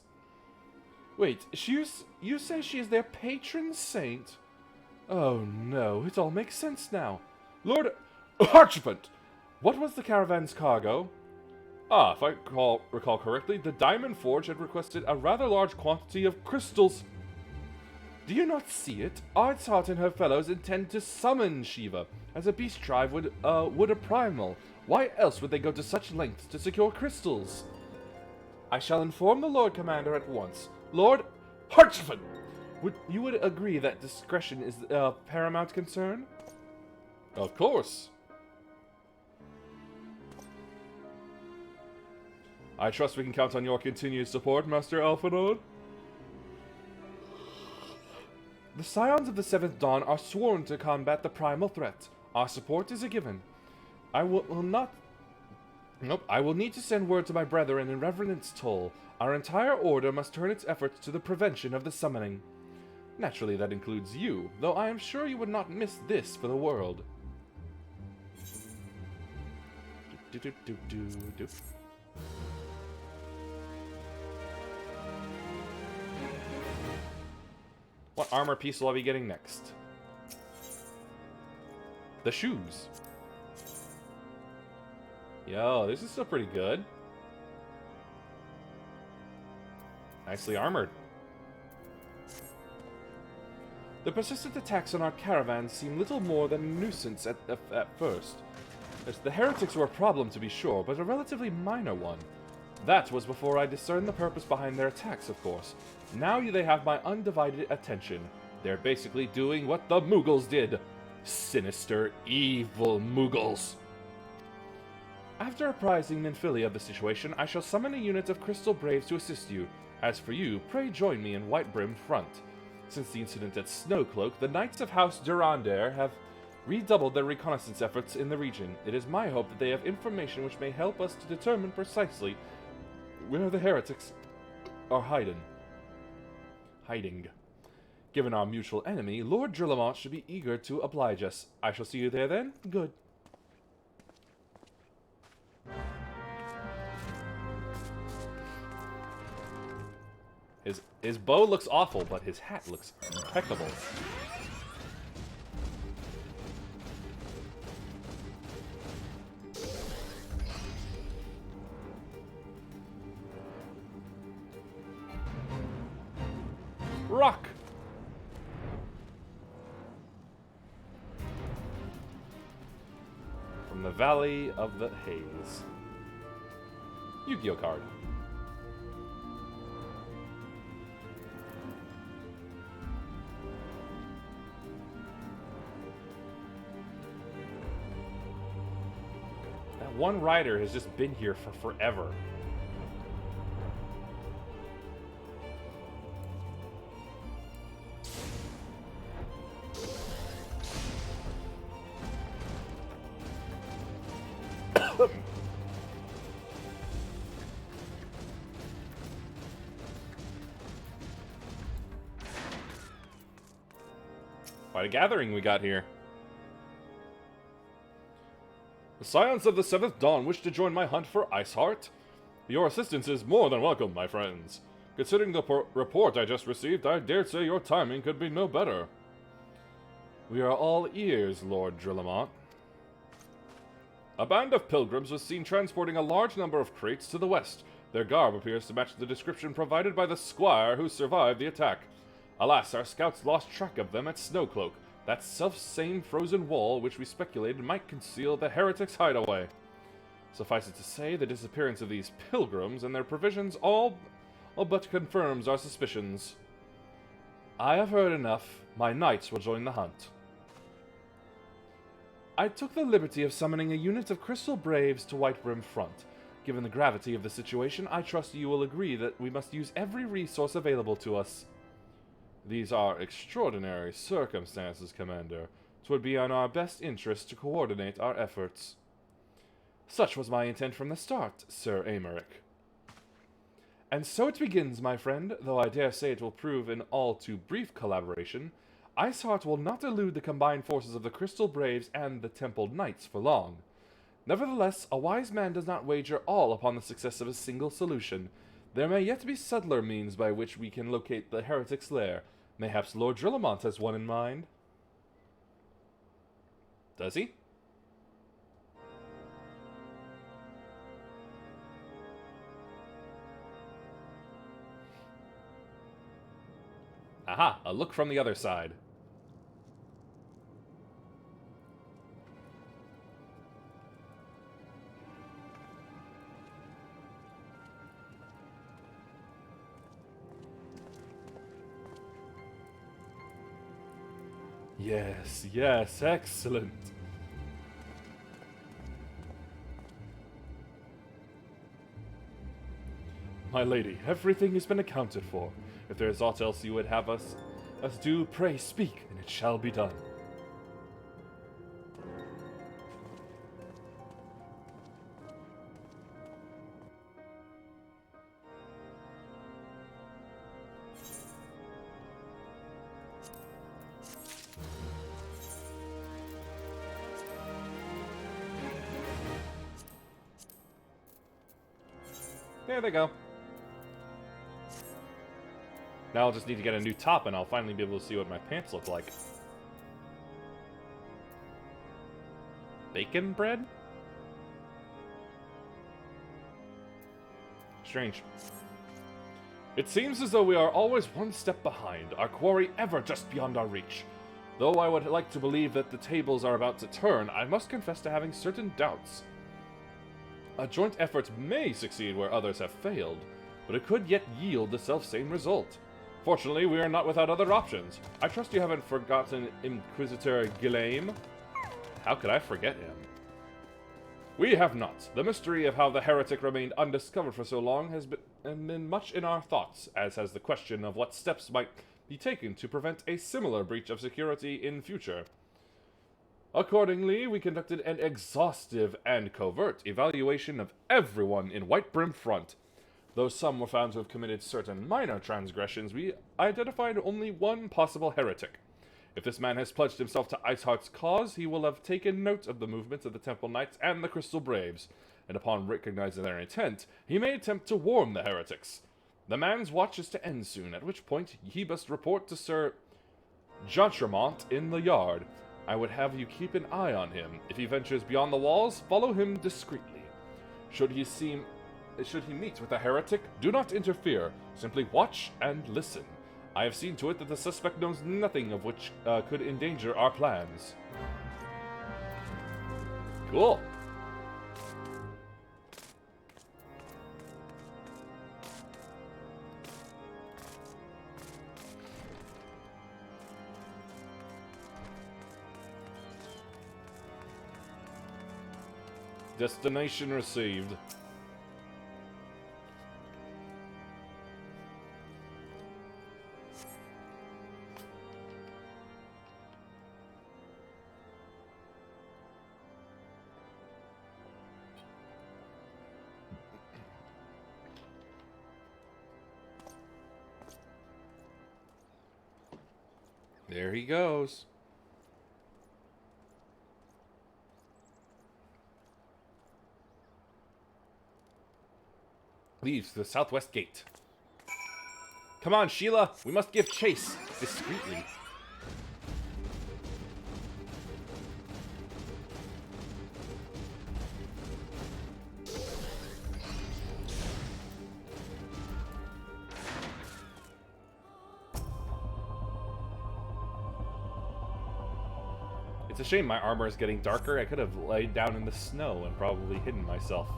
Wait, you say she is their patron saint? Oh no, it all makes sense now. Lord Archibald, what was the caravan's cargo? Ah, if I recall correctly, the Diamond Forge had requested a rather large quantity of crystals. Do you not see it? Artsheart and her fellows intend to summon Shiva, as a beast tribe would a primal. Why else would they go to such lengths to secure crystals? I shall inform the Lord Commander at once. Lord Archibald, you would agree that discretion is paramount concern? Of course. I trust we can count on your continued support, Master Alphinaud. The Scions of the Seventh Dawn are sworn to combat the primal threat. Our support is a given. I will need to send word to my brethren in Reverend's Toll. Our entire order must turn its efforts to the prevention of the summoning. Naturally, that includes you, though I am sure you would not miss this for the world. What armor piece will I be getting next? The shoes. Yo, this is still pretty good. Nicely armored. The persistent attacks on our caravan seem little more than a nuisance at first. The heretics were a problem to be sure, but a relatively minor one. That was before I discerned the purpose behind their attacks, of course. Now they have my undivided attention. They're basically doing what the Mughals did. Sinister, evil Mughals. After apprising Minfilia of the situation, I shall summon a unit of Crystal Braves to assist you. As for you, pray join me in Whitebrim Front. Since the incident at Snowcloak, the Knights of House Durandare have redoubled their reconnaissance efforts in the region. It is my hope that they have information which may help us to determine precisely where the heretics are hiding. Given our mutual enemy, Lord Drillamont should be eager to oblige us. I shall see you there then. Good. His bow looks awful, but his hat looks impeccable. Rock! From the Valley of the Haze. Yu-Gi-Oh card. That one rider has just been here for forever. Quite a gathering we got here. The Scions of the Seventh Dawn wish to join my hunt for Iceheart. Your assistance is more than welcome, my friends. Considering the report I just received, I dare say your timing could be no better. We are all ears, Lord Drillamont. A band of pilgrims was seen transporting a large number of crates to the west. Their garb appears to match the description provided by the squire who survived the attack. Alas, our scouts lost track of them at Snowcloak, that self-same frozen wall which we speculated might conceal the heretics' hideaway. Suffice it to say, the disappearance of these pilgrims and their provisions all but confirms our suspicions. I have heard enough. My knights will join the hunt. I took the liberty of summoning a unit of Crystal Braves to Whitebrim Front. Given the gravity of the situation, I trust you will agree that we must use every resource available to us. These are extraordinary circumstances, Commander. 'Twould be in our best interest to coordinate our efforts. Such was my intent from the start, Sir Aymeric. And so it begins, my friend, though I dare say it will prove an all too brief collaboration. Iceheart will not elude the combined forces of the Crystal Braves and the Temple Knights for long. Nevertheless, a wise man does not wager all upon the success of a single solution. There may yet be subtler means by which we can locate the heretic's lair. Mayhaps Lord Drillamont has one in mind. Does he? Aha, a look from the other side. Yes, yes, excellent. My lady, everything has been accounted for. If there is aught else you would have us do, pray speak, and it shall be done. There they go. Now I'll just need to get a new top and I'll finally be able to see what my pants look like. Bacon bread? Strange. It seems as though we are always one step behind, our quarry ever just beyond our reach. Though I would like to believe that the tables are about to turn, I must confess to having certain doubts. A joint effort may succeed where others have failed, but it could yet yield the self-same result. Fortunately, we are not without other options. I trust you haven't forgotten Inquisitor Ghislaine. How could I forget him? We have not. The mystery of how the heretic remained undiscovered for so long has been much in our thoughts, as has the question of what steps might be taken to prevent a similar breach of security in future. Accordingly, we conducted an exhaustive and covert evaluation of everyone in White Brim Front. Though some were found to have committed certain minor transgressions, we identified only one possible heretic. If this man has pledged himself to Iceheart's cause, he will have taken note of the movements of the Temple Knights and the Crystal Braves, and upon recognizing their intent, he may attempt to warn the heretics. The man's watch is to end soon, at which point he must report to Sir Jontremont in the yard. I would have you keep an eye on him. If he ventures beyond the walls, follow him discreetly. Should he meet with a heretic, do not interfere. Simply watch and listen. I have seen to it that the suspect knows nothing of which could endanger our plans. Cool. Destination received. There he goes. Leaves the southwest gate. Come on, Sheila. We must give chase discreetly. It's a shame my armor is getting darker. I could have laid down in the snow and probably hidden myself.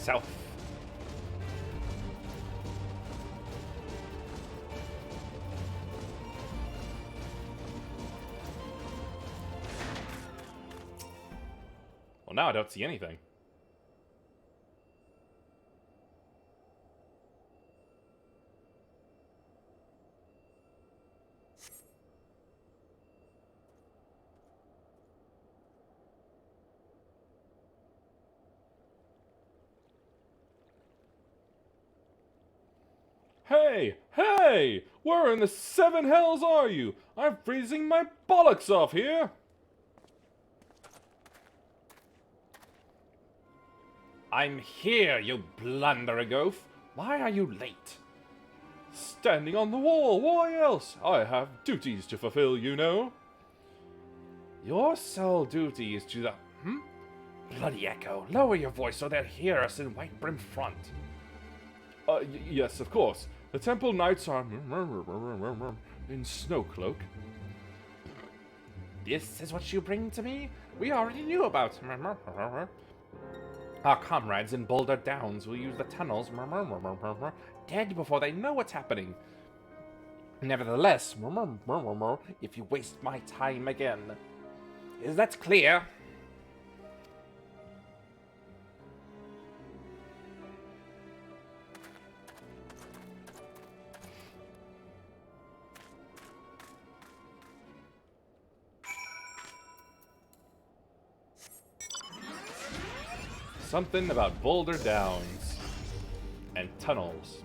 south. Well, now I don't see anything. Hey! Hey! Where in the seven hells are you? I'm freezing my bollocks off here! I'm here, you blundering oaf. Why are you late? Standing on the wall, why else? I have duties to fulfill, you know. Your sole duty is to the... Bloody echo, lower your voice so they'll hear us in White Brim Front. Yes, of course. The Temple Knights are in Snowcloak. This is what you bring to me? We already knew about. Our comrades in Boulder Downs will use the tunnels dead before they know what's happening. Nevertheless, if you waste my time again. Is that clear? Something about Boulder Downs and tunnels.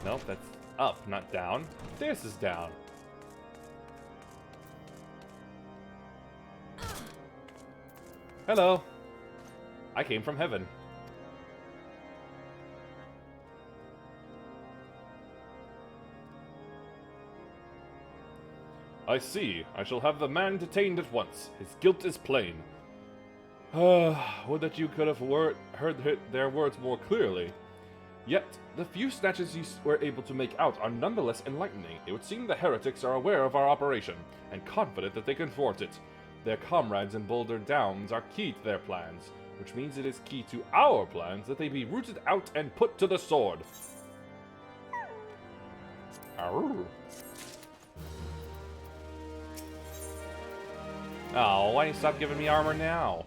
Nope, that's up, not down. This is down. Hello. I came from heaven. I see. I shall have the man detained at once. His guilt is plain. Would that you could have heard their words more clearly. Yet, the few snatches you were able to make out are nonetheless enlightening. It would seem the heretics are aware of our operation, and confident that they can thwart it. Their comrades in Boulder Downs are key to their plans, which means it is key to our plans that they be rooted out and put to the sword. Arr. Oh, why do you stop giving me armor now?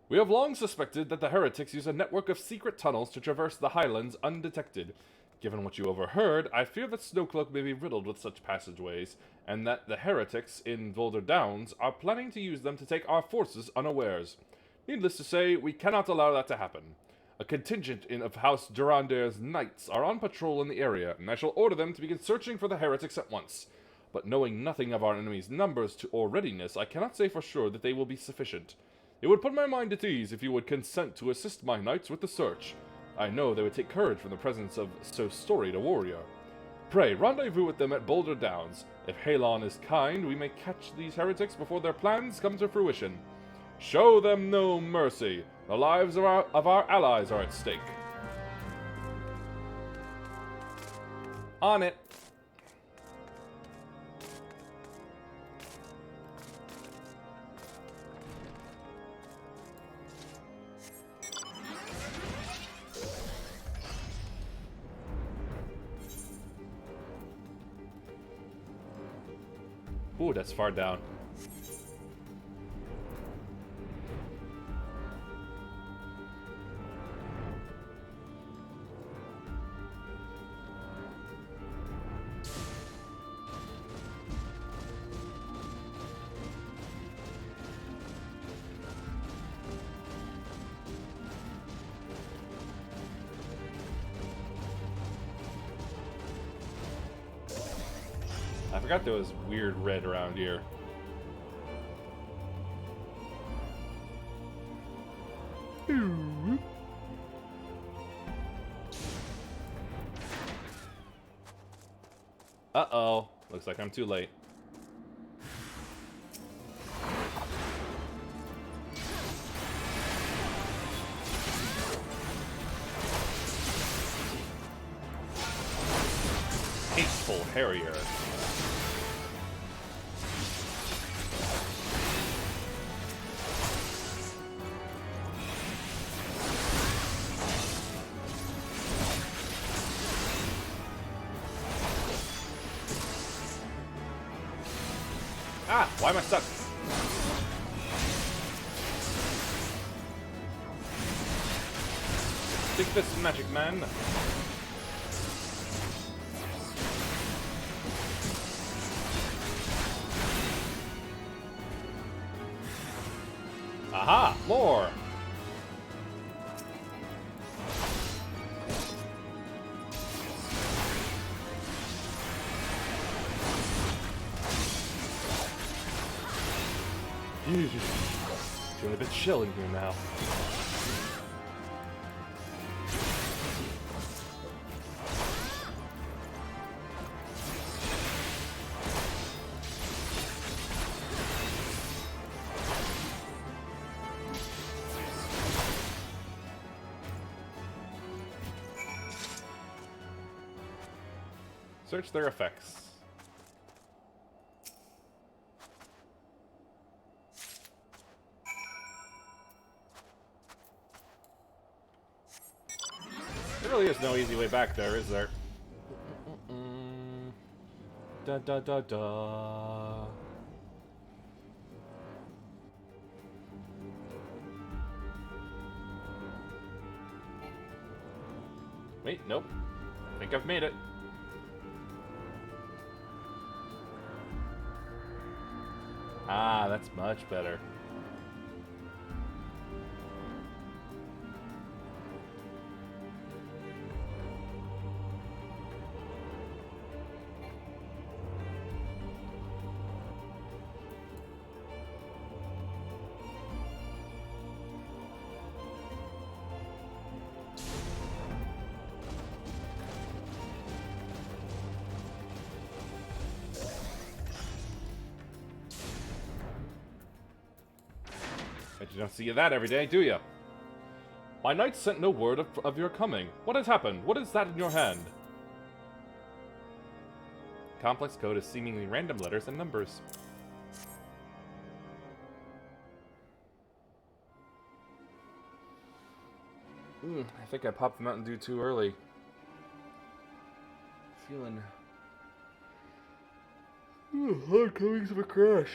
We have long suspected that the heretics use a network of secret tunnels to traverse the highlands undetected. Given what you overheard, I fear that Snowcloak may be riddled with such passageways, and that the heretics in Boulder Downs are planning to use them to take our forces unawares. Needless to say, we cannot allow that to happen. A contingent of House Durander's knights are on patrol in the area, and I shall order them to begin searching for the heretics at once. But knowing nothing of our enemy's numbers or readiness, I cannot say for sure that they will be sufficient. It would put my mind at ease if you would consent to assist my knights with the search. I know they would take courage from the presence of so storied a warrior. Pray, rendezvous with them at Boulder Downs. If Halon is kind, we may catch these heretics before their plans come to fruition. Show them no mercy. The lives of our allies are at stake. On it. Ooh, that's far down. I forgot there was weird red around here. Uh-oh. Looks like I'm too late. hateful Harrier. Ah, why am I stuck? Take this, magic man. Aha! More! Feeling a bit chill in here now. Search their effects. There really is no easy way back there, is there? Da da da da. Wait, nope. I think I've made it. Ah, that's much better. Bet you don't see that every day, do you? My knights sent no word of your coming. What has happened? What is that in your hand? Complex code is seemingly random letters and numbers. I think I popped the Mountain Dew too early. Feeling... coming of a crash.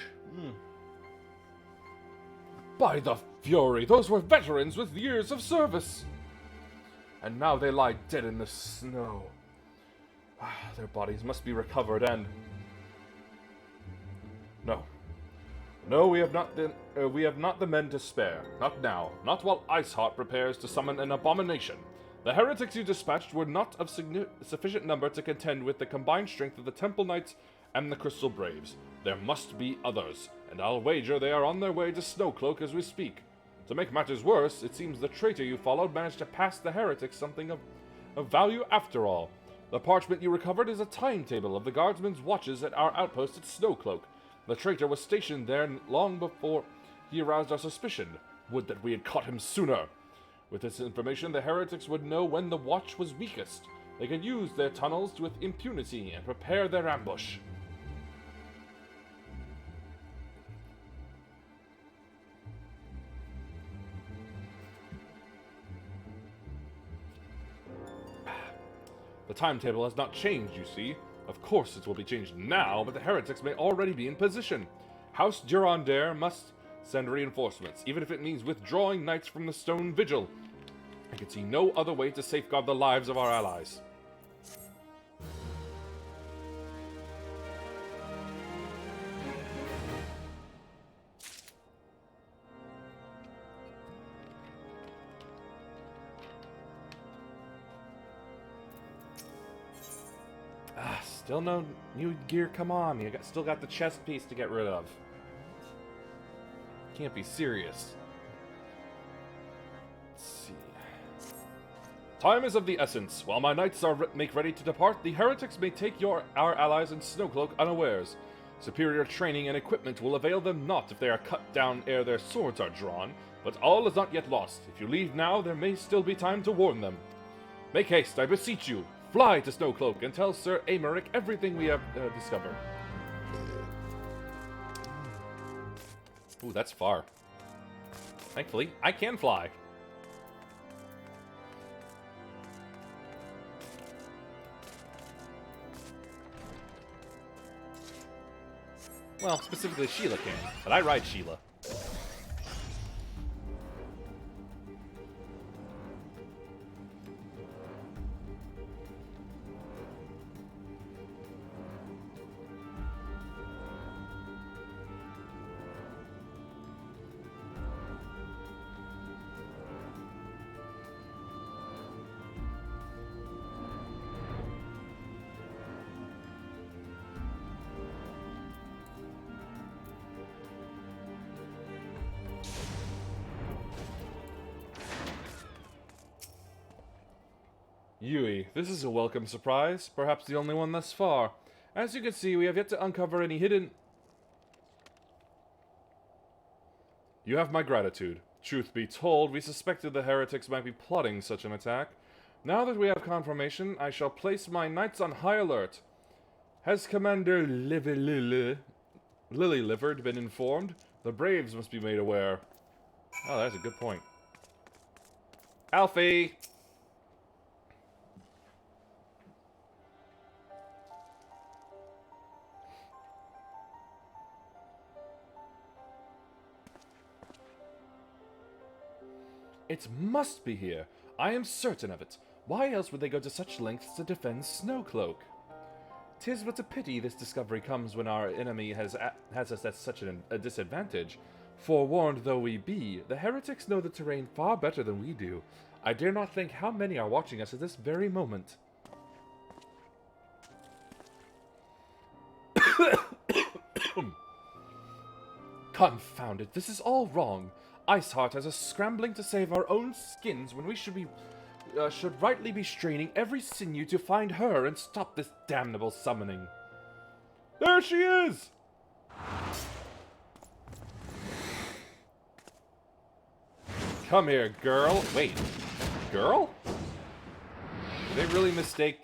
By the fury, those were veterans with years of service! And now they lie dead in the snow. Their bodies must be recovered and... No. No, we have not the men to spare. Not now. Not while Iceheart prepares to summon an abomination. The heretics you dispatched were not of sufficient number to contend with the combined strength of the Temple Knights and the Crystal Braves. There must be others, and I'll wager they are on their way to Snowcloak as we speak. To make matters worse, it seems the traitor you followed managed to pass the heretics something of value after all. The parchment you recovered is a timetable of the guardsman's watches at our outpost at Snowcloak. The traitor was stationed there long before he aroused our suspicion. Would that we had caught him sooner! With this information, the heretics would know when the watch was weakest. They could use their tunnels with impunity and prepare their ambush. The timetable has not changed, you see. Of course it will be changed now, but the heretics may already be in position. House Durandare must send reinforcements, even if it means withdrawing knights from the Stone Vigil. I can see no other way to safeguard the lives of our allies. Still no new gear, come on. You still got the chest piece to get rid of. Can't be serious. Let's see. Time is of the essence. While my knights make ready to depart, the heretics may take our allies in Snowcloak unawares. Superior training and equipment will avail them not if they are cut down ere their swords are drawn, but all is not yet lost. If you leave now, there may still be time to warn them. Make haste, I beseech you. Fly to Snowcloak and tell Sir Amaric everything we have discovered. Ooh, that's far. Thankfully, I can fly. Well, specifically Sheila can, but I ride Sheila. Yui, this is a welcome surprise, perhaps the only one thus far. As you can see, we have yet to uncover any hidden... You have my gratitude. Truth be told, we suspected the heretics might be plotting such an attack. Now that we have confirmation, I shall place my knights on high alert. Has Commander Lily-Livered been informed? The Braves must be made aware. Oh, that's a good point. Alfie! It must be here. I am certain of it. Why else would they go to such lengths to defend Snowcloak? 'Tis but a pity this discovery comes when our enemy has us at such a disadvantage. Forewarned though we be, the heretics know the terrain far better than we do. I dare not think how many are watching us at this very moment. Confound it, this is all wrong. Iceheart has us scrambling to save our own skins when we should rightly be straining every sinew to find her and stop this damnable summoning. There she is! Come here, girl. Wait, girl? Did they really mistake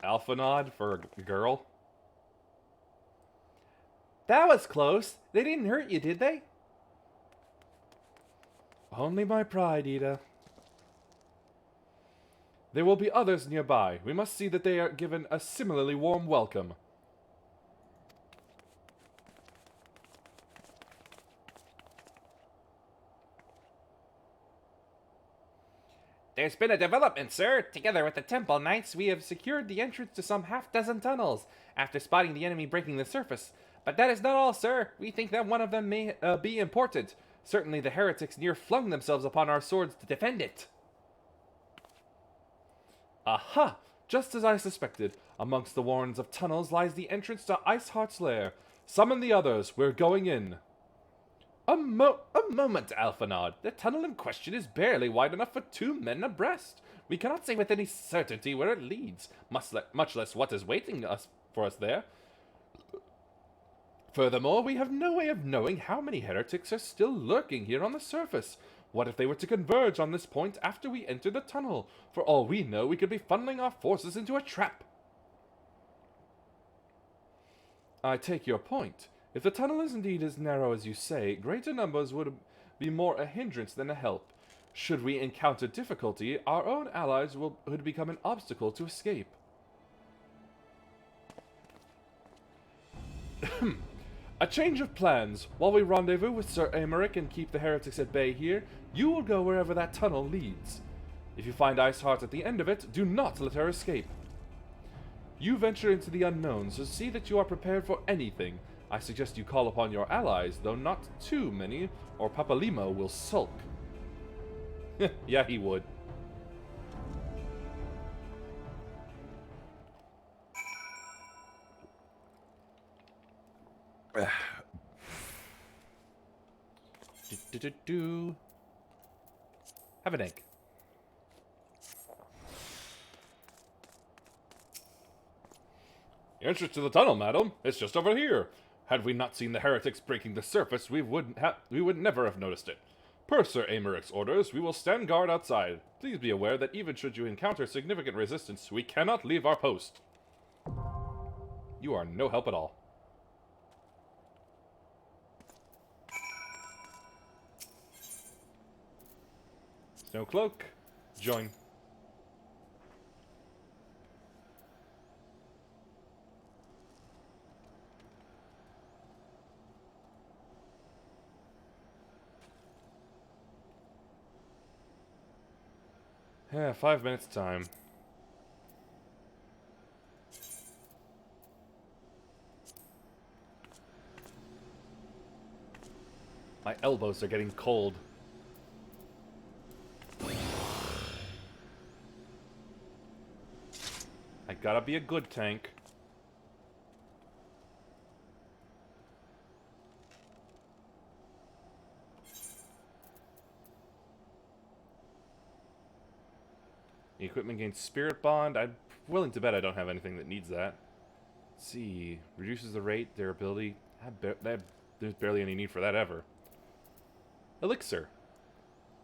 Alphanod for a girl? That was close. They didn't hurt you, did they? Only my pride, Ida. There will be others nearby. We must see that they are given a similarly warm welcome. There's been a development, sir. Together with the Temple Knights, we have secured the entrance to some half-dozen tunnels, after spotting the enemy breaking the surface. But that is not all, sir. We think that one of them may be important. Certainly the heretics near flung themselves upon our swords to defend it. Aha! Just as I suspected. Amongst the warrens of tunnels lies the entrance to Iceheart's lair. Summon the others. We're going in. A moment, Alphanod. The tunnel in question is barely wide enough for 2 men abreast. We cannot say with any certainty where it leads, much less what is waiting for us there. Furthermore, we have no way of knowing how many heretics are still lurking here on the surface. What if they were to converge on this point after we enter the tunnel? For all we know, we could be funneling our forces into a trap. I take your point. If the tunnel is indeed as narrow as you say, greater numbers would be more a hindrance than a help. Should we encounter difficulty, our own allies would become an obstacle to escape. A change of plans. While we rendezvous with Sir Amaric and keep the heretics at bay here, you will go wherever that tunnel leads. If you find Iceheart at the end of it, do not let her escape. You venture into the unknown, so see that you are prepared for anything. I suggest you call upon your allies, though not too many, or Papalimo will sulk. Yeah, he would. Have an egg. The entrance to the tunnel, madam. It's just over here. Had we not seen the heretics breaking the surface, we would never have noticed it. Per Sir Americ's orders, we will stand guard outside. Please be aware that even should you encounter significant resistance, we cannot leave our post. You are no help at all. Snow Cloak, join. Yeah, 5 minutes time. My elbows are getting cold. I gotta be a good tank. The equipment gains Spirit Bond. I'm willing to bet I don't have anything that needs that. Let's see. Reduces the rate, durability. There's barely any need for that ever. Elixir.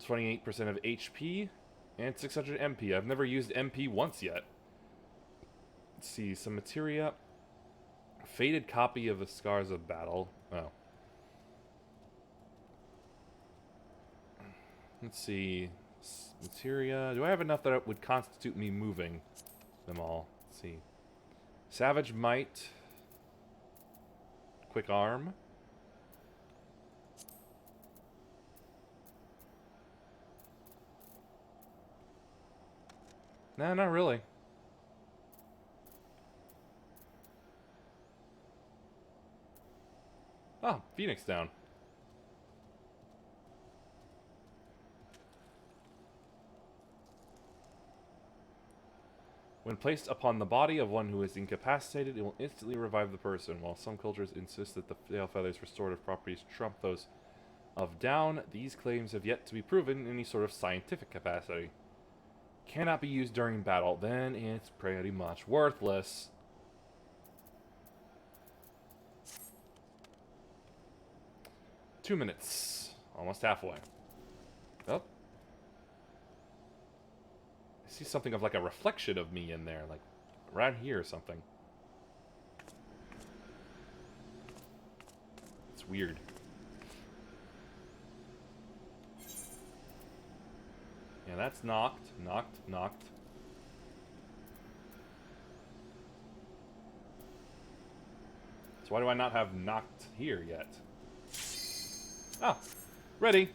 28% of HP and 600 MP. I've never used MP once yet. Let's see. Some materia. Faded copy of the Scars of Battle. Oh. Let's see. Materia. Do I have enough that would constitute me moving them all? Let's see. Savage Might. Quick Arm. Nah, not really. Oh, Phoenix down. When placed upon the body of one who is incapacitated, it will instantly revive the person. While some cultures insist that the tail feather's restorative properties trump those of down, these claims have yet to be proven in any sort of scientific capacity. Cannot be used during battle, then it's pretty much worthless. Two minutes. Almost halfway. Oh. I see something of like a reflection of me in there, like around here or something. It's weird. Yeah, that's knocked, knocked. So why do I not have knocked here yet? Ah, ready.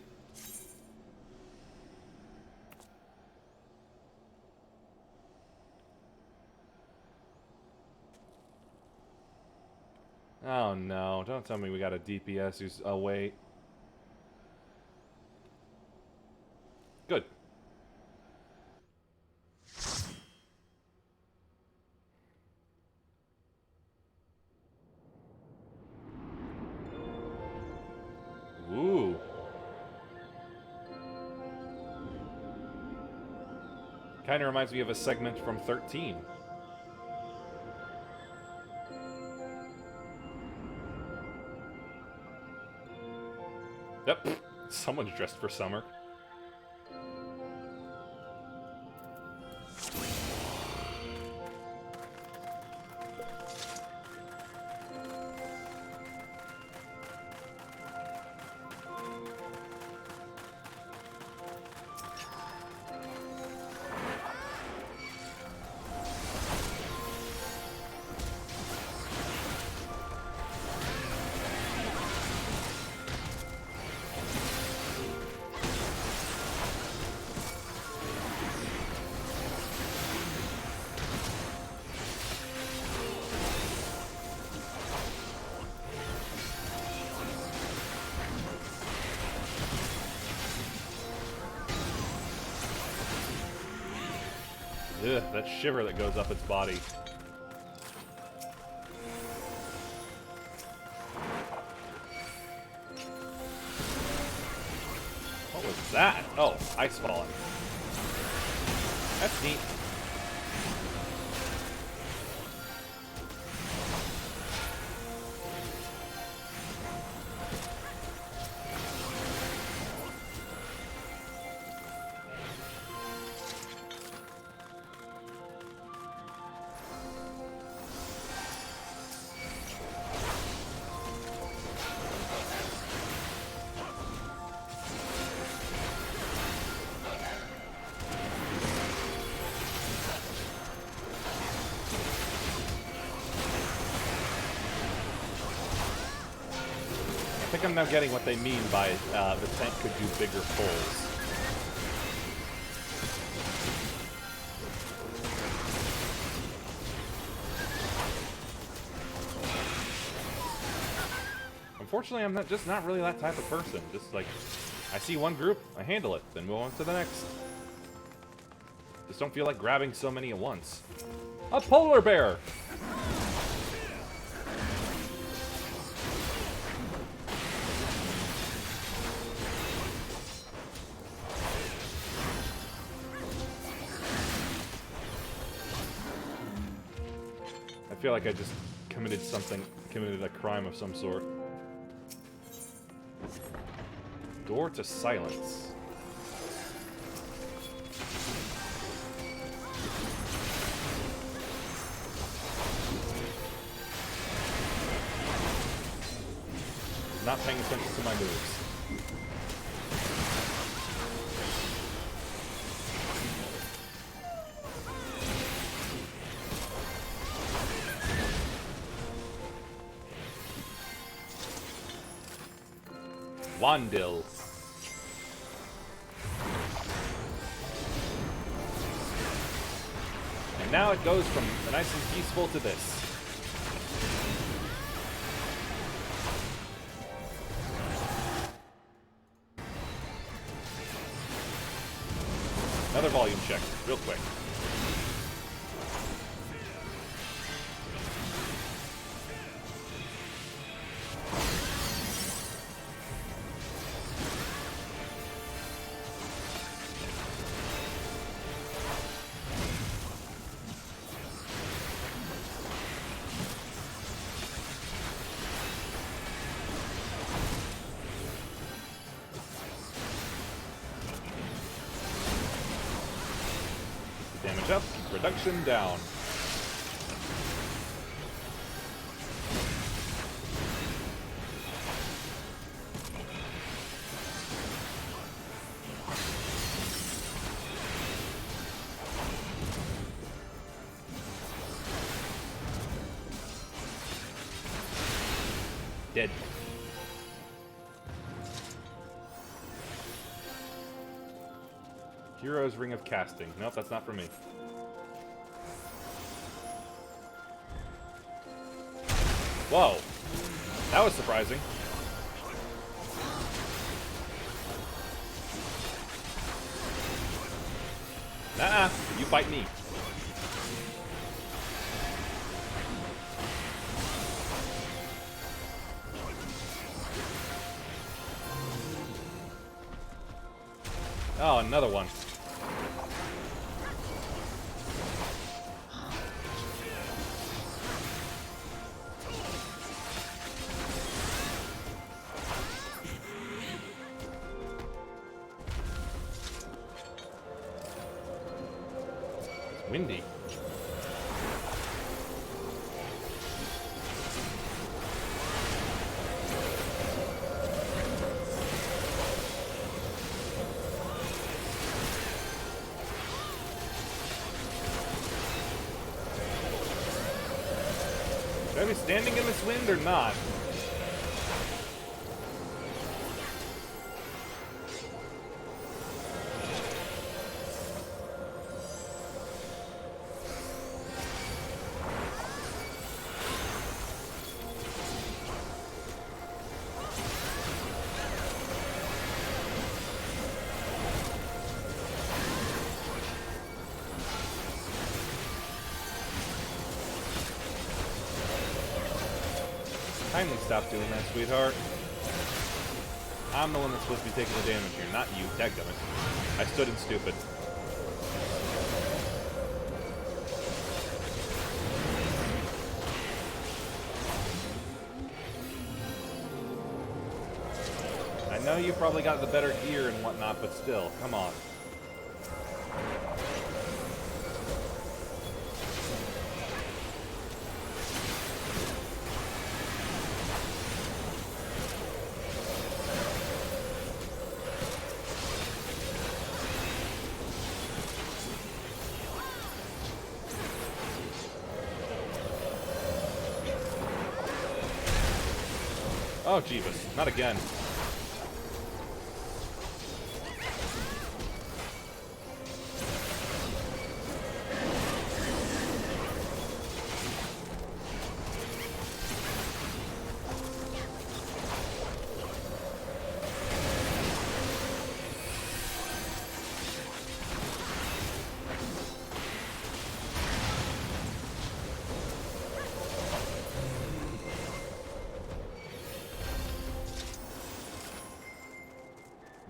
Oh no, don't tell me we got a DPS who's... Oh wait. Good. Ooh. Kinda reminds me of a segment from 13. Yep, someone's dressed for summer. Ugh, that shiver that goes up its body. What was that? Oh, ice falling. That's neat. think I'm now getting what they mean by the tank could do bigger pulls. Unfortunately, I'm just not really that type of person. Just like, I see one group, I handle it, then move on to the next. Just don't feel like grabbing so many at once. A polar bear! I feel like I just committed a crime of some sort. Door to silence. Not paying attention to my moves. Wandil. And now it goes from nice and peaceful to this. Another volume check, real quick. Damage up, reduction down. Dead. Hero's Ring of Casting. Nope, that's not for me. Whoa. That was surprising. Nuh-uh. You fight me. Oh, another one. Windy. Should I be standing in this wind or not? Kindly stop doing that, sweetheart. I'm the one that's supposed to be taking the damage here, not you, dadgummit. I stood in stupid. I know you probably got the better gear and whatnot, but still, come on. Oh, Jeebus. Not again.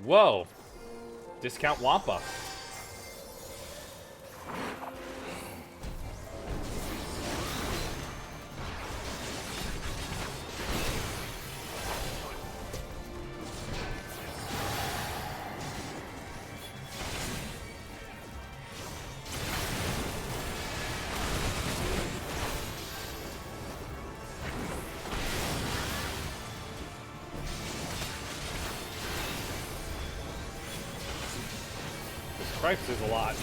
Whoa. Discount Wampa. Stripes is a lot.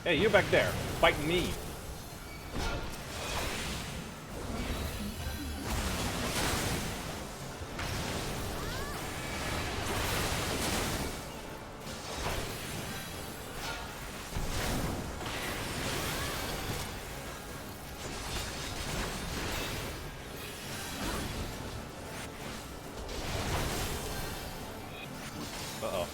Hey, you back there, fighting me. Uh-oh.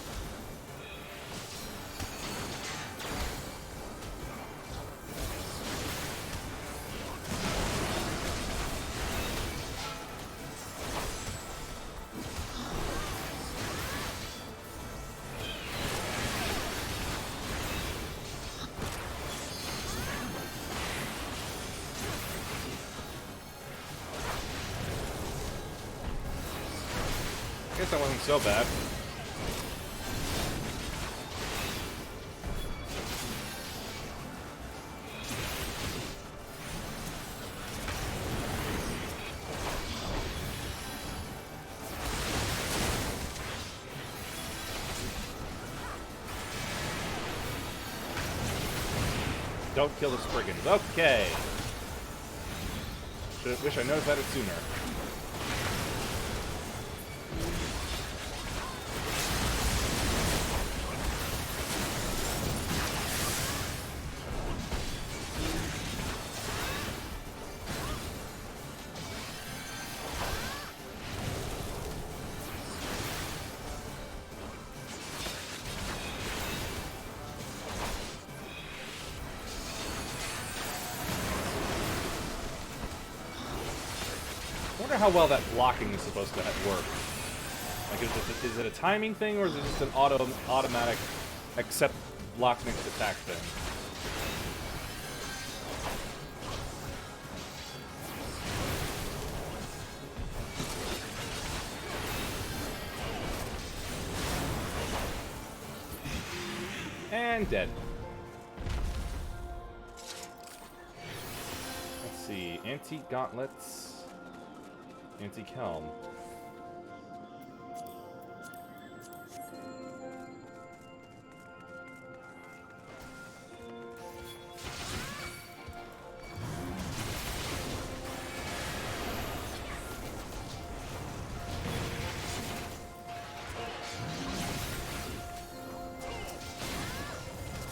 Guess that wasn't so bad. Don't kill the Spriggans. Okay. Wish I noticed that sooner. I wonder how well that blocking is supposed to work. Like, is it a timing thing, or is it just an automatic accept block next attack thing? And dead. Let's see. Antique gauntlets. Antique helm.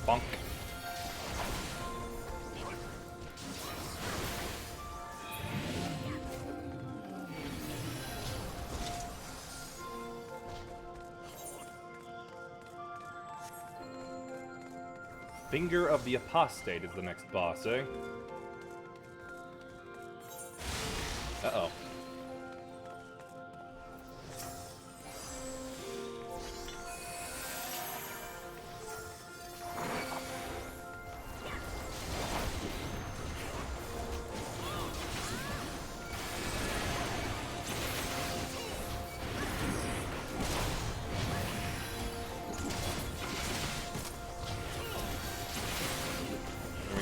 Bonk. Finger of the Apostate is the next boss, eh? Uh-oh.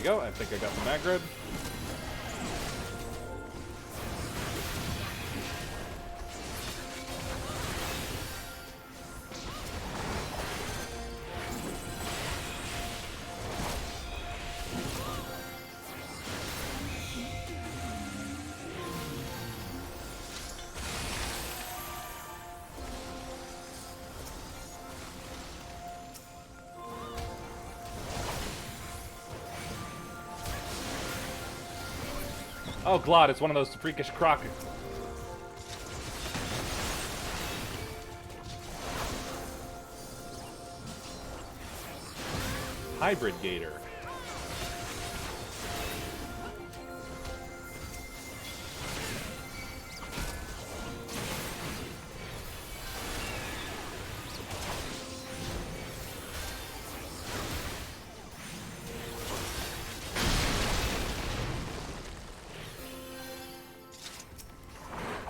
Go. I think I got the Magrid. Oh, Glod, it's one of those freakish croc. Hybrid gator.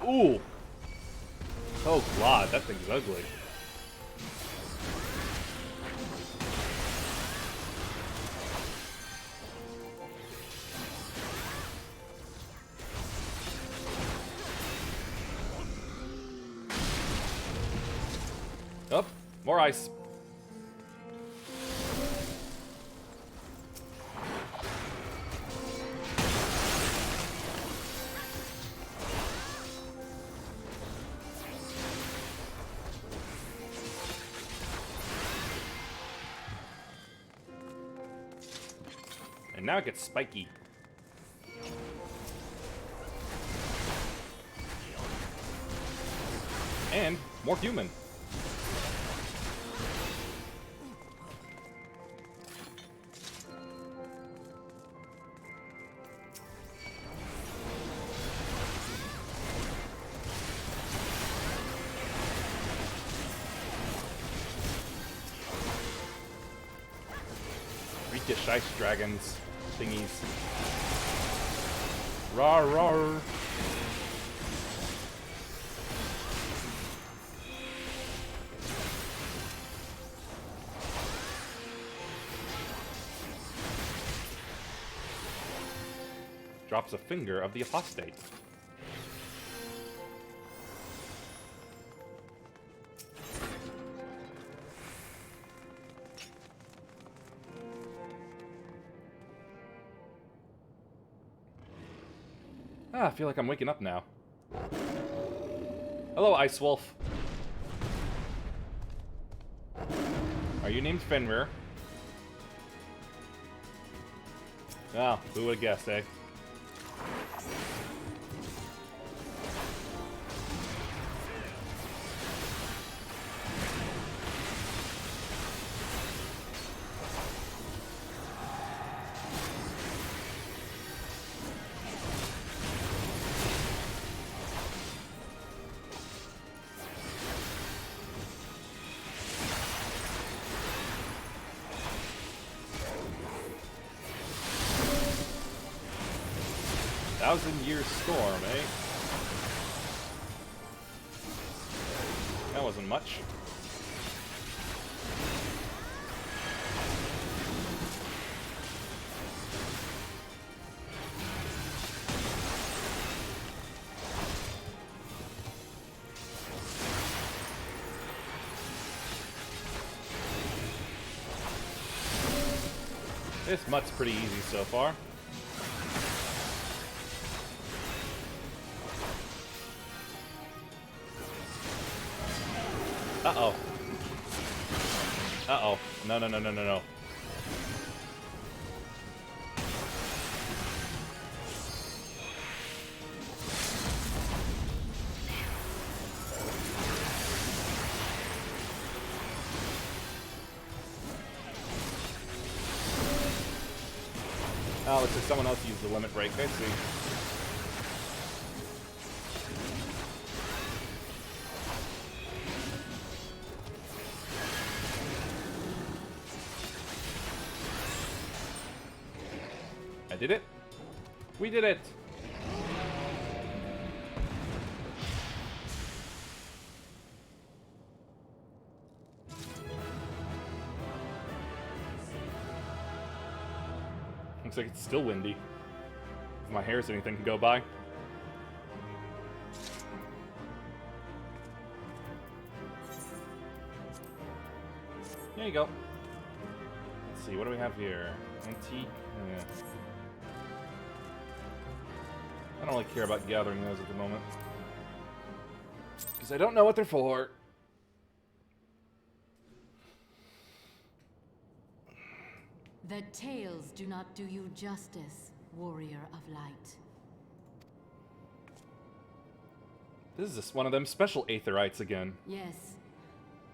Ooh. Oh, God, that thing's ugly. Oh, more ice. And now it gets spiky. And more human. Freakish ice dragons thingies. Rawr, rawr. Drops a finger of the apostate. Ah, I feel like I'm waking up now. Hello, Ice Wolf. Are you named Fenrir? Oh, who would have guessed, eh? Thousand-year storm, eh? That wasn't much. This mutt's pretty easy so far. Uh-oh. Uh-oh. No, no, no, no, no, no. Oh, looks like someone else used the limit break. I see. I did it. We did it. Looks like it's still windy. If my hair's anything can go by. There you go. Let's see, what do we have here? Antique. Yeah. I don't really care about gathering those at the moment. Because I don't know what they're for. The tales do not do you justice, warrior of light. This is just one of them special Aetherites again. Yes,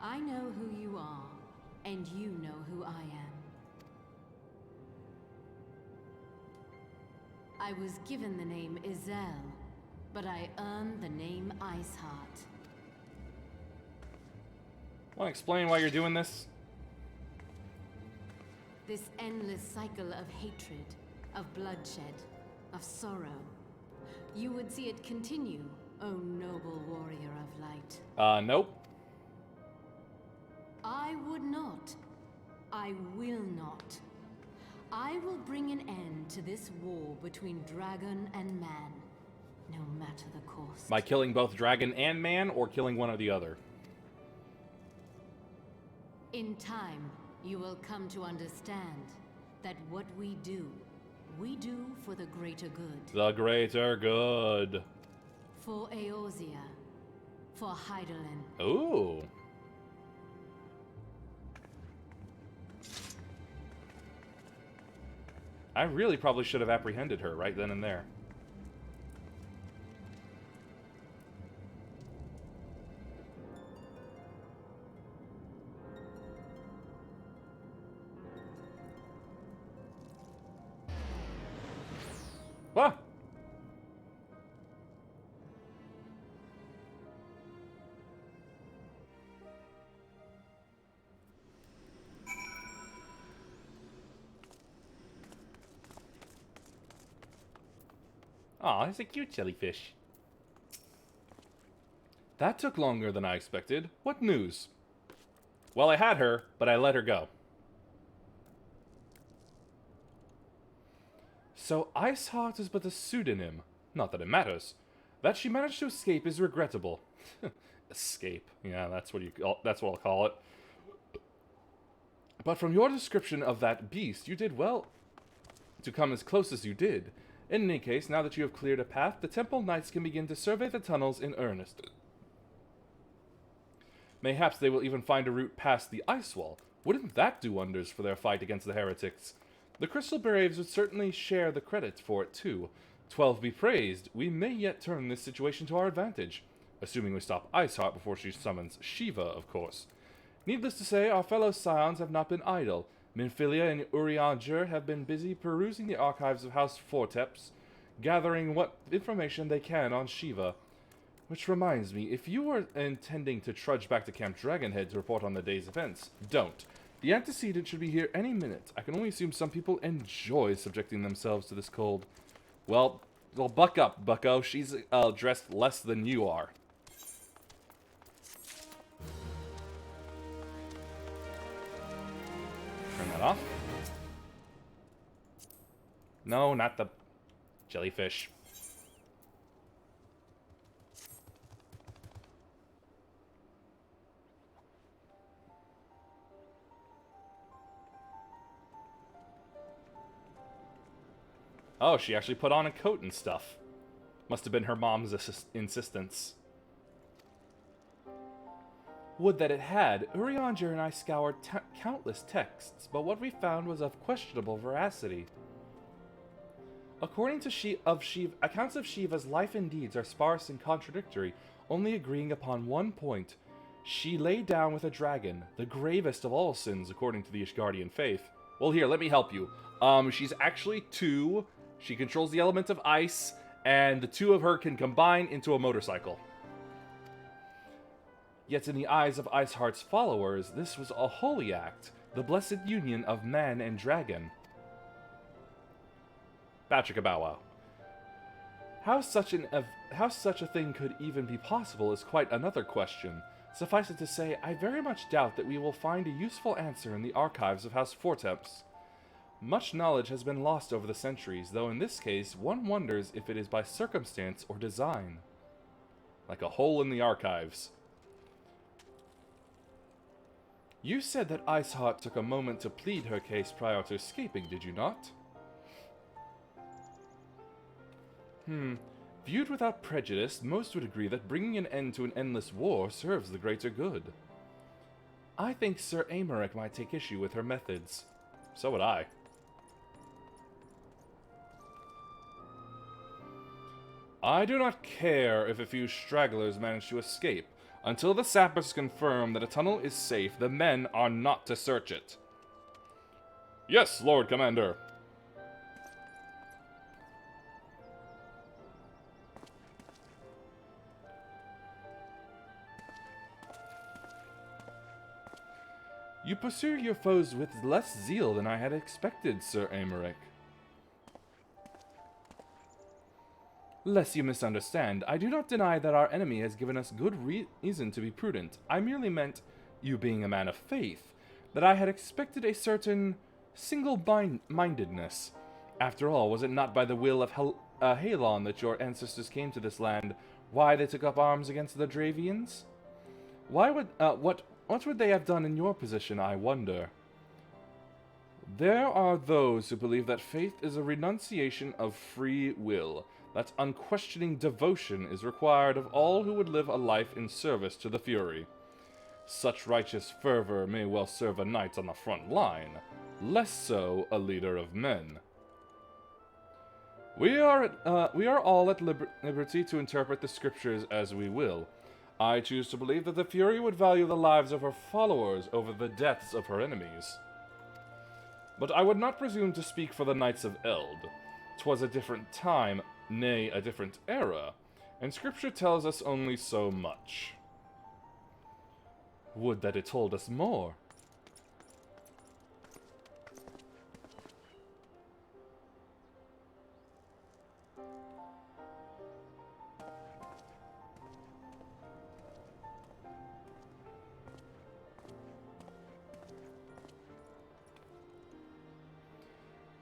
I know who you are, and you know who I am. I was given the name Izel, but I earned the name Iceheart. Want to explain why you're doing this? This endless cycle of hatred, of bloodshed, of sorrow. You would see it continue, O noble warrior of light. Nope. I would not. I will not. I will bring an end to this war between dragon and man, no matter the cost. By killing both dragon and man, or killing one or the other? In time, you will come to understand that what we do for the greater good. The greater good. For Eorzea. For Hydaelyn. Ooh. I really probably should have apprehended her right then and there. Ah! Aw, he's a cute jellyfish. That took longer than I expected. What news? Well, I had her, but I let her go. So Iceheart is but a pseudonym. Not that it matters. That she managed to escape is regrettable. Escape. Yeah, that's what I'll call it. But from your description of that beast, you did well to come as close as you did. In any case, now that you have cleared a path, the Temple Knights can begin to survey the tunnels in earnest. Mayhaps they will even find a route past the ice wall. Wouldn't that do wonders for their fight against the heretics? The Crystal Braves would certainly share the credit for it too. 12 be praised, we may yet turn this situation to our advantage. Assuming we stop Iceheart before she summons Shiva, of course. Needless to say, our fellow Scions have not been idle. Minfilia and Urianger have been busy perusing the archives of House Forteps, gathering what information they can on Shiva. Which reminds me, if you were intending to trudge back to Camp Dragonhead to report on the day's events, don't. The antecedent should be here any minute. I can only assume some people enjoy subjecting themselves to this cold. Well, buck up, bucko. She's dressed less than you are. Turn that off. No, not the jellyfish. Oh, she actually put on a coat and stuff. Must have been her mom's insistence. Would that it had. Urianger and I scoured countless texts, but what we found was of questionable veracity. According to accounts of Shiva's life and deeds are sparse and contradictory, only agreeing upon one point. She lay down with a dragon, the gravest of all sins according to the Ishgardian faith. Well, here, let me help you. She's actually 2. She controls the element of ice, and the 2 of her can combine into a motorcycle. Yet in the eyes of Iceheart's followers, this was a holy act, the blessed union of man and dragon. Patrick Bow Wow. How such a thing could even be possible is quite another question. Suffice it to say, I very much doubt that we will find a useful answer in the archives of House Forteps. Much knowledge has been lost over the centuries, though in this case, one wonders if it is by circumstance or design. Like a hole in the archives. You said that Iceheart took a moment to plead her case prior to escaping, did you not? Viewed without prejudice, most would agree that bringing an end to an endless war serves the greater good. I think Sir Aymeric might take issue with her methods. So would I. I do not care if a few stragglers manage to escape. Until the sappers confirm that a tunnel is safe, the men are not to search it. Yes, Lord Commander. You pursue your foes with less zeal than I had expected, Sir Aymeric. Lest you misunderstand, I do not deny that our enemy has given us good reason to be prudent. I merely meant, you being a man of faith, that I had expected a certain single-mindedness. After all, was it not by the will of Halon that your ancestors came to this land? Why they took up arms against the Dravians? Why would, what would they have done in your position, I wonder? There are those who believe that faith is a renunciation of free will, that unquestioning devotion is required of all who would live a life in service to the Fury. Such righteous fervor may well serve a knight on the front line, less so a leader of men. We are all at liberty to interpret the scriptures as we will. I choose to believe that the Fury would value the lives of her followers over the deaths of her enemies. But I would not presume to speak for the Knights of Eld. 'Twas a different time, nay, a different era, and Scripture tells us only so much. Would that it told us more.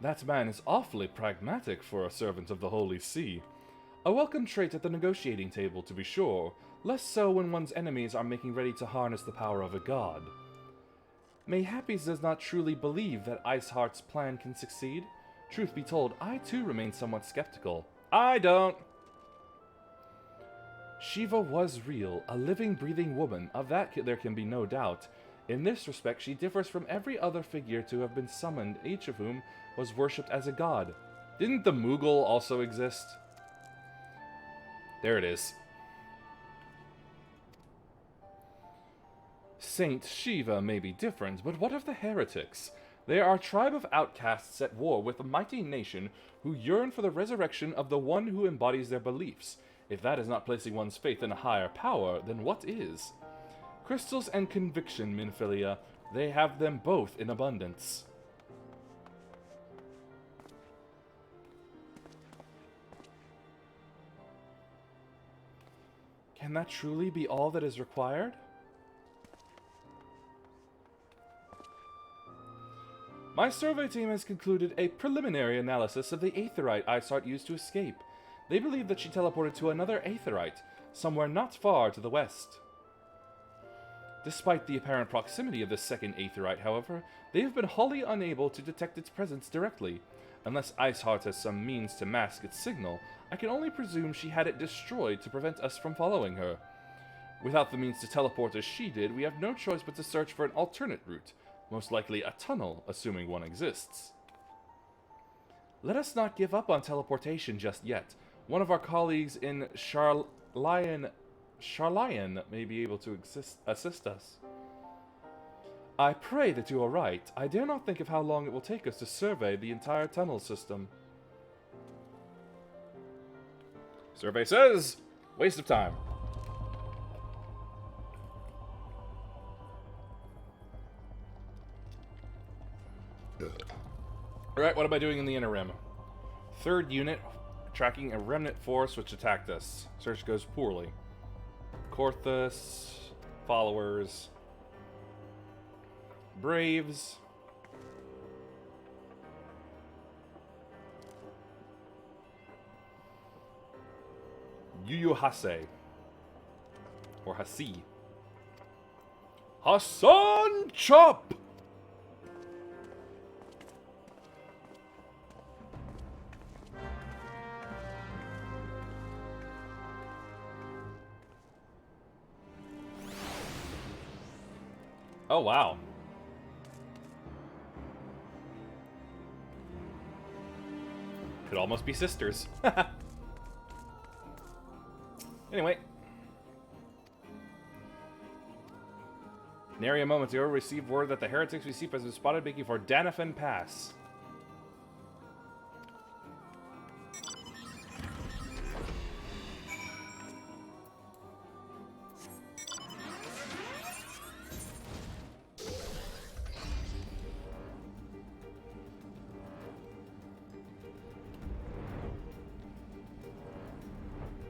That man is awfully pragmatic for a servant of the Holy See. A welcome trait at the negotiating table, to be sure, less so when one's enemies are making ready to harness the power of a god. Mayhap he does not truly believe that Iceheart's plan can succeed. Truth be told, I too remain somewhat skeptical. I don't! Shiva was real, a living, breathing woman, of that there can be no doubt. In this respect, she differs from every other figure to have been summoned, each of whom was worshipped as a god. Didn't the Moogle also exist? There it is. Saint Shiva may be different, but what of the heretics? They are a tribe of outcasts at war with a mighty nation who yearn for the resurrection of the one who embodies their beliefs. If that is not placing one's faith in a higher power, then what is? Crystals and conviction, Minfilia, they have them both in abundance. Can that truly be all that is required? My survey team has concluded a preliminary analysis of the Aetherite Iceheart used to escape. They believe that she teleported to another Aetherite, somewhere not far to the west. Despite the apparent proximity of this second Aetherite, however, they have been wholly unable to detect its presence directly. Unless Iceheart has some means to mask its signal, I can only presume she had it destroyed to prevent us from following her. Without the means to teleport as she did, we have no choice but to search for an alternate route, most likely a tunnel, assuming one exists. Let us not give up on teleportation just yet. One of our colleagues in Charlian may be able to assist us. I pray that you are right. I dare not think of how long it will take us to survey the entire tunnel system. Survey says, waste of time. Alright, what am I doing in the interim? Third unit, tracking a remnant force which attacked us. Search goes poorly. Korthus, followers, Braves, Yu Hase, or Hasi. Hassan Chop! Oh, wow. Could almost be sisters. Anyway. Nary a moment ago received word that the heretics we seek has been spotted making for Danathan Pass.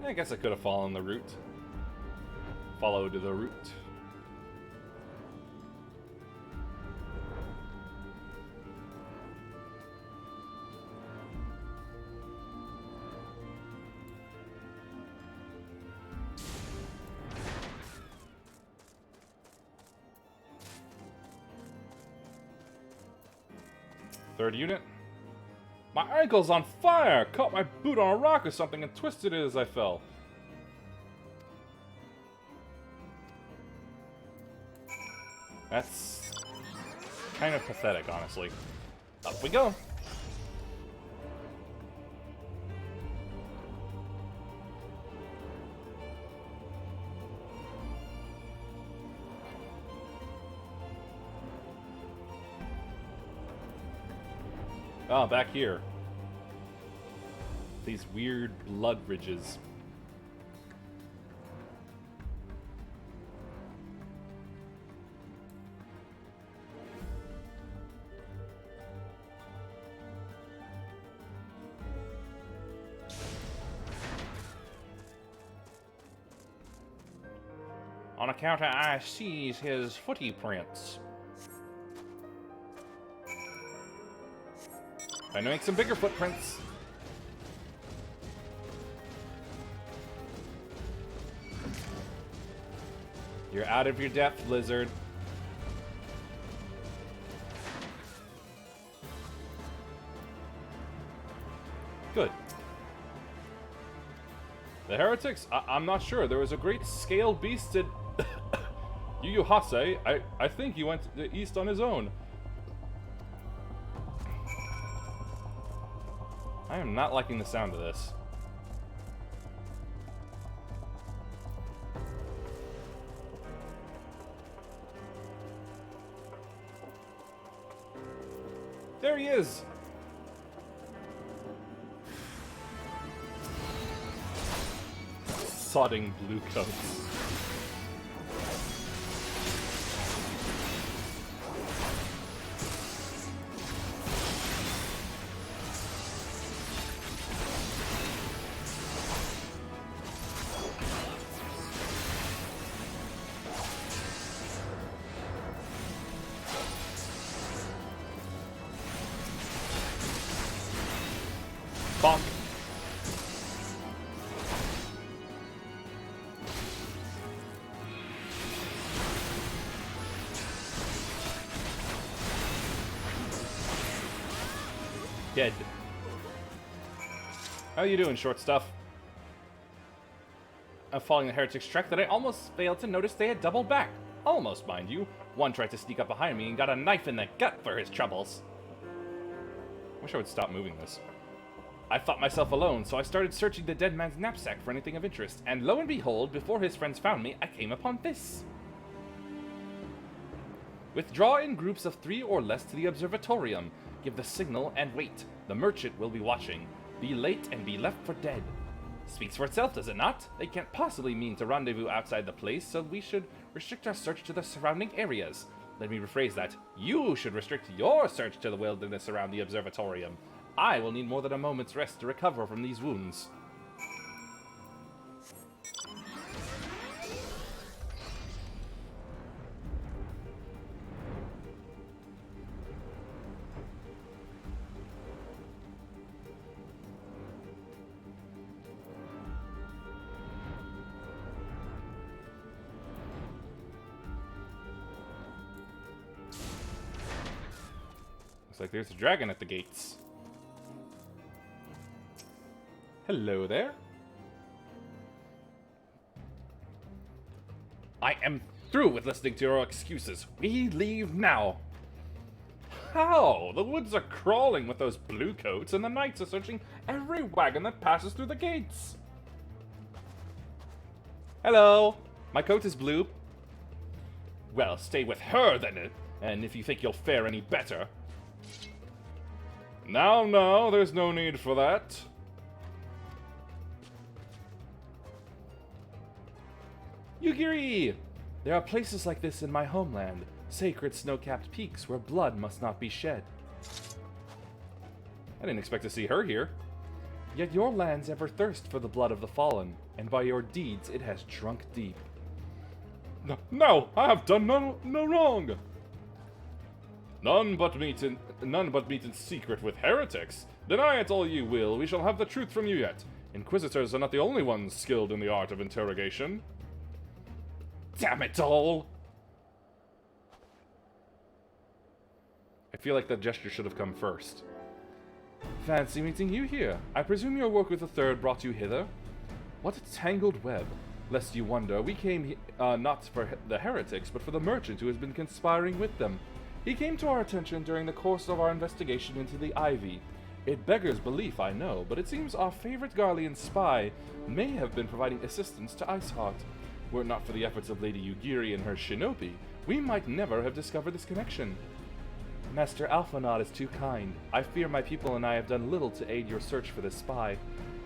I guess I could have followed the route. Followed the route. Third unit. My ankle's on fire! Caught my boot on a rock or something and twisted it as I fell. That's kind of pathetic, honestly. Up we go. Oh, back here. These weird blood ridges. On account of I sees his footy prints. Trying to make some bigger footprints. You're out of your depth, lizard. Good. The heretics? I'm not sure. There was a great scale beast at Yu Hase. I think he went to the east on his own. I am not liking the sound of this. There he is! Sodding blue coats. Bonk. Dead. How you doing, short stuff? I'm following the heretics' track that I almost failed to notice they had doubled back. Almost, mind you. One tried to sneak up behind me and got a knife in the gut for his troubles. Wish I would stop moving this. I thought myself alone, so I started searching the dead man's knapsack for anything of interest, and lo and behold, before his friends found me, I came upon this. Withdraw in groups of 3 or less to the observatorium. Give the signal and wait. The merchant will be watching. Be late and be left for dead. Speaks for itself, does it not? They can't possibly mean to rendezvous outside the place, so we should restrict our search to the surrounding areas. Let me rephrase that. You should restrict your search to the wilderness around the observatorium. I will need more than a moment's rest to recover from these wounds. Looks like there's a dragon at the gates. Hello there. I am through with listening to your excuses. We leave now. How? The woods are crawling with those blue coats, and the knights are searching every wagon that passes through the gates. Hello! My coat is blue. Well, stay with her then, and if you think you'll fare any better. Now, there's no need for that. Yugiri! There are places like this in my homeland, sacred snow-capped peaks where blood must not be shed. I didn't expect to see her here. Yet your lands ever thirst for the blood of the fallen, and by your deeds it has drunk deep. No, I have done no wrong. None but meet in secret with heretics. Deny it all you will, we shall have the truth from you yet. Inquisitors are not the only ones skilled in the art of interrogation. Damn it all! I feel like that gesture should have come first. Fancy meeting you here. I presume your work with the Third brought you hither? What a tangled web. Lest you wonder, we came not for the heretics, but for the merchant who has been conspiring with them. He came to our attention during the course of our investigation into the Ivy. It beggars belief, I know, but it seems our favorite Garlean spy may have been providing assistance to Iceheart. Were it not for the efforts of Lady Yugiri and her shinobi, we might never have discovered this connection. Master Alphanaud is too kind. I fear my people and I have done little to aid your search for this spy.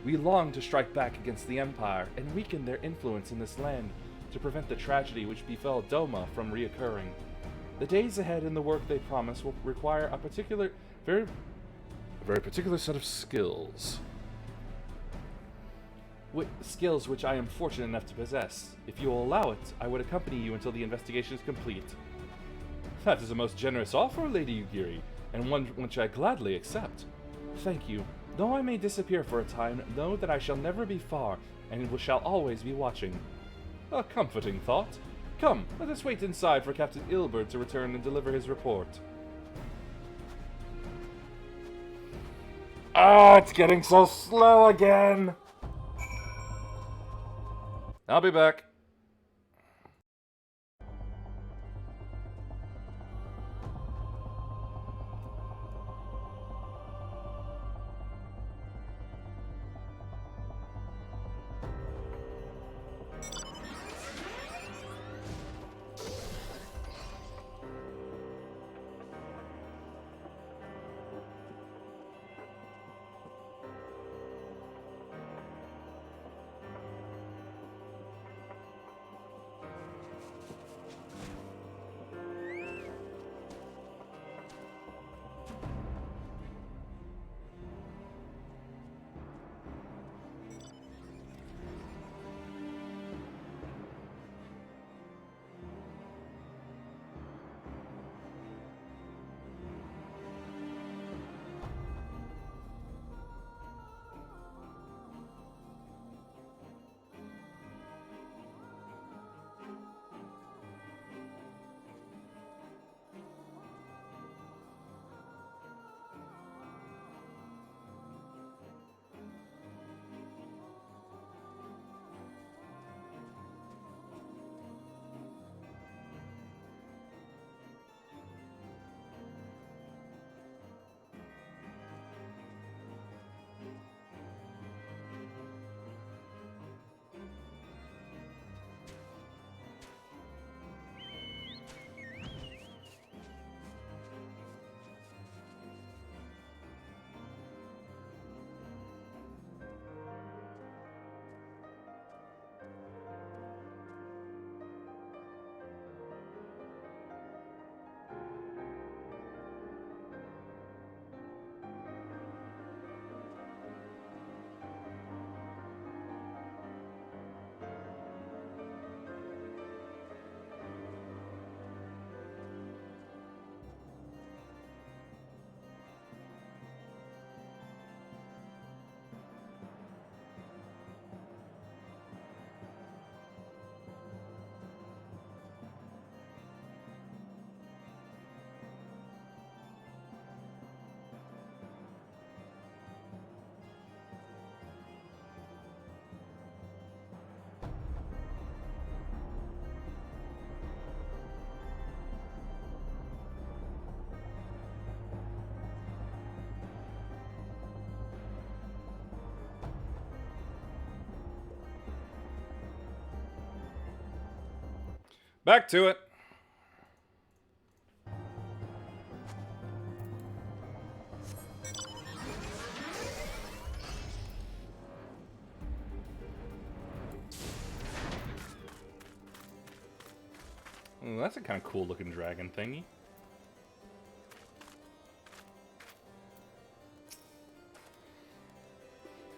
We long to strike back against the Empire and weaken their influence in this land to prevent the tragedy which befell Doma from reoccurring. The days ahead and the work they promise will require a very particular set of skills. Skills which I am fortunate enough to possess. If you will allow it, I would accompany you until the investigation is complete. That is a most generous offer, Lady Yugiri, and one which I gladly accept. Thank you. Though I may disappear for a time, know that I shall never be far, and shall always be watching. A comforting thought. Come, let us wait inside for Captain Ilbert to return and deliver his report. Ah, it's getting so slow again! I'll be back. Back to it. Ooh, that's a kind of cool looking dragon thingy.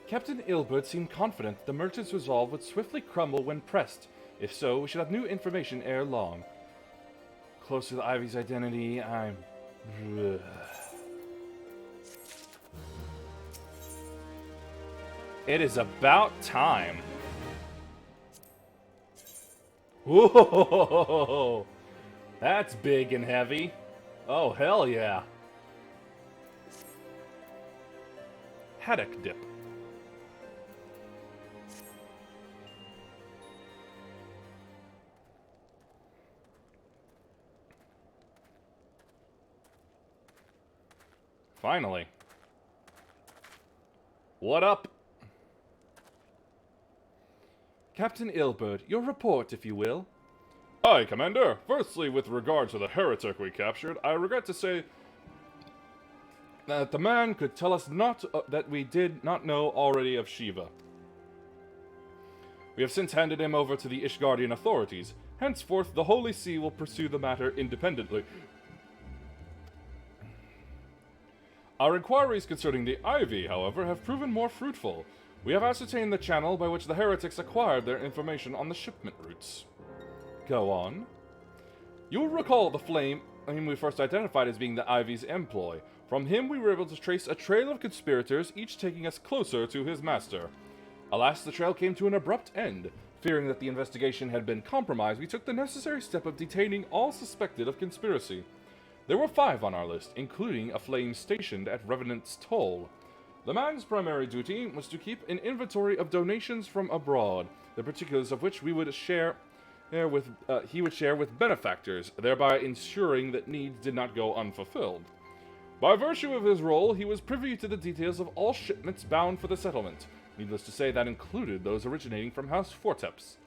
Captain Ilbert seemed confident the merchant's resolve would swiftly crumble when pressed. If so, we should have new information ere long. Close to the Ivy's identity, I'm... Ugh. It is about time. Whoa! That's big and heavy. Oh, hell yeah. Haddock dip. Finally. What up? Captain Ilbert, your report, if you will. Aye, Commander. Firstly, with regard to the heretic we captured, I regret to say that the man could tell us that we did not know already of Shiva. We have since handed him over to the Ishgardian authorities. Henceforth, the Holy See will pursue the matter independently. Our inquiries concerning the Ivy, however, have proven more fruitful. We have ascertained the channel by which the heretics acquired their information on the shipment routes. Go on. You will recall the flame whom we first identified as being the Ivy's employ. From him we were able to trace a trail of conspirators, each taking us closer to his master. Alas, the trail came to an abrupt end. Fearing that the investigation had been compromised, we took the necessary step of detaining all suspected of conspiracy. There were 5 on our list, including a flame stationed at Revenant's Toll. The man's primary duty was to keep an inventory of donations from abroad, the particulars of which he would share with benefactors, thereby ensuring that needs did not go unfulfilled. By virtue of his role, he was privy to the details of all shipments bound for the settlement. Needless to say, that included those originating from House Forteps.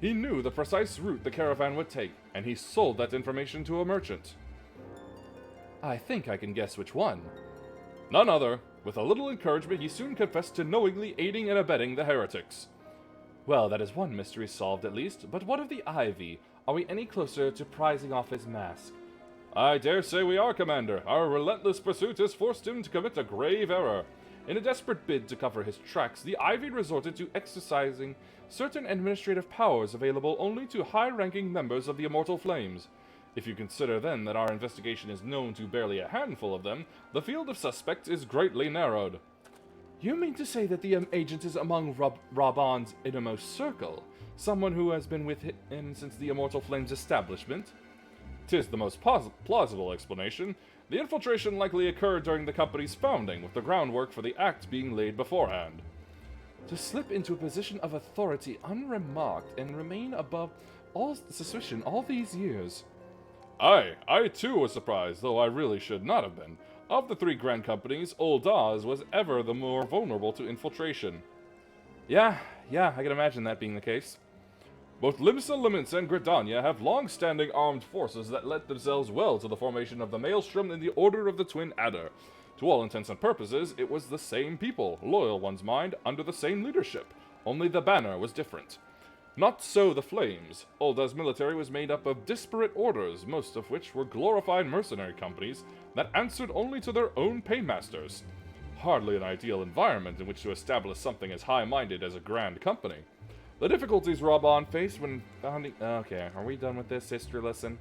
He knew the precise route the caravan would take, and he sold that information to a merchant. I think I can guess which one. None other. With a little encouragement, he soon confessed to knowingly aiding and abetting the heretics. Well, that is one mystery solved at least, but what of the Ivy? Are we any closer to prizing off his mask? I dare say we are, Commander. Our relentless pursuit has forced him to commit a grave error. In a desperate bid to cover his tracks, the Ivy resorted to exercising certain administrative powers available only to high-ranking members of the Immortal Flames. If you consider then that our investigation is known to barely a handful of them, the field of suspects is greatly narrowed. You mean to say that the agent is among Raban's innermost circle? Someone who has been with him since the Immortal Flames' establishment? 'Tis the most plausible explanation. The infiltration likely occurred during the company's founding, with the groundwork for the act being laid beforehand. To slip into a position of authority unremarked and remain above all suspicion all these years. Aye, I too was surprised, though I really should not have been. Of the 3 grand companies, Old Oz was ever the more vulnerable to infiltration. Yeah, I can imagine that being the case. Both Limsa Limits and Gridania have long-standing armed forces that lent themselves well to the formation of the Maelstrom in the Order of the Twin Adder. To all intents and purposes, it was the same people, loyal one's mind, under the same leadership, only the banner was different. Not so the Flames. Ulda's military was made up of disparate orders, most of which were glorified mercenary companies that answered only to their own paymasters. Hardly an ideal environment in which to establish something as high-minded as a grand company. The difficulties Raban faced when founding... Okay, are we done with this history lesson?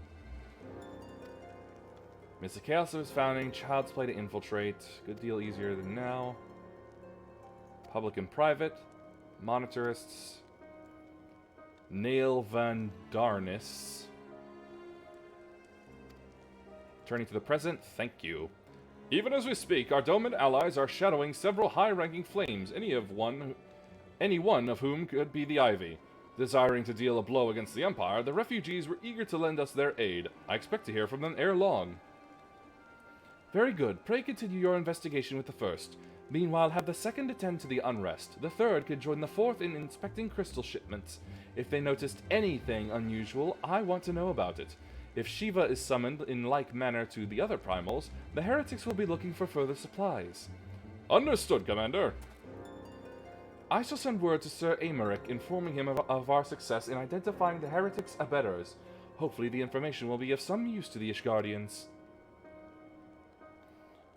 Mr. Chaos was founding, Child's Play to infiltrate. Good deal easier than now. Public and private. Monetarists. Nail Van Darnis. Turning to the present, thank you. Even as we speak, our Doman allies are shadowing several high-ranking flames, any one of whom could be the Ivy. Desiring to deal a blow against the Empire, the refugees were eager to lend us their aid. I expect to hear from them ere long. Very good. Pray continue your investigation with the first. Meanwhile, have the second attend to the unrest. The third could join the fourth in inspecting crystal shipments. If they noticed anything unusual, I want to know about it. If Shiva is summoned in like manner to the other primals, the heretics will be looking for further supplies. Understood, Commander. I shall send word to Sir Amaric informing him of our success in identifying the heretics' abettors. Hopefully the information will be of some use to the Ishgardians.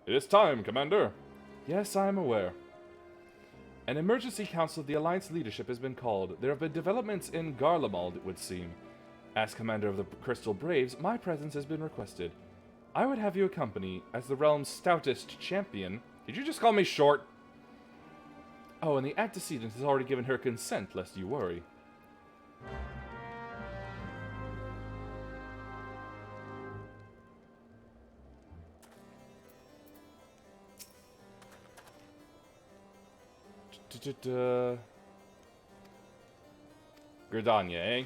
It is time, Commander. Yes, I am aware. An emergency council of the Alliance leadership has been called. There have been developments in Garlemald, it would seem. As commander of the Crystal Braves, my presence has been requested. I would have you accompany as the realm's stoutest champion. Did you just call me short? Oh, and the antecedent has already given her consent, lest you worry. Gridania, eh?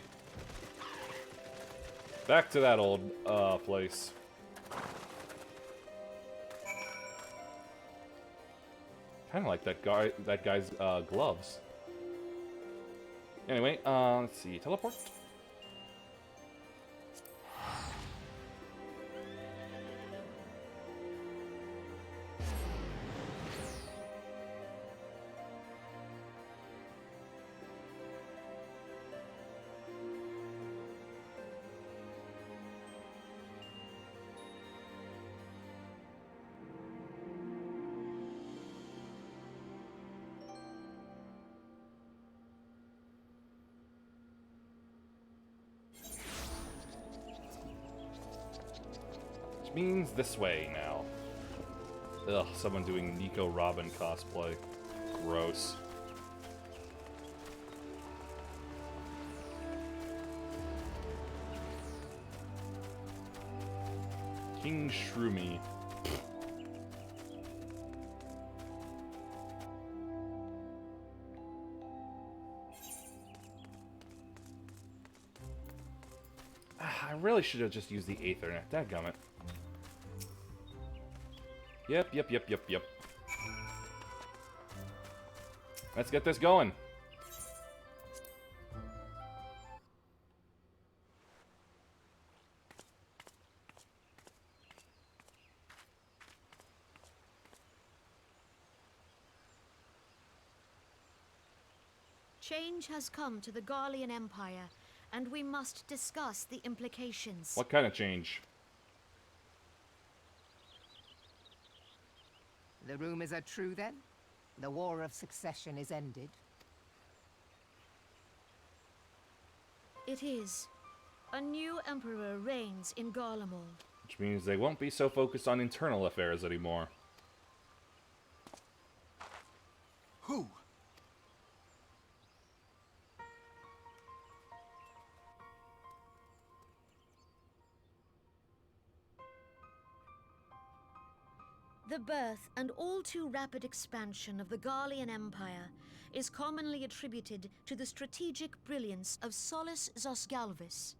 Back to that old place. Kind of like that guy's gloves. Anyway, let's see. Teleport. Means this way now. Ugh, someone doing Nico Robin cosplay. Gross. King Shroomy. I really should have just used the Aethernet. Dadgummit. Yep. Let's get this going. Change has come to the Garlean Empire, and we must discuss the implications. What kind of change? The rumors are true, then? The War of Succession is ended? It is. A new emperor reigns in Garlemald. Which means they won't be so focused on internal affairs anymore. Who? The birth and all too rapid expansion of the Garlean Empire is commonly attributed to the strategic brilliance of Solus Zosgalvis,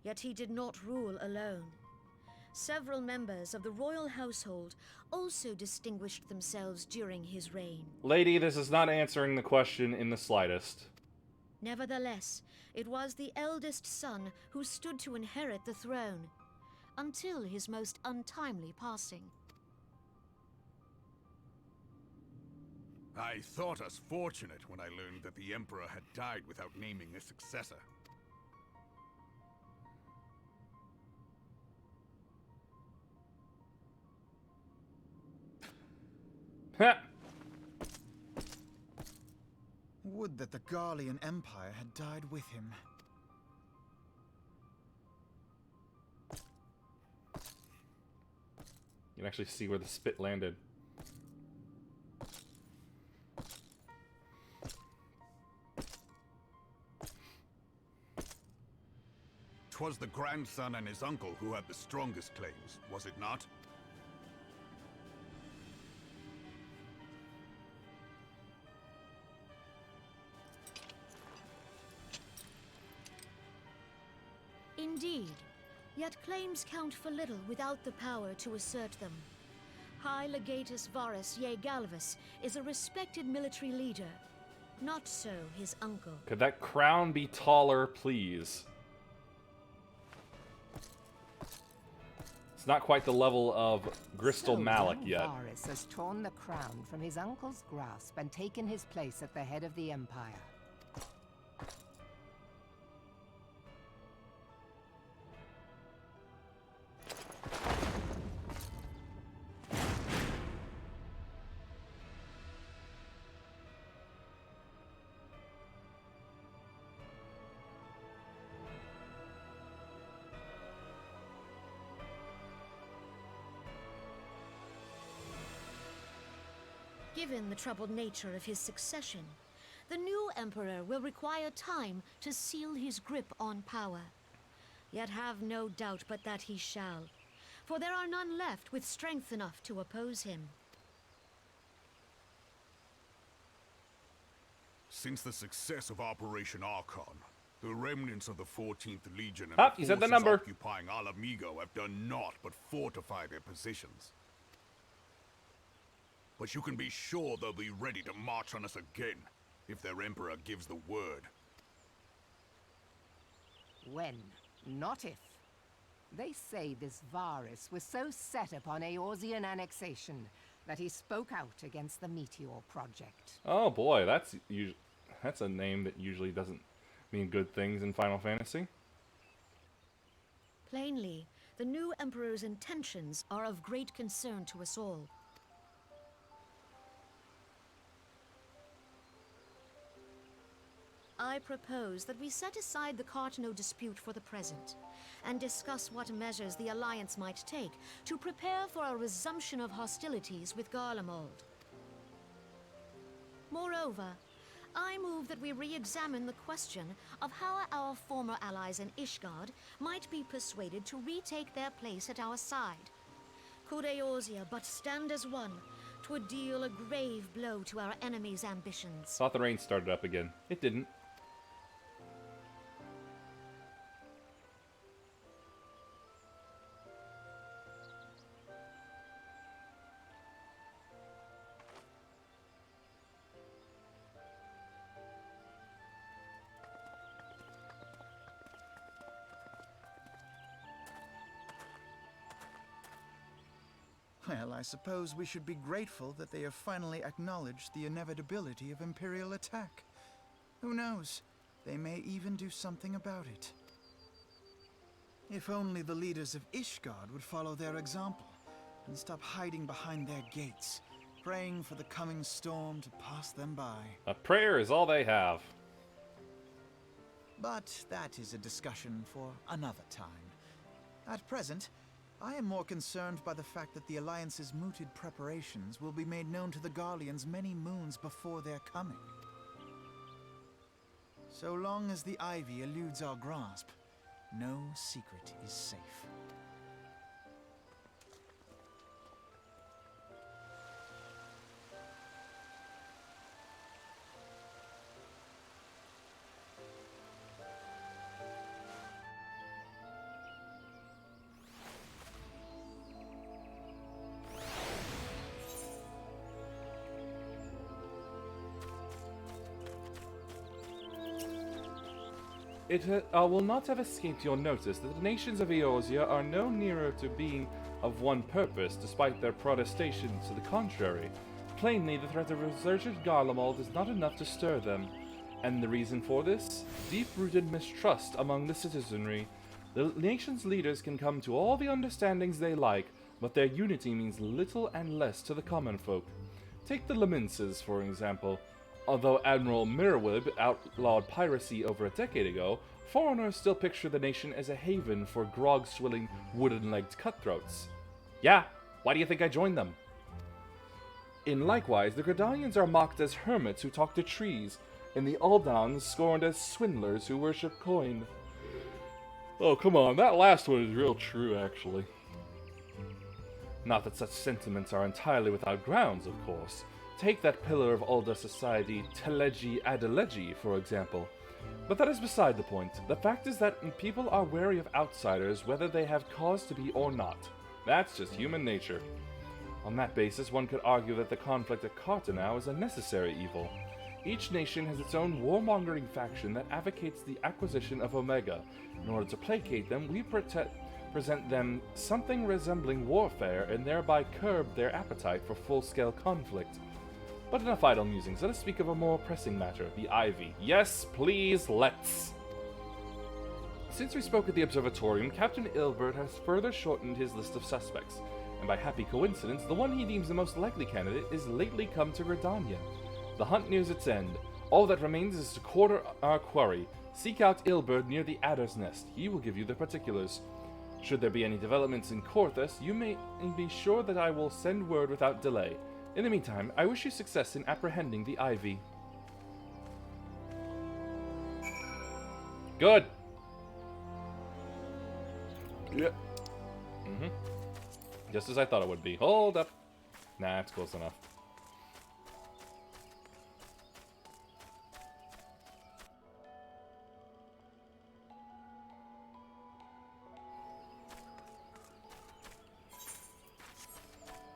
yet he did not rule alone. Several members of the royal household also distinguished themselves during his reign. Lady, this is not answering the question in the slightest. Nevertheless, it was the eldest son who stood to inherit the throne, until his most untimely passing. I thought us fortunate when I learned that the Emperor had died without naming a successor. Ha! Would that the Garlean Empire had died with him. You can actually see where the spit landed. 'Twas the grandson and his uncle who had the strongest claims, was it not? Indeed, yet claims count for little without the power to assert them. High Legatus Varus Ye Galvus is a respected military leader. Not so his uncle. Could that crown be taller, please? It's not quite the level of Gristle Malik young yet. Varus has torn the crown from his uncle's grasp and taken his place at the head of the Empire. Given the troubled nature of his succession, the new emperor will require time to seal his grip on power. Yet have no doubt but that he shall, for there are none left with strength enough to oppose him. Since the success of Operation Archon, the remnants of the 14th Legion and You said the forces number. occupying Alamigo have done naught but fortify their positions. But you can be sure they'll be ready to march on us again, if their Emperor gives the word. When, not if. They say this Varus was so set upon Eorzean annexation that he spoke out against the Meteor Project. Oh boy, that's a name that usually doesn't mean good things in Final Fantasy. Plainly, the new emperor's intentions are of great concern to us all. I propose that we set aside the Cartano dispute for the present, and discuss what measures the Alliance might take to prepare for a resumption of hostilities with Garlemald. Moreover, I move that we re-examine the question of how our former allies in Ishgard might be persuaded to retake their place at our side. Could Eorzea but stand as one, 'twould deal a grave blow to our enemies' ambitions. Thought the rain started up again. It didn't. Well, I suppose we should be grateful that they have finally acknowledged the inevitability of Imperial attack. Who knows? They may even do something about it. If only the leaders of Ishgard would follow their example and stop hiding behind their gates, praying for the coming storm to pass them by. A prayer is all they have. But that is a discussion for another time. At present, I am more concerned by the fact that the Alliance's mooted preparations will be made known to the Garleans many moons before their coming. So long as the Ivy eludes our grasp, no secret is safe. It will not have escaped your notice that the nations of Eorzea are no nearer to being of one purpose, despite their protestations to the contrary. Plainly, the threat of resurgent Garlemald is not enough to stir them. And the reason for this? Deep-rooted mistrust among the citizenry. The nation's leaders can come to all the understandings they like, but their unity means little and less to the common folk. Take the Leminses, for example. Although Admiral Mirwib outlawed piracy over a decade ago, foreigners still picture the nation as a haven for grog-swilling, wooden-legged cutthroats. Yeah, why do you think I joined them? In likewise, the Gridanians are mocked as hermits who talk to trees, and the Aldans scorned as swindlers who worship coin. Oh, come on, that last one is real true, actually. Not that such sentiments are entirely without grounds, of course. Take that pillar of Alda society, Teleji Adeleji, for example. But that is beside the point. The fact is that people are wary of outsiders, whether they have cause to be or not. That's just human nature. On that basis, one could argue that the conflict at Cartanau is a necessary evil. Each nation has its own warmongering faction that advocates the acquisition of Omega. In order to placate them, we present them something resembling warfare and thereby curb their appetite for full-scale conflict. But enough idle musings, let us speak of a more pressing matter, the Ivy. Yes, please, let's! Since we spoke at the observatorium, Captain Ilbert has further shortened his list of suspects, and by happy coincidence, the one he deems the most likely candidate is lately come to Gridania. The hunt nears its end. All that remains is to quarter our quarry. Seek out Ilbert near the Adder's Nest. He will give you the particulars. Should there be any developments in Corthus, you may be sure that I will send word without delay. In the meantime, I wish you success in apprehending the Ivy. Good. Yep. Just as I thought it would be. Hold up. Nah, it's close enough.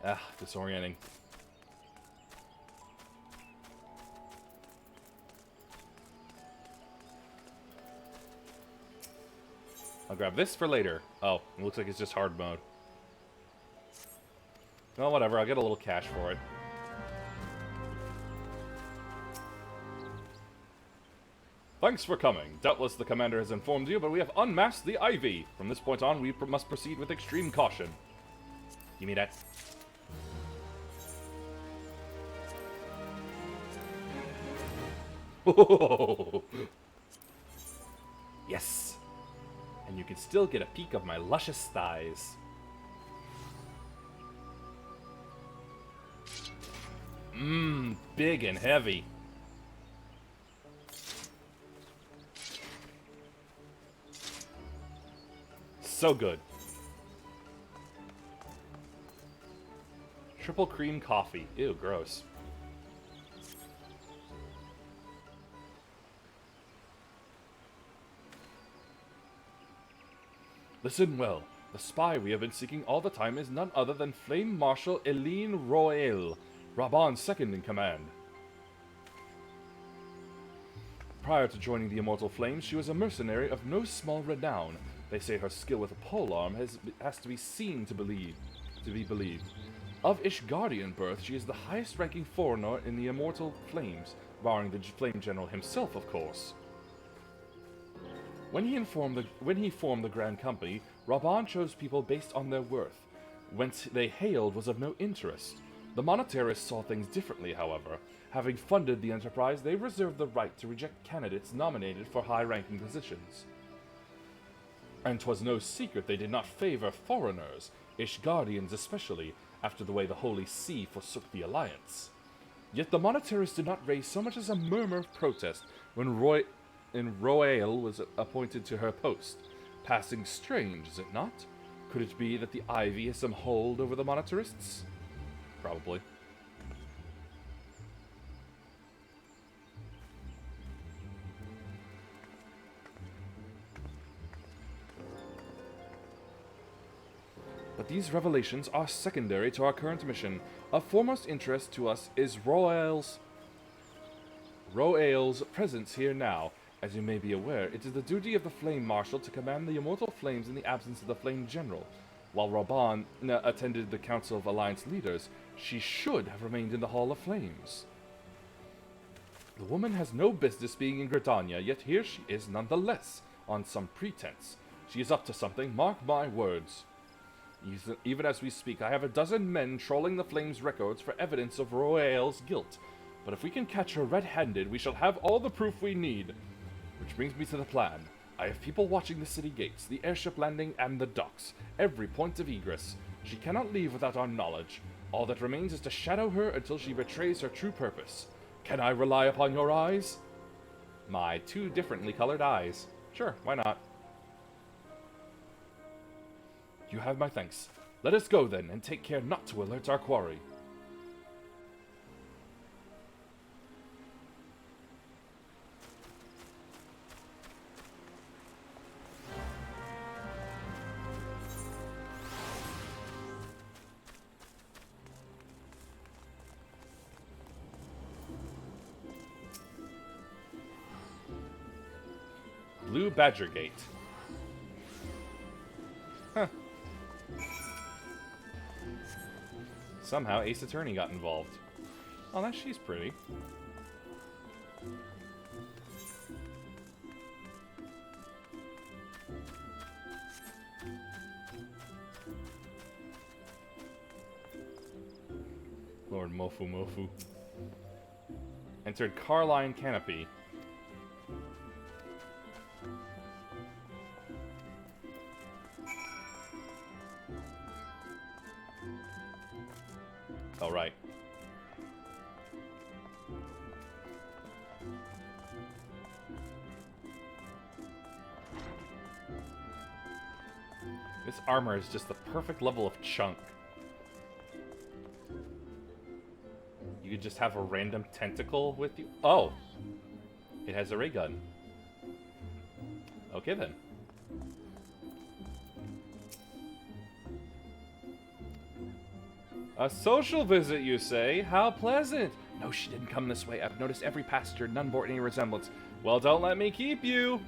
Ah, disorienting. I'll grab this for later. Oh, it looks like it's just hard mode. Well, whatever, I'll get a little cash for it. Thanks for coming. Doubtless the commander has informed you, but we have unmasked the Ivy. From this point on, we must proceed with extreme caution. Give me that. Yes. And you can still get a peek of my luscious thighs. Mmm, big and heavy. So good. Triple cream coffee. Ew, gross. Listen well. The spy we have been seeking all the time is none other than Flame Marshal Eileen Royale, Raban's second in command. Prior to joining the Immortal Flames, she was a mercenary of no small renown. They say her skill with a polearm has to be seen to be believed. Of Ishgardian birth, she is the highest-ranking foreigner in the Immortal Flames, barring the Flame General himself, of course. When he formed the Grand Company, Raban chose people based on their worth. Whence they hailed was of no interest. The monetarists saw things differently, however. Having funded the enterprise, they reserved the right to reject candidates nominated for high-ranking positions. And 'twas no secret they did not favor foreigners, Ishgardians especially, after the way the Holy See forsook the Alliance. Yet the monetarists did not raise so much as a murmur of protest when Royale was appointed to her post. Passing strange, is it not? Could it be that the Ivy has some hold over the monetarists? Probably. But these revelations are secondary to our current mission. Of foremost interest to us is Royale's presence here now. As you may be aware, it is the duty of the Flame Marshal to command the Immortal Flames in the absence of the Flame General. While Raban attended the Council of Alliance Leaders, she should have remained in the Hall of Flames. The woman has no business being in Gridania, yet here she is nonetheless, on some pretense. She is up to something, mark my words. Even as we speak, I have a dozen men trolling the Flames records for evidence of Royale's guilt. But if we can catch her red-handed, we shall have all the proof we need. Which brings me to the plan. I have people watching the city gates, the airship landing, and the docks. Every point of egress. She cannot leave without our knowledge. All that remains is to shadow her until she betrays her true purpose. Can I rely upon your eyes? My two differently colored eyes. Sure, why not? You have my thanks. Let us go then, and take care not to alert our quarry. Blue Badger Gate. Huh. Somehow Ace Attorney got involved. Oh, she's pretty. Lord Mofu Mofu. Entered Carline Canopy. All right. This armor is just the perfect level of chunk. You could just have a random tentacle with you. Oh! It has a ray gun. Okay then. A social visit, you say? How pleasant! No, she didn't come this way. I've noticed every passenger, none bore any resemblance. Well, don't let me keep you!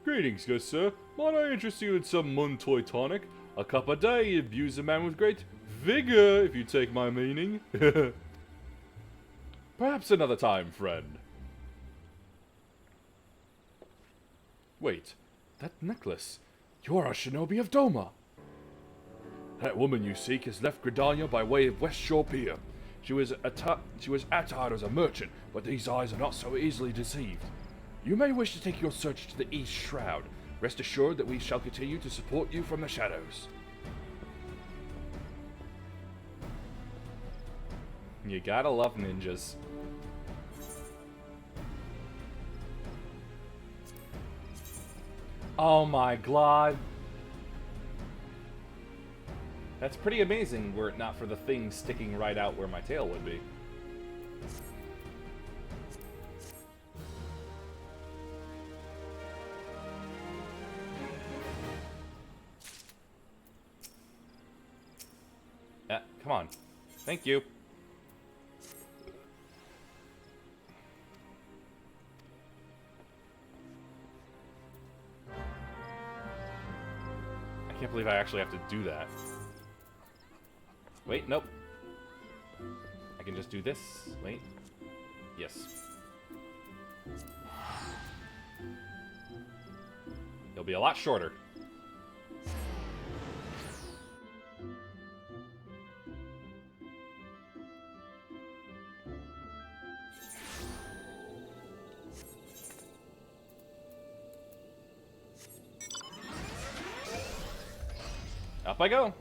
Greetings, good sir. Might I interest you in some Muntoy tonic? A cup a day imbues a man with great vigor, if you take my meaning. Perhaps another time, friend. Wait, that necklace. You are a shinobi of Doma. That woman you seek has left Gridania by way of West Shore Pier. She was attired as a merchant, but these eyes are not so easily deceived. You may wish to take your search to the East Shroud. Rest assured that we shall continue to support you from the shadows. You gotta love ninjas. Oh my god. That's pretty amazing were it not for the thing sticking right out where my tail would be. Come on. Thank you. I can't believe I actually have to do that. Wait, nope. I can just do this. Wait. Yes. It'll be a lot shorter. Up I go.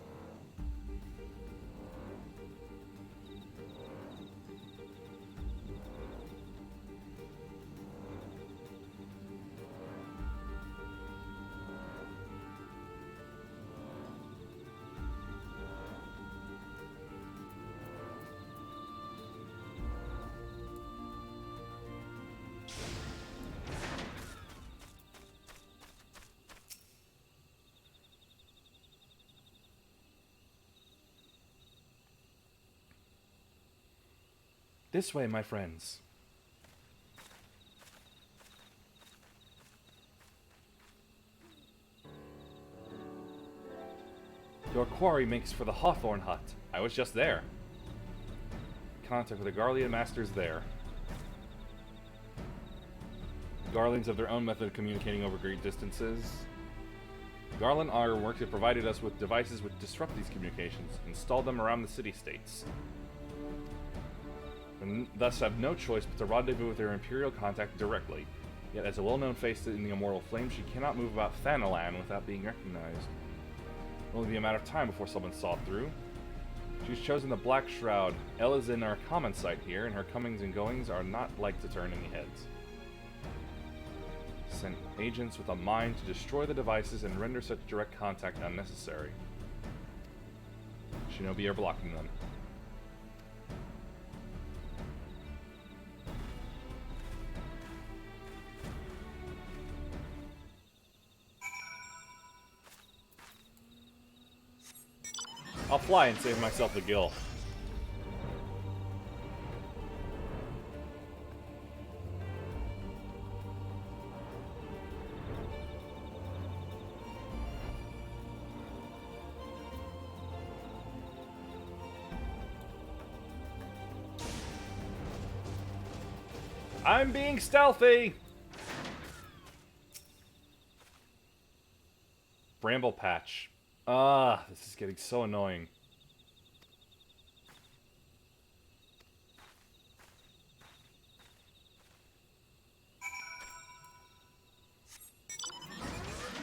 This way, my friends. Your quarry makes for the Hawthorne Hut. I was just there. Contact with the Garlean masters there. The Garleans have their own method of communicating over great distances. The Garland Ironworks have provided us with devices which disrupt these communications. Install them around the city-states. And thus have no choice but to rendezvous with their Imperial contact directly. Yet as a well-known face in the Immortal Flame, she cannot move about Thanalan without being recognized. It will only be a matter of time before someone saw through. She's chosen the Black Shroud. El is in our common sight here, and her comings and goings are not like to turn any heads. sent agents with a mind to destroy the devices and render such direct contact unnecessary. Shinobi are blocking them. I'll fly and save myself the gill. I'm being stealthy! Bramble patch. Ah, this is getting so annoying.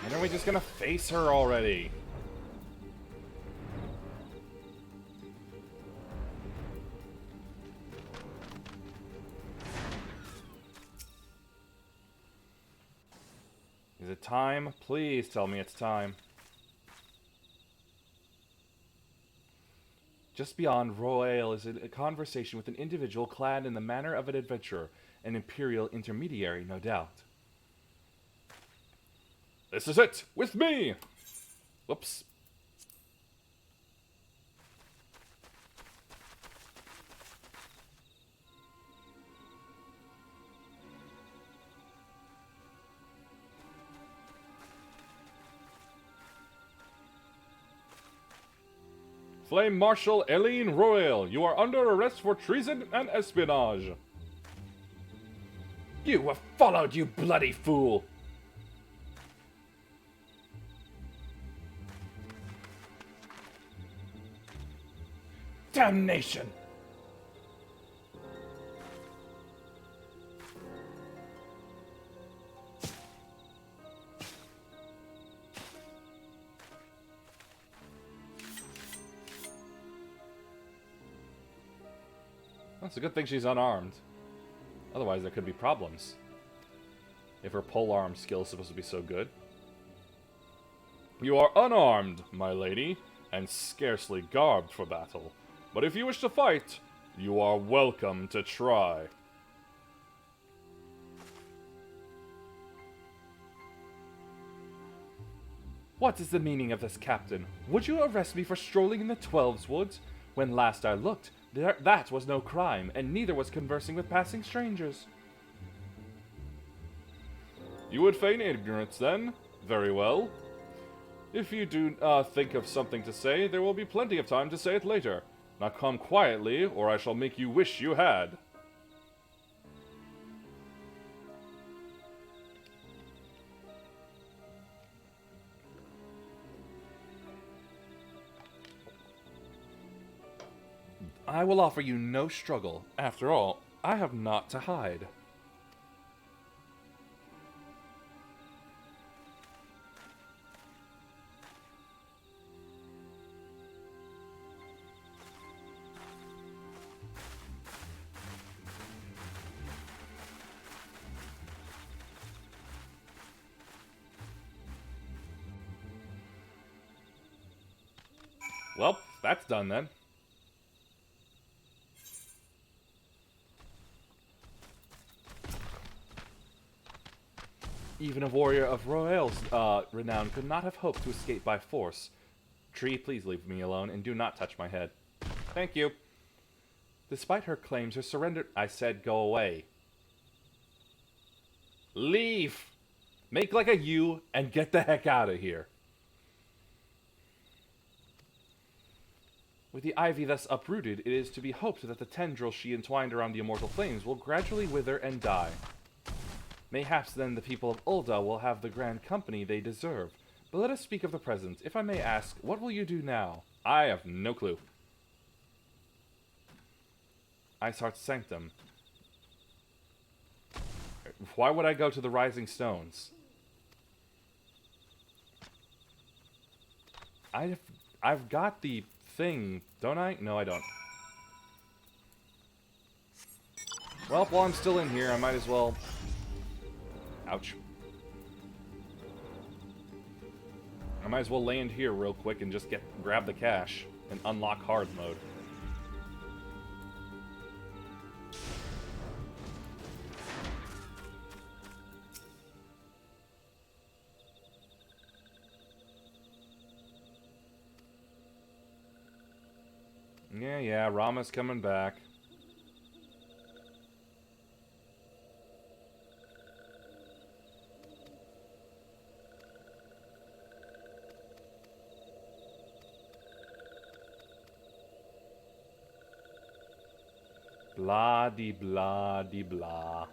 When are we just gonna face her already? Is it time? Please tell me it's time. Just beyond Royale is a conversation with an individual clad in the manner of an adventurer, an Imperial intermediary, no doubt. This is it! With me! Whoops. Flame Marshal Eileen Royale, you are under arrest for treason and espionage. You have followed, you bloody fool! Damnation! It's a good thing she's unarmed. Otherwise, there could be problems. If her polearm skill is supposed to be so good. You are unarmed, my lady, and scarcely garbed for battle. But if you wish to fight, you are welcome to try. What is the meaning of this, Captain? Would you arrest me for strolling in the Twelves Woods? When last I looked, that was no crime, and neither was conversing with passing strangers. You would feign ignorance, then? Very well. If you do think of something to say, there will be plenty of time to say it later. Now come quietly, or I shall make you wish you had. I will offer you no struggle. After all, I have naught to hide. Well, that's done then. Even a warrior of Royale's renown could not have hoped to escape by force. Tree, please leave me alone and do not touch my head. Thank you. Despite her claims, her surrender... I said go away. Leave! Make like a U and get the heck out of here. With the ivy thus uprooted, it is to be hoped that the tendrils she entwined around the immortal flames will gradually wither and die. Mayhaps then the people of Ul'dah will have the grand company they deserve. But let us speak of the present. If I may ask, what will you do now? I have no clue. Iceheart's Sanctum. Why would I go to the Rising Stones? I've got the thing, don't I? No, I don't. Well, while I'm still in here, I might as well... Ouch. might as well land here real quick and just grab the cash and unlock hard mode. Yeah, Rama's coming back. Blah de blah de blah.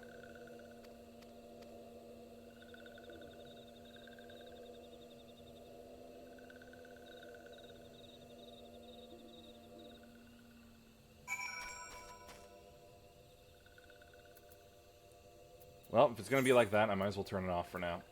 Well, if it's gonna be like that, I might as well turn it off for now.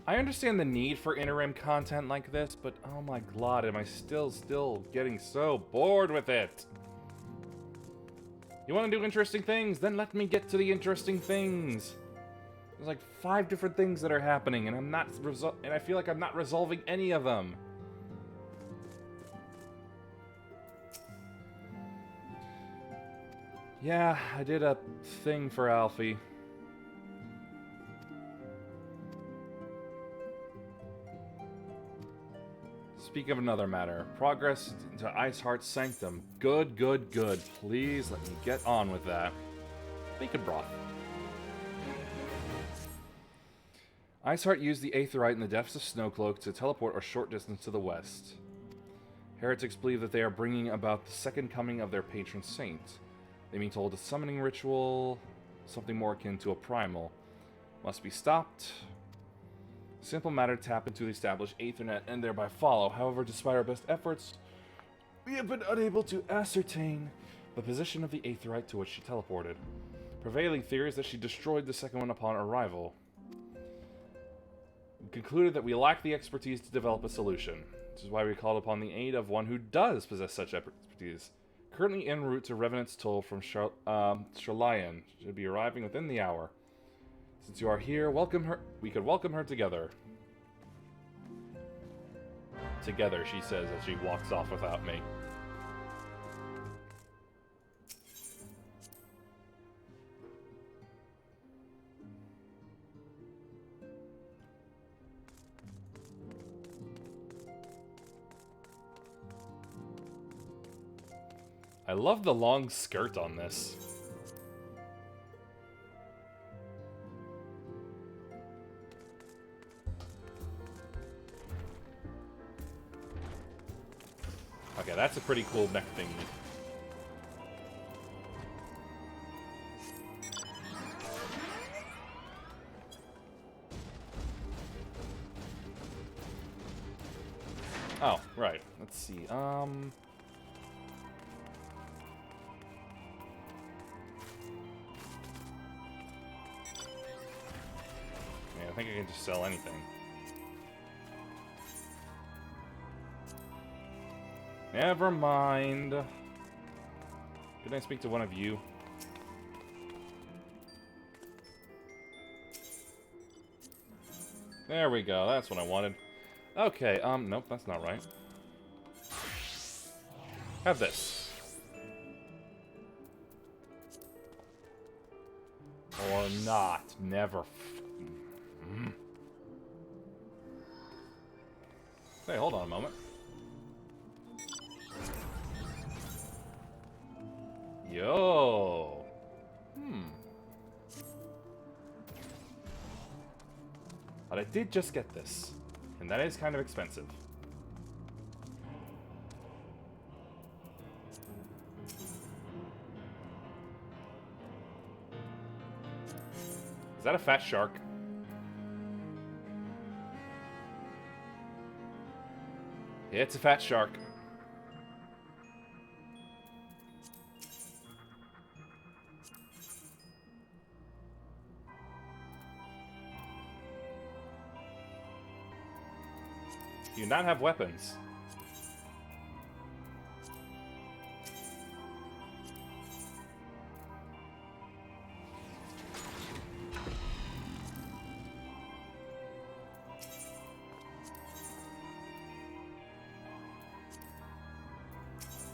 I understand the need for interim content like this, but oh my god, am I still getting so bored with it. You want to do interesting things? Then let me get to the interesting things. There's like 5 different things that are happening, and I feel like I'm not resolving any of them. Yeah, I did a thing for Alfie. Speak of another matter. Progress to Iceheart's Sanctum. Good, good, good. Please let me get on with that. Bacon broth. Iceheart used the Aetheryte in the depths of Snowcloak to teleport a short distance to the west. Heretics believe that they are bringing about the second coming of their patron saint. They mean to hold a summoning ritual, something more akin to a primal. Must be stopped. Simple matter to tap into the established Aethernet and thereby follow. However, despite our best efforts, we have been unable to ascertain the position of the Aetheryte to which she teleported. Prevailing theory is that she destroyed the second one upon arrival. We concluded that we lack the expertise to develop a solution. This is why we called upon the aid of one who does possess such expertise. Currently en route to Revenant's Toll from Sherlion. Should be arriving within the hour. Since you are here, welcome her. We could welcome her together. Together, she says as she walks off without me. I love the long skirt on this. Okay, that's a pretty cool neck thingy. Oh, right. Let's see. Yeah, I think I can just sell anything. Never mind. Can I speak to one of you? There we go. That's what I wanted. Okay, nope, that's not right. Have this. Or not. Never. Hey, hold on a moment. Yo. But I did just get this. And that is kind of expensive. Is that a fat shark? It's a fat shark. Do you not have weapons?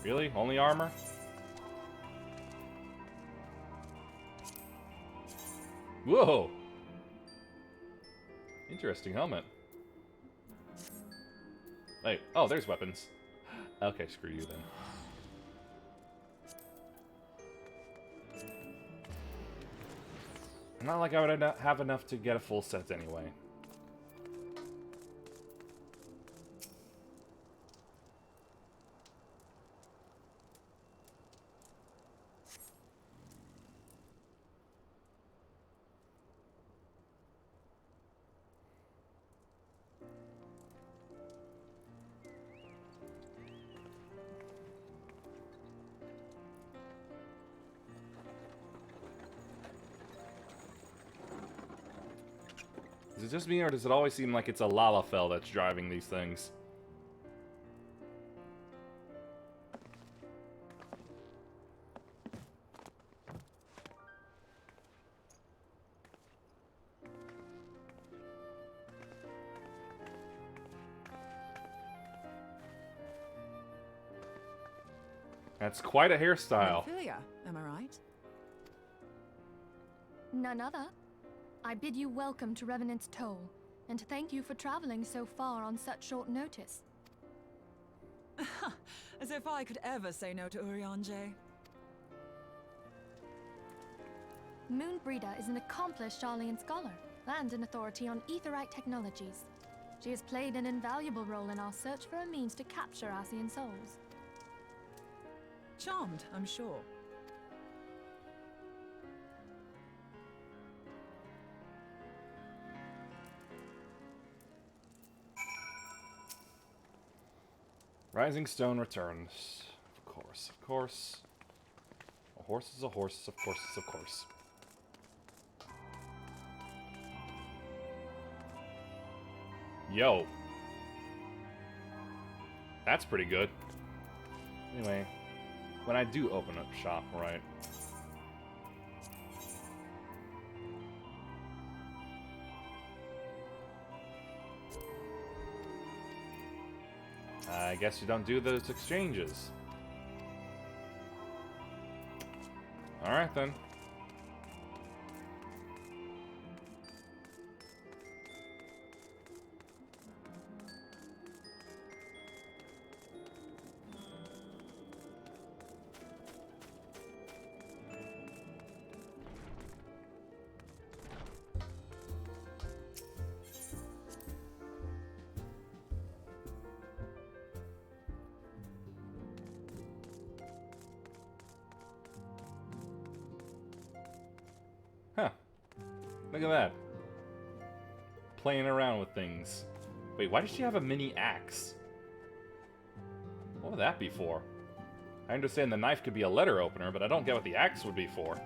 Really? Only armor? Whoa! Interesting helmet. Wait, oh, there's weapons. Okay, screw you then. Not like I would have enough to get a full set anyway. Is it just me, or does it always seem like it's a Lalafell that's driving these things? That's quite a hairstyle. Ophelia, am I right? None other. I bid you welcome to Revenant's Toll, and thank you for traveling so far on such short notice. As if I could ever say no to Urianger. Moonbreeder is an accomplished Charlian scholar and an authority on aetherite technologies. She has played an invaluable role in our search for a means to capture Ascian souls. Charmed, I'm sure. Rising Stone returns. Of course, of course. A horse is a horse, of course, of course. Yo. That's pretty good. Anyway, when I do open up shop, right? I guess you don't do those exchanges. Alright then. Huh. Look at that. Playing around with things. Wait, why does she have a mini axe? What would that be for? I understand the knife could be a letter opener, but I don't get what the axe would be for.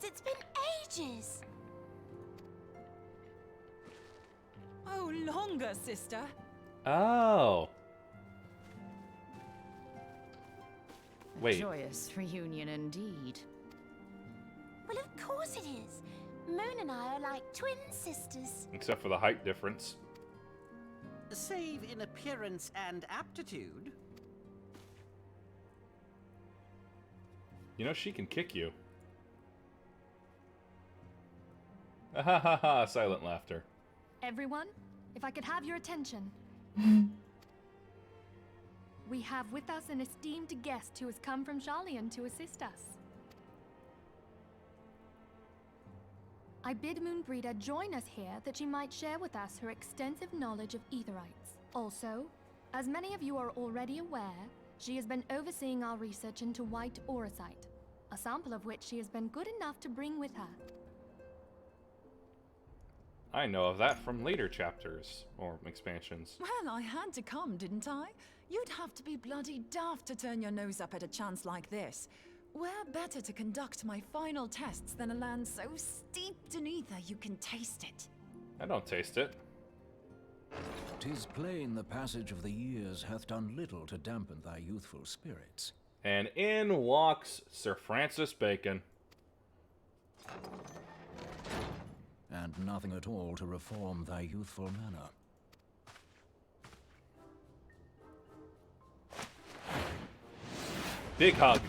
It's been ages! Oh, longer, sister. Oh. Wait. Joyous reunion indeed. Well, of course it is. Moon and I are like twin sisters. Except for the height difference. Save in appearance and aptitude. You know, she can kick you. Ha ha ha, silent laughter. Everyone, if I could have your attention. We have with us an esteemed guest who has come from Sharlayan to assist us. I bid Moonbreeder join us here that she might share with us her extensive knowledge of Aetherites. Also, as many of you are already aware, she has been overseeing our research into white auracite, a sample of which she has been good enough to bring with her. I know of that from later chapters, or expansions. Well, I had to come, didn't I? You'd have to be bloody daft to turn your nose up at a chance like this. Where better to conduct my final tests than a land so steeped in ether you can taste it? I don't taste it. 'Tis plain the passage of the years hath done little to dampen thy youthful spirits. And in walks Sir Francis Bacon. And nothing at all to reform thy youthful manner. Big hug.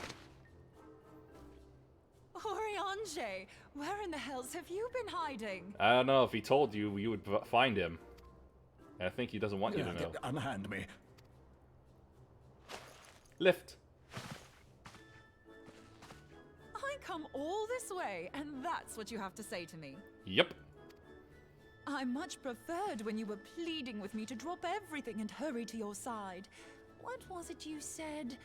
Oriange, where in the hells have you been hiding? I don't know, if he told you, you would find him. I think he doesn't want you to know. Unhand me. Lift. I come all this way, and that's what you have to say to me. Yep. I much preferred when you were pleading with me to drop everything and hurry to your side. What was it you said?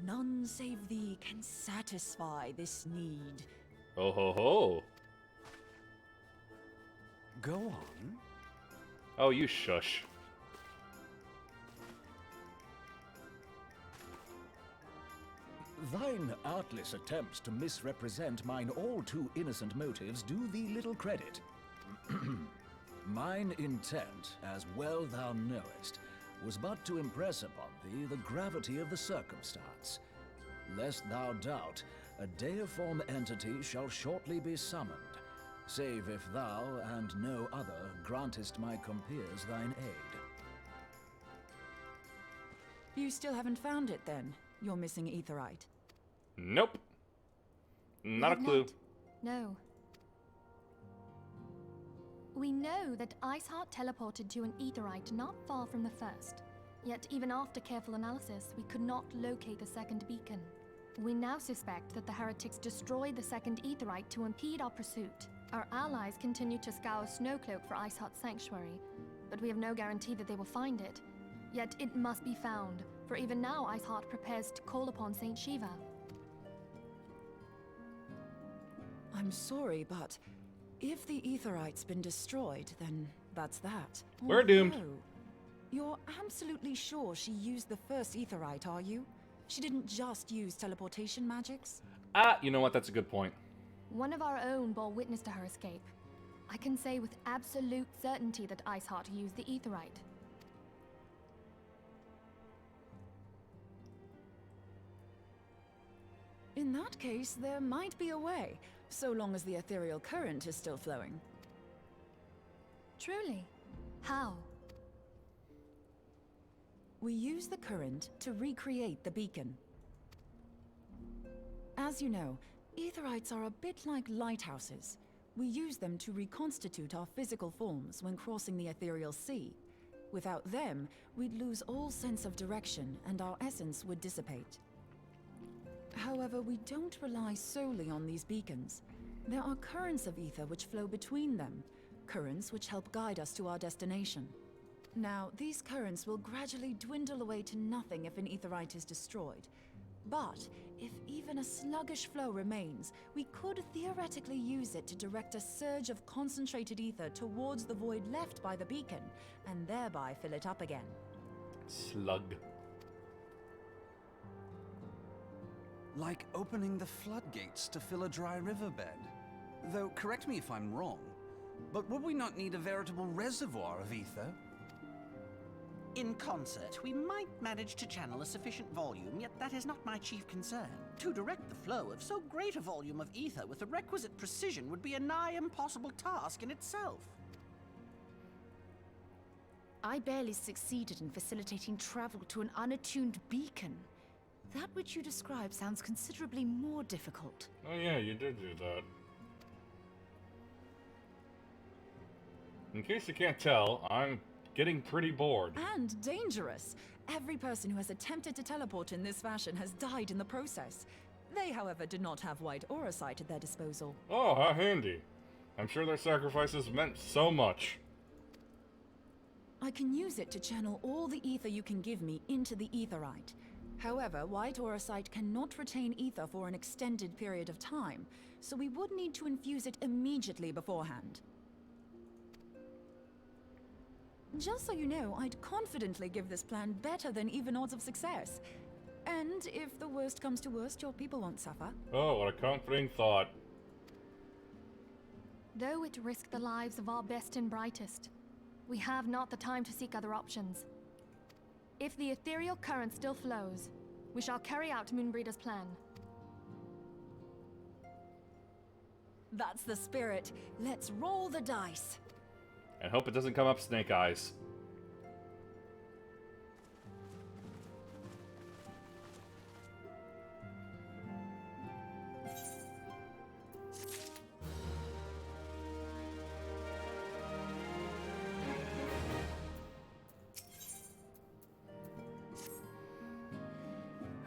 None save thee can satisfy this need. Oh ho ho. Go on. Oh, you shush. Thine artless attempts to misrepresent mine all too innocent motives do thee little credit. Mine intent, as well thou knowest, was but to impress upon thee the gravity of the circumstance. Lest thou doubt, a deiform entity shall shortly be summoned, save if thou and no other grantest my compeers thine aid. You still haven't found it then, your missing Aetherite? Nope. Not a clue. No. We know that Iceheart teleported to an Aetherite not far from the first. Yet even after careful analysis, we could not locate the second beacon. We now suspect that the heretics destroyed the second Aetherite to impede our pursuit. Our allies continue to scour Snowcloak for Iceheart's sanctuary, but we have no guarantee that they will find it. Yet it must be found, for even now Iceheart prepares to call upon Saint Shiva. I'm sorry, but if the Aetherite's been destroyed, then that's that. We're doomed. No. You're absolutely sure she used the first Aetherite, are you? She didn't just use teleportation magics? You know what? That's a good point. One of our own bore witness to her escape. I can say with absolute certainty that Iceheart used the Aetherite. In that case, there might be a way, so long as the ethereal current is still flowing. Truly? How? We use the current to recreate the beacon. As you know, Aetherites are a bit like lighthouses. We use them to reconstitute our physical forms when crossing the ethereal sea. Without them, we'd lose all sense of direction and our essence would dissipate. However, we don't rely solely on these beacons. There are currents of ether which flow between them, currents which help guide us to our destination. Now, these currents will gradually dwindle away to nothing if an Aetherite is destroyed. But if even a sluggish flow remains, we could theoretically use it to direct a surge of concentrated ether towards the void left by the beacon, and thereby fill it up again. Slug. Like opening the floodgates to fill a dry riverbed. Though, correct me if I'm wrong, but would we not need a veritable reservoir of ether? In concert, we might manage to channel a sufficient volume, yet that is not my chief concern. To direct the flow of so great a volume of ether with the requisite precision would be a nigh impossible task in itself. I barely succeeded in facilitating travel to an unattuned beacon. That which you describe sounds considerably more difficult. Oh yeah, you did do that. In case you can't tell, I'm getting pretty bored. And dangerous. Every person who has attempted to teleport in this fashion has died in the process. They, however, did not have white aura sight at their disposal. Oh, how handy. I'm sure their sacrifices meant so much. I can use it to channel all the ether you can give me into the etherite. However, white aura sight cannot retain ether for an extended period of time, so we would need to infuse it immediately beforehand. Just so you know, I'd confidently give this plan better than even odds of success. And if the worst comes to worst, your people won't suffer. Oh, what a comforting thought. Though it risk the lives of our best and brightest, we have not the time to seek other options. If the ethereal current still flows, we shall carry out Moonbreeder's plan. That's the spirit. Let's roll the dice. And hope it doesn't come up Snake Eyes.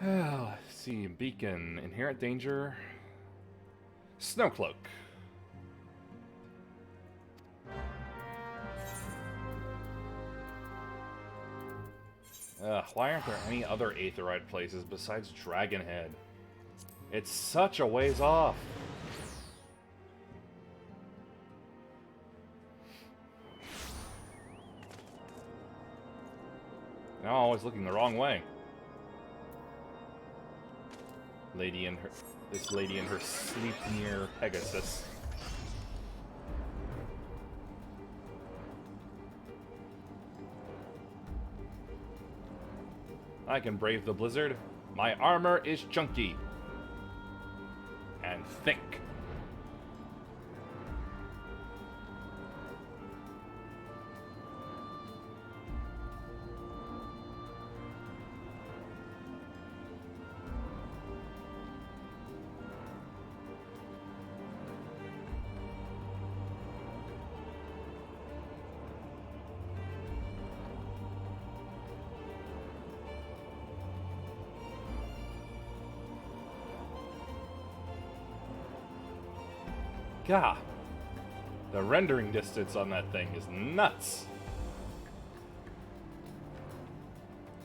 Let's see, beacon, inherent danger, snowcloak. Why aren't there any other aetherite places besides Dragonhead? It's such a ways off. Now I'm always looking the wrong way. This lady in her sleep near Pegasus. I can brave the blizzard. My armor is chunky. And thick. God, the rendering distance on that thing is nuts.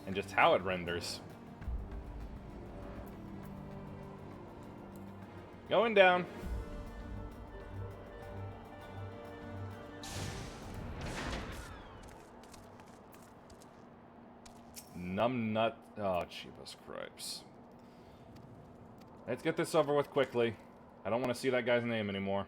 And just how it renders. Going down. Numbnut. Oh, Jeebus Cripes. Let's get this over with quickly. I don't want to see that guy's name anymore.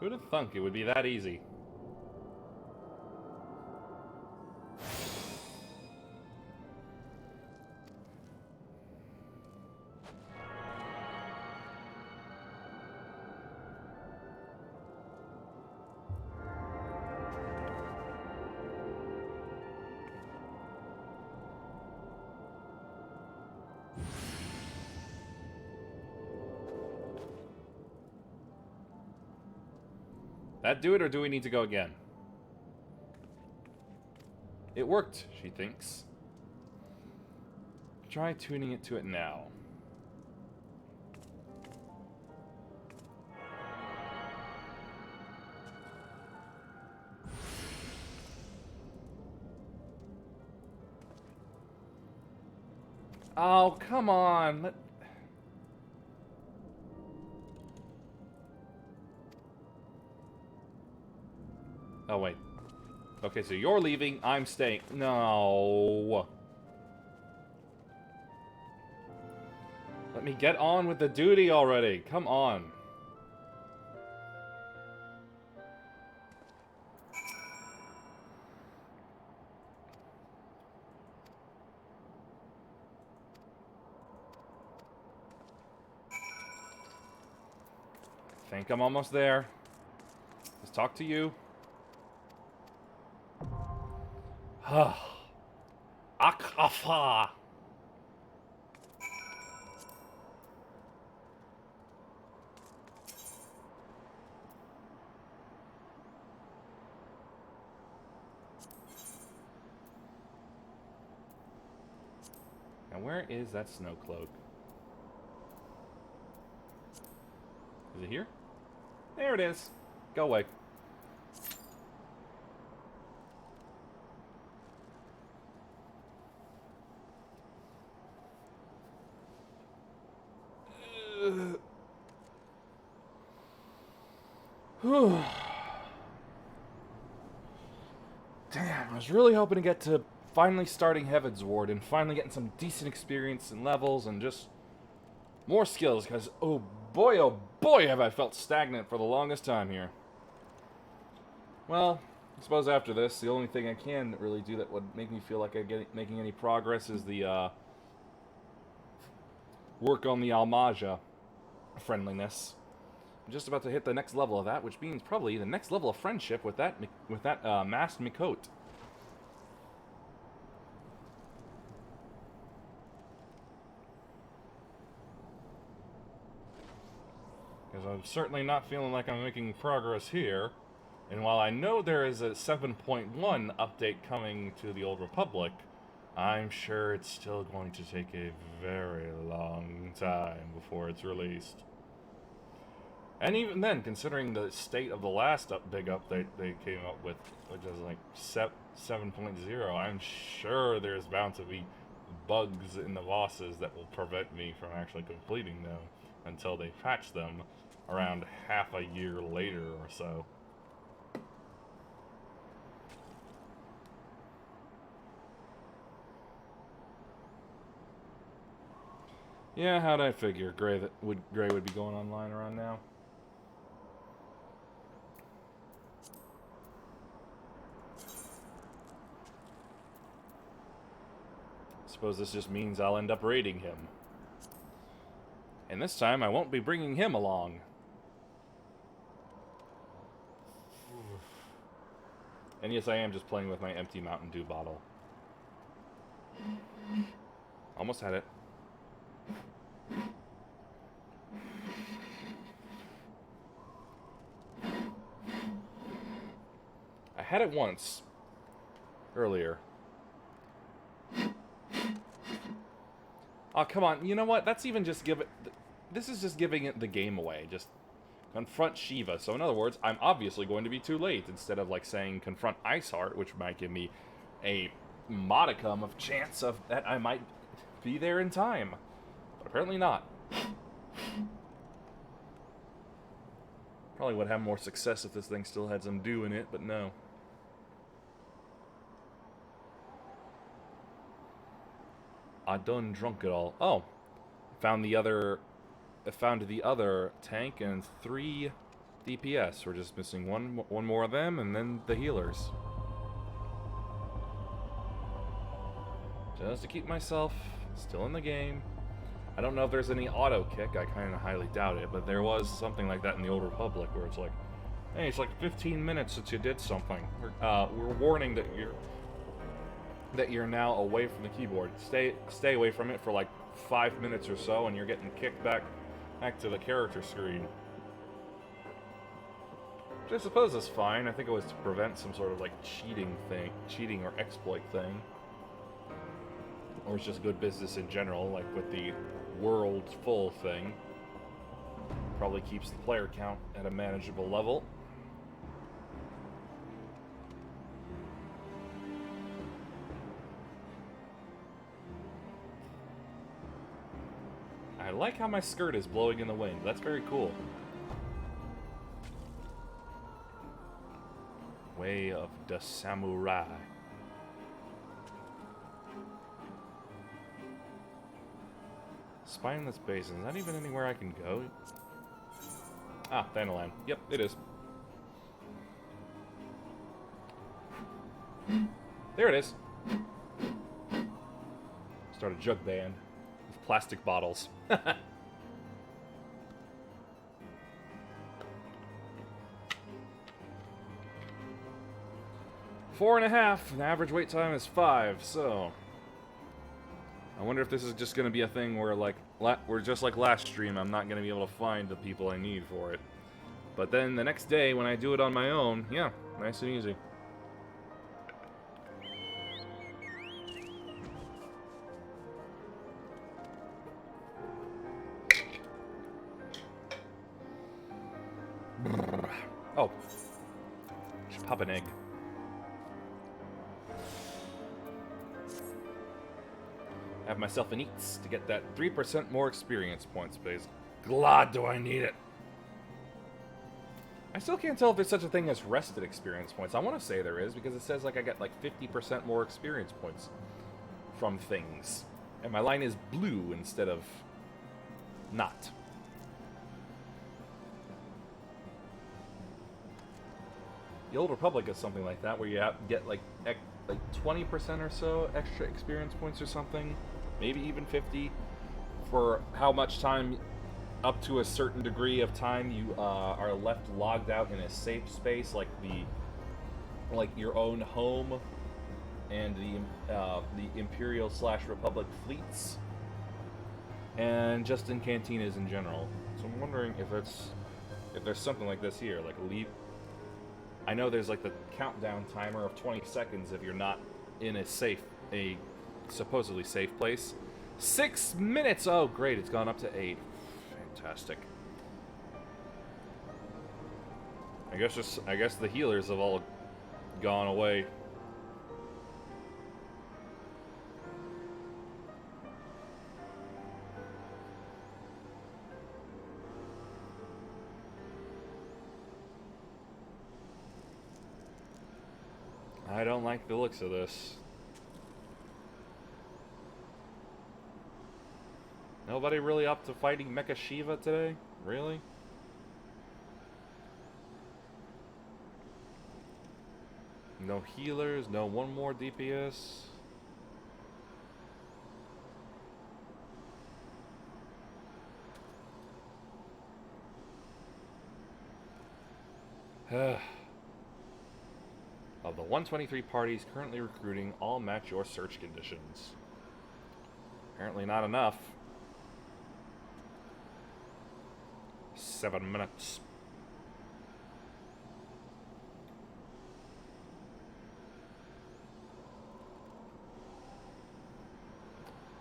Who'd have thunk it would be that easy? That do it, or do we need to go again? It worked, she thinks. Try tuning it to it now. Oh, come on. Oh, wait. Okay, so you're leaving, I'm staying. No. me get on with the duty already. Come on. I think I'm almost there. Let's talk to you. Akafa. Now where is that snow cloak? Is it here? There it is. Go away. Damn, I was really hoping to get to finally starting Heaven's Ward and finally getting some decent experience and levels and just more skills, because oh boy have I felt stagnant for the longest time here. Well, I suppose after this, the only thing I can really do that would make me feel like I'm making any progress is the work on the Almaja friendliness. I'm just about to hit the next level of that, which means probably the next level of friendship with that masked Mikote. Because I'm certainly not feeling like I'm making progress here. And while I know there is a 7.1 update coming to the Old Republic, I'm sure it's still going to take a very long time before it's released. And even then, considering the state of the last big update they came up with, which is like 7.0, I'm sure there's bound to be bugs in the bosses that will prevent me from actually completing them until they patch them around half a year later or so. Yeah, how'd I figure Gray would be going online around now? Suppose this just means I'll end up raiding him. And this time I won't be bringing him along. And yes, I am just playing with my empty Mountain Dew bottle. Almost had it. I had it once. Earlier. Oh, come on. You know what? That's even just this is just giving it the game away. Just confront Shiva. So in other words, I'm obviously going to be too late instead of like saying confront Iceheart, which might give me a modicum of chance of that I might be there in time. But apparently not. Probably would have more success if this thing still had some dew in it, but no. I done drunk it all. Oh, found the other tank and 3 DPS. We're just missing one more of them, and then the healers. Just to keep myself still in the game. I don't know if there's any auto kick. I kind of highly doubt it, but there was something like that in the Old Republic where it's like, hey, it's like 15 minutes since you did something. We're warning that you're now away from the keyboard. Stay away from it for like 5 minutes or so, and you're getting kicked back to the character screen. Which I suppose is fine. I think it was to prevent some sort of like cheating or exploit thing. Or it's just good business in general, like with the world full thing. Probably keeps the player count at a manageable level. I like how my skirt is blowing in the wind. That's very cool. Way of the Samurai. Spineless Basin. Is that even anywhere I can go? Ah, Thanalan. Yep, it is. There it is. Start a jug band with plastic bottles. 4.5. The average wait time is 5, so... I wonder if this is just going to be a thing where, like, we're just like last stream, I'm not going to be able to find the people I need for it. But then the next day, when I do it on my own, yeah, nice and easy. Oh. Should pop an egg. Have myself an eats to get that 3% more experience points, please. God, do I need it. I still can't tell if there's such a thing as rested experience points. I want to say there is, because it says like I get like 50% more experience points from things. And my line is blue instead of not. The Old Republic is something like that, where you get like 20% or so extra experience points or something. Maybe even 50 for how much time, up to a certain degree of time, you are left logged out in a safe space, like your own home and the Imperial / Republic fleets, and just in cantinas in general. So I'm wondering if there's something like this here, like I know there's like the countdown timer of 20 seconds if you're not in a supposedly safe place. 6 minutes! Oh, great, it's gone up to 8. Fantastic. I guess the healers have all gone away. I don't like the looks of this. Nobody really up to fighting Mecha Shiva today? Really? No healers, no one more DPS. Of the 123 parties currently recruiting, all match your search conditions. Apparently not enough. 7 minutes.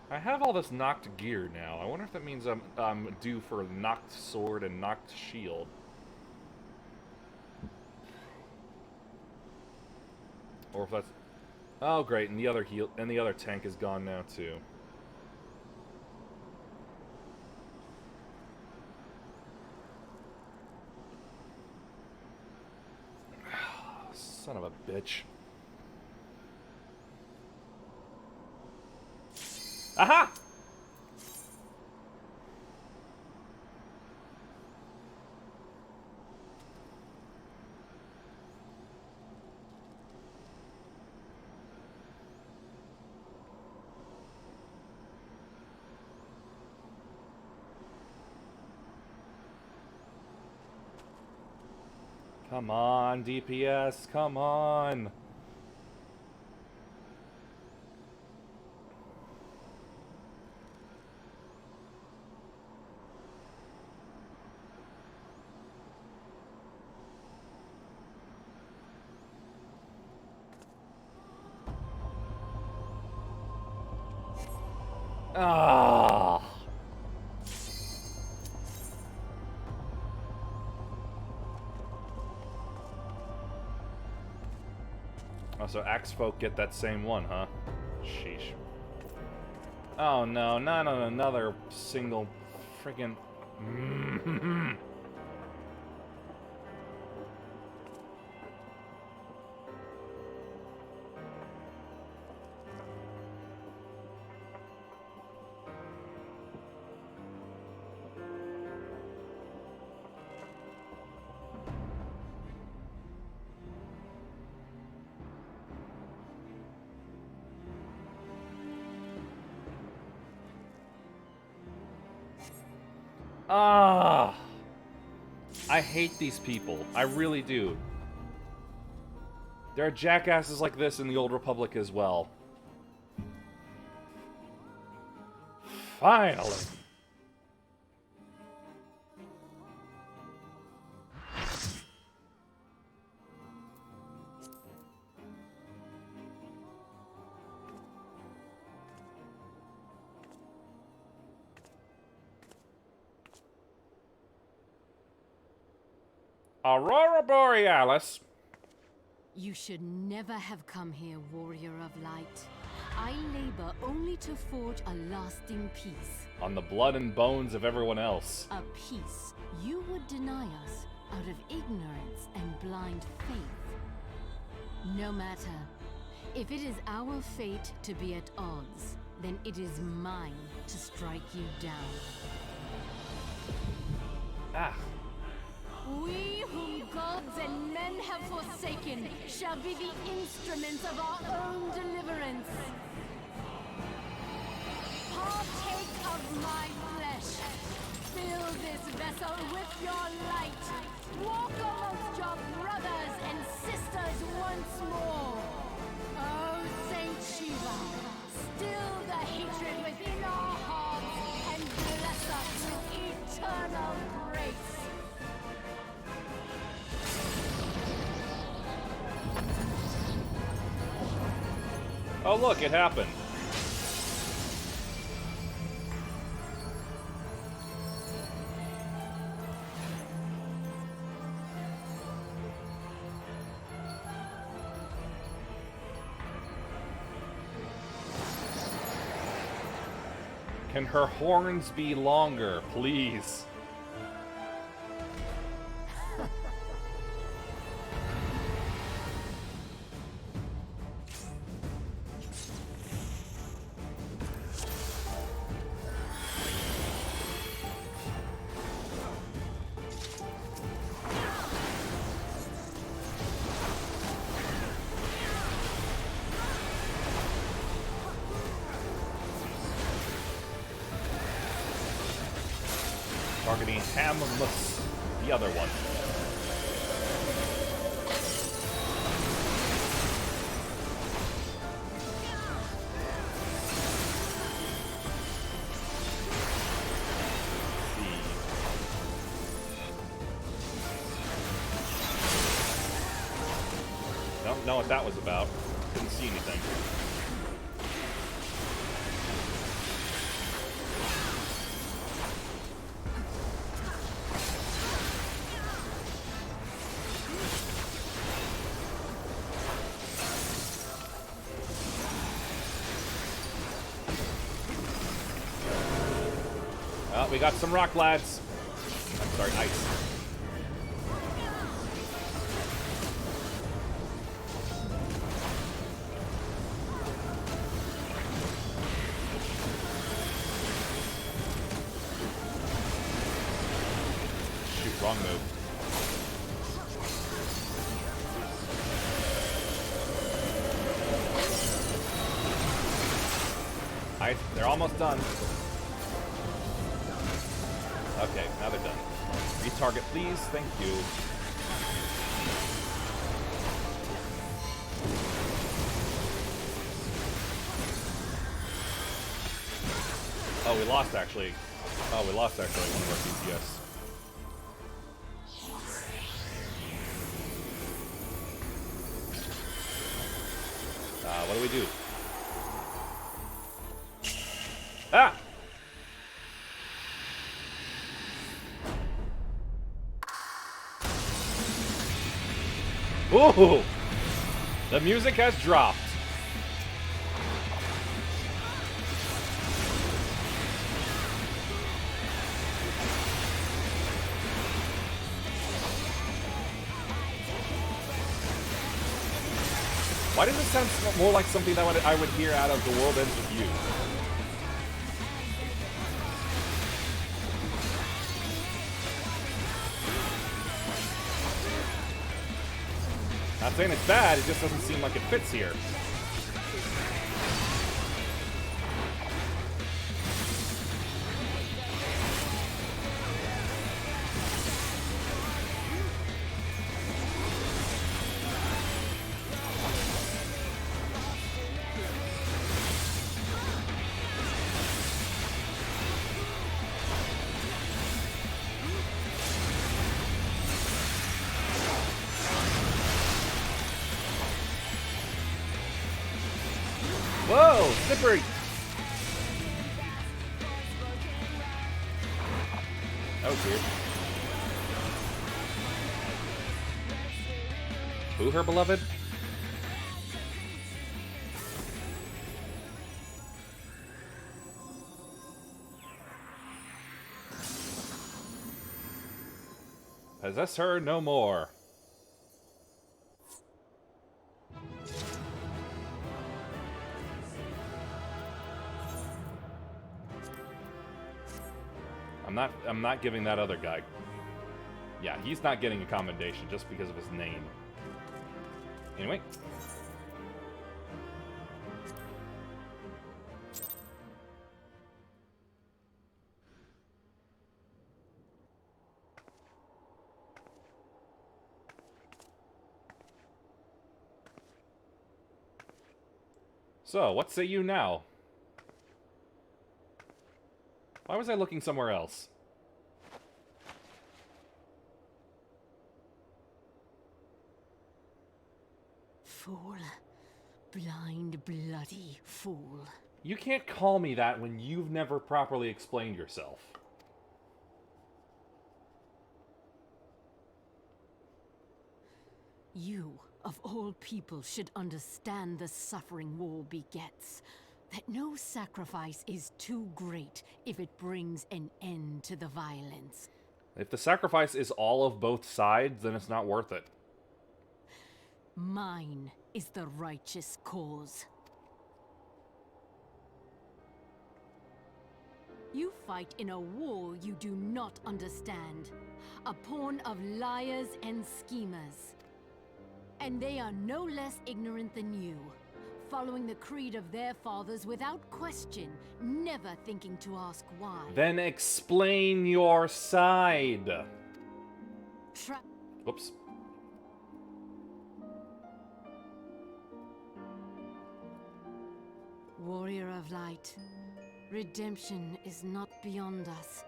I have all this knocked gear now. I wonder if that means I'm due for knocked sword and knocked shield. Or if that's... Oh, great, and the other tank is gone now, too. Son of a bitch. Aha! Come on, DPS, come on. Ah. Oh, so axe folk get that same one, huh? Sheesh. Oh no, not on another single friggin'... Ah. I hate these people. I really do. There are jackasses like this in the Old Republic as well. Finally. Aurora Borealis. You should never have come here, warrior of light. I labor only to forge a lasting peace. On the blood and bones of everyone else. A peace you would deny us out of ignorance and blind faith. No matter. If it is our fate to be at odds, then it is mine to strike you down. Ah. We whom gods and men have forsaken shall be the instruments of our own deliverance. Partake of my flesh. Fill this vessel with your light. Walk amongst your brothers and sisters once more. Oh, Saint Shiva, still the hatred within our hearts and bless us with eternal grace. Oh, look, it happened. Can her horns be longer, please? Targeting Hamus, the other one. Don't know what that was about. Couldn't see anything. Well, we got some rock lads. I'm sorry, ice. Shoot, wrong move. Ice, they're almost done. Okay, now they're done. Retarget, please. Thank you. Oh, we lost actually. Oh, we lost actually one of our DPS. What do we do? Ah! Ooh! The music has dropped. Why does it sound more like something that I would hear out of The World Ends With You? Not saying it's bad, it just doesn't seem like it fits here. Whoa, slippery! That was weird. Who, her beloved? Possess her no more. I'm not giving that other guy. Yeah, he's not getting a commendation just because of his name. Anyway. So, what say you now? Why was I looking somewhere else? Fool. Blind, bloody fool. You can't call me that when you've never properly explained yourself. You, of all people, should understand the suffering war begets. That no sacrifice is too great if it brings an end to the violence. If the sacrifice is all of both sides, then it's not worth it. Mine is the righteous cause. You fight in a war you do not understand. A pawn of liars and schemers. And they are no less ignorant than you. Following the creed of their fathers without question, never thinking to ask why. Then explain your side. Oops. Warrior of light, redemption is not beyond us.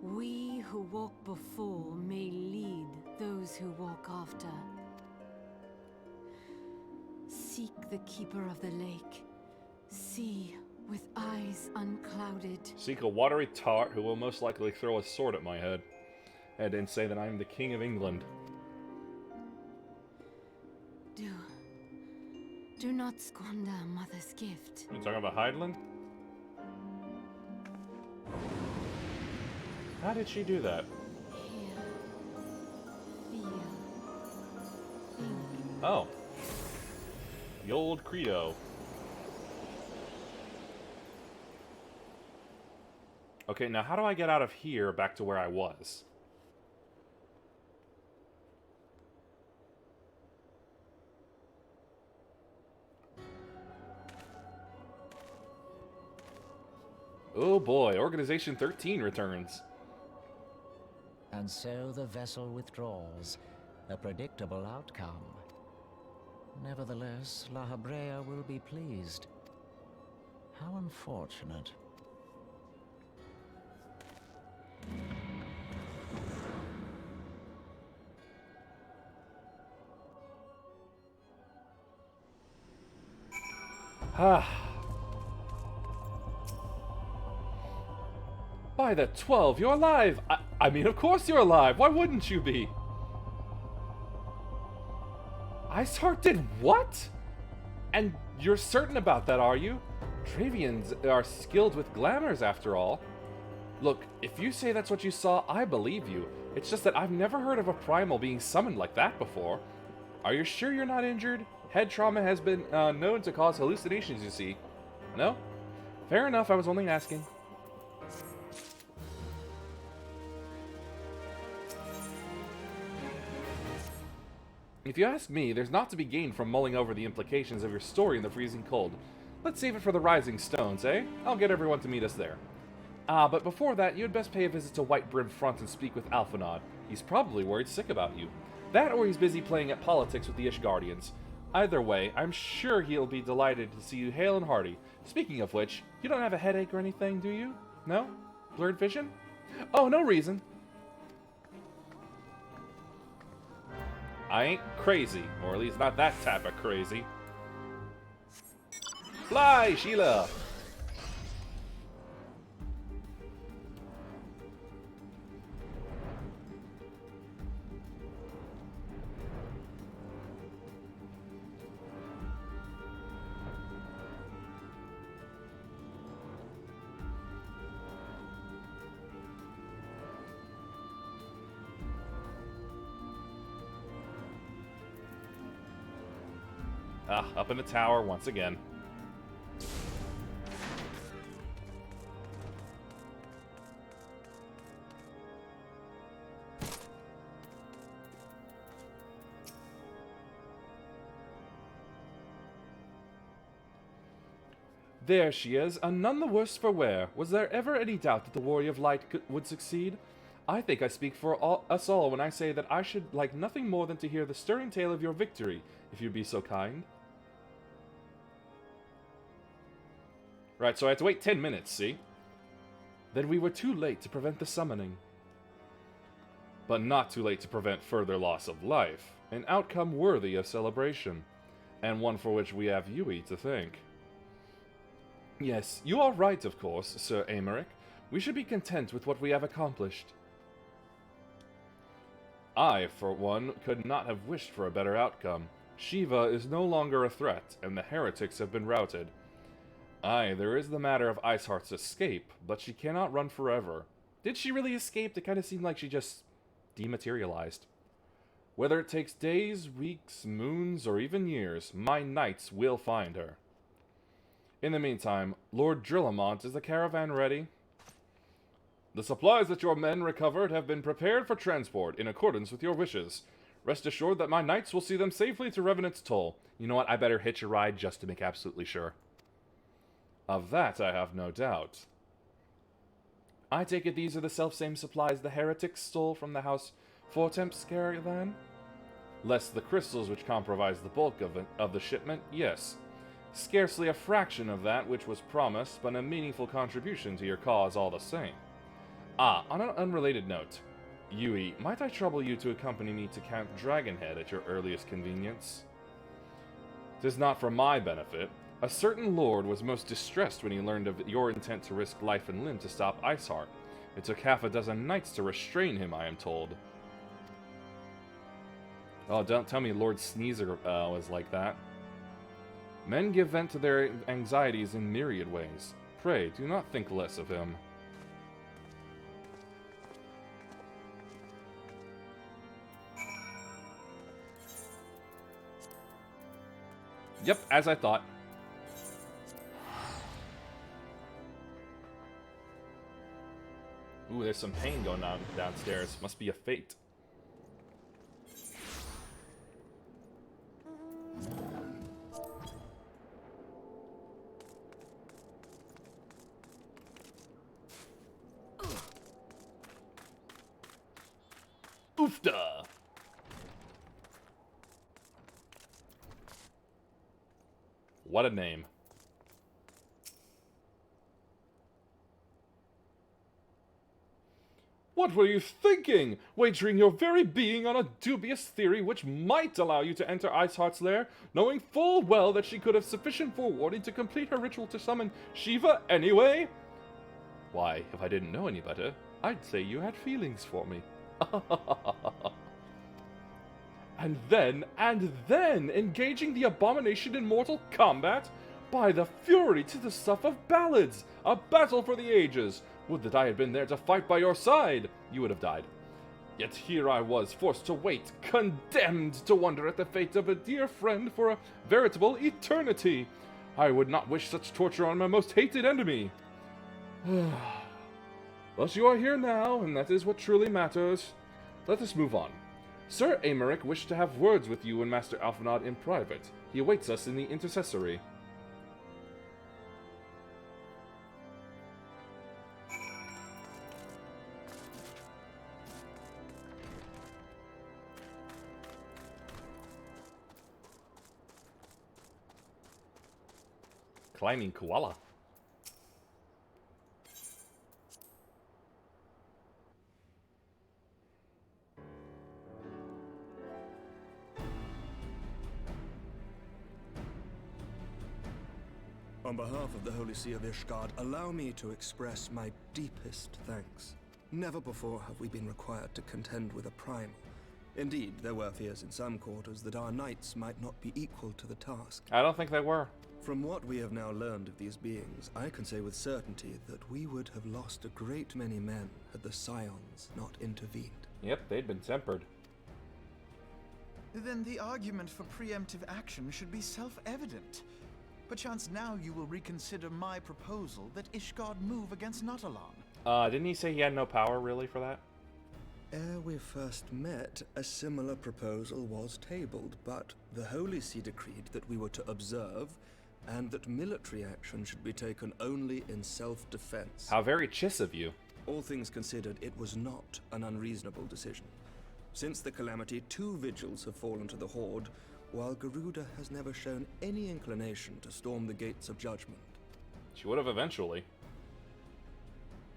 We who walk before may lead those who walk after. Seek the keeper of the lake. See with eyes unclouded. Seek a watery tart who will most likely throw a sword at my head. And then say that I'm the King of England. Do not squander Mother's gift. You talking about Hydeland? How did she do that? Hear, feel, think. Oh. The old Credo. Okay, now how do I get out of here back to where I was? Oh boy, Organization 13 returns. And so the vessel withdraws, a predictable outcome. Nevertheless, La Habrea will be pleased. How unfortunate. By the 12, you're alive! I mean, of course you're alive! Why wouldn't you be? Iceheart did what? And you're certain about that, are you? Travians are skilled with glamours, after all. Look, if you say that's what you saw, I believe you. It's just that I've never heard of a primal being summoned like that before. Are you sure you're not injured? Head trauma has been known to cause hallucinations, you see. No? Fair enough, I was only asking. If you ask me, there's naught to be gained from mulling over the implications of your story in the freezing cold. Let's save it for the Rising Stones, eh? I'll get everyone to meet us there. But before that, you'd best pay a visit to White Brim Front and speak with Alphanod. He's probably worried sick about you. That or he's busy playing at politics with the Ishgardians. Either way, I'm sure he'll be delighted to see you hale and hearty. Speaking of which, you don't have a headache or anything, do you? No? Blurred vision? Oh, no reason. I ain't crazy, or at least not that type of crazy. Fly, Sheila! Ah, up in the tower once again. There she is, and none the worse for wear. Was there ever any doubt that the Warrior of Light would succeed? I think I speak for us all when I say that I should like nothing more than to hear the stirring tale of your victory, if you'd be so kind. Right, so I had to wait 10 minutes, see? Then we were too late to prevent the summoning. But not too late to prevent further loss of life. An outcome worthy of celebration. And one for which we have Yui to thank. Yes, you are right, of course, Sir Aymeric. We should be content with what we have accomplished. I, for one, could not have wished for a better outcome. Shiva is no longer a threat, and the heretics have been routed. Aye, there is the matter of Iceheart's escape, but she cannot run forever. Did she really escape? It kind of seemed like she just dematerialized. Whether it takes days, weeks, moons, or even years, my knights will find her. In the meantime, Lord Drillamont, is the caravan ready? The supplies that your men recovered have been prepared for transport in accordance with your wishes. Rest assured that my knights will see them safely to Revenant's Toll. You know what? I better hitch a ride just to make absolutely sure. Of that I have no doubt. I take it these are the self-same supplies the heretics stole from the House Fortemp's caravan? Less the crystals which comprise the bulk of the shipment, yes. Scarcely a fraction of that which was promised, but a meaningful contribution to your cause all the same. Ah, on an unrelated note, Yui, might I trouble you to accompany me to Camp Dragonhead at your earliest convenience? 'Tis not for my benefit. A certain lord was most distressed when he learned of your intent to risk life and limb to stop Iceheart. It took half a dozen knights to restrain him, I am told. Oh, don't tell me Lord Sneezer was like that. Men give vent to their anxieties in myriad ways. Pray, do not think less of him. Yep, as I thought. Ooh, there's some pain going on downstairs. Must be a fate. Oofda! What a name. What were you thinking? Wagering your very being on a dubious theory which might allow you to enter Iceheart's lair, knowing full well that she could have sufficient forewarning to complete her ritual to summon Shiva anyway? Why, if I didn't know any better, I'd say you had feelings for me. And then, engaging the abomination in mortal combat? By the fury to the stuff of ballads! A battle for the ages! Would that I had been there to fight by your side! You would have died. Yet here I was, forced to wait, condemned to wonder at the fate of a dear friend for a veritable eternity! I would not wish such torture on my most hated enemy! But you are here now, and that is what truly matters. Let us move on. Sir Aymeric wished to have words with you and Master Alphinaud in private. He awaits us in the intercessory. Climbing koala. On behalf of the Holy See of Ishgard, allow me to express my deepest thanks. Never before have we been required to contend with a primal. Indeed, there were fears in some quarters that our knights might not be equal to the task. I don't think they were. From what we have now learned of these beings, I can say with certainty that we would have lost a great many men had the Scions not intervened. Yep, they'd been tempered. Then the argument for preemptive action should be self-evident. Perchance now you will reconsider my proposal that Ishgard move against Nautalon. Didn't he say he had no power, really, for that? Ere we first met, a similar proposal was tabled, but the Holy See decreed that we were to observe, and that military action should be taken only in self-defense. How very chiss of you. All things considered, it was not an unreasonable decision. Since the calamity, 2 vigils have fallen to the Horde, while Garuda has never shown any inclination to storm the gates of judgment. She would have eventually.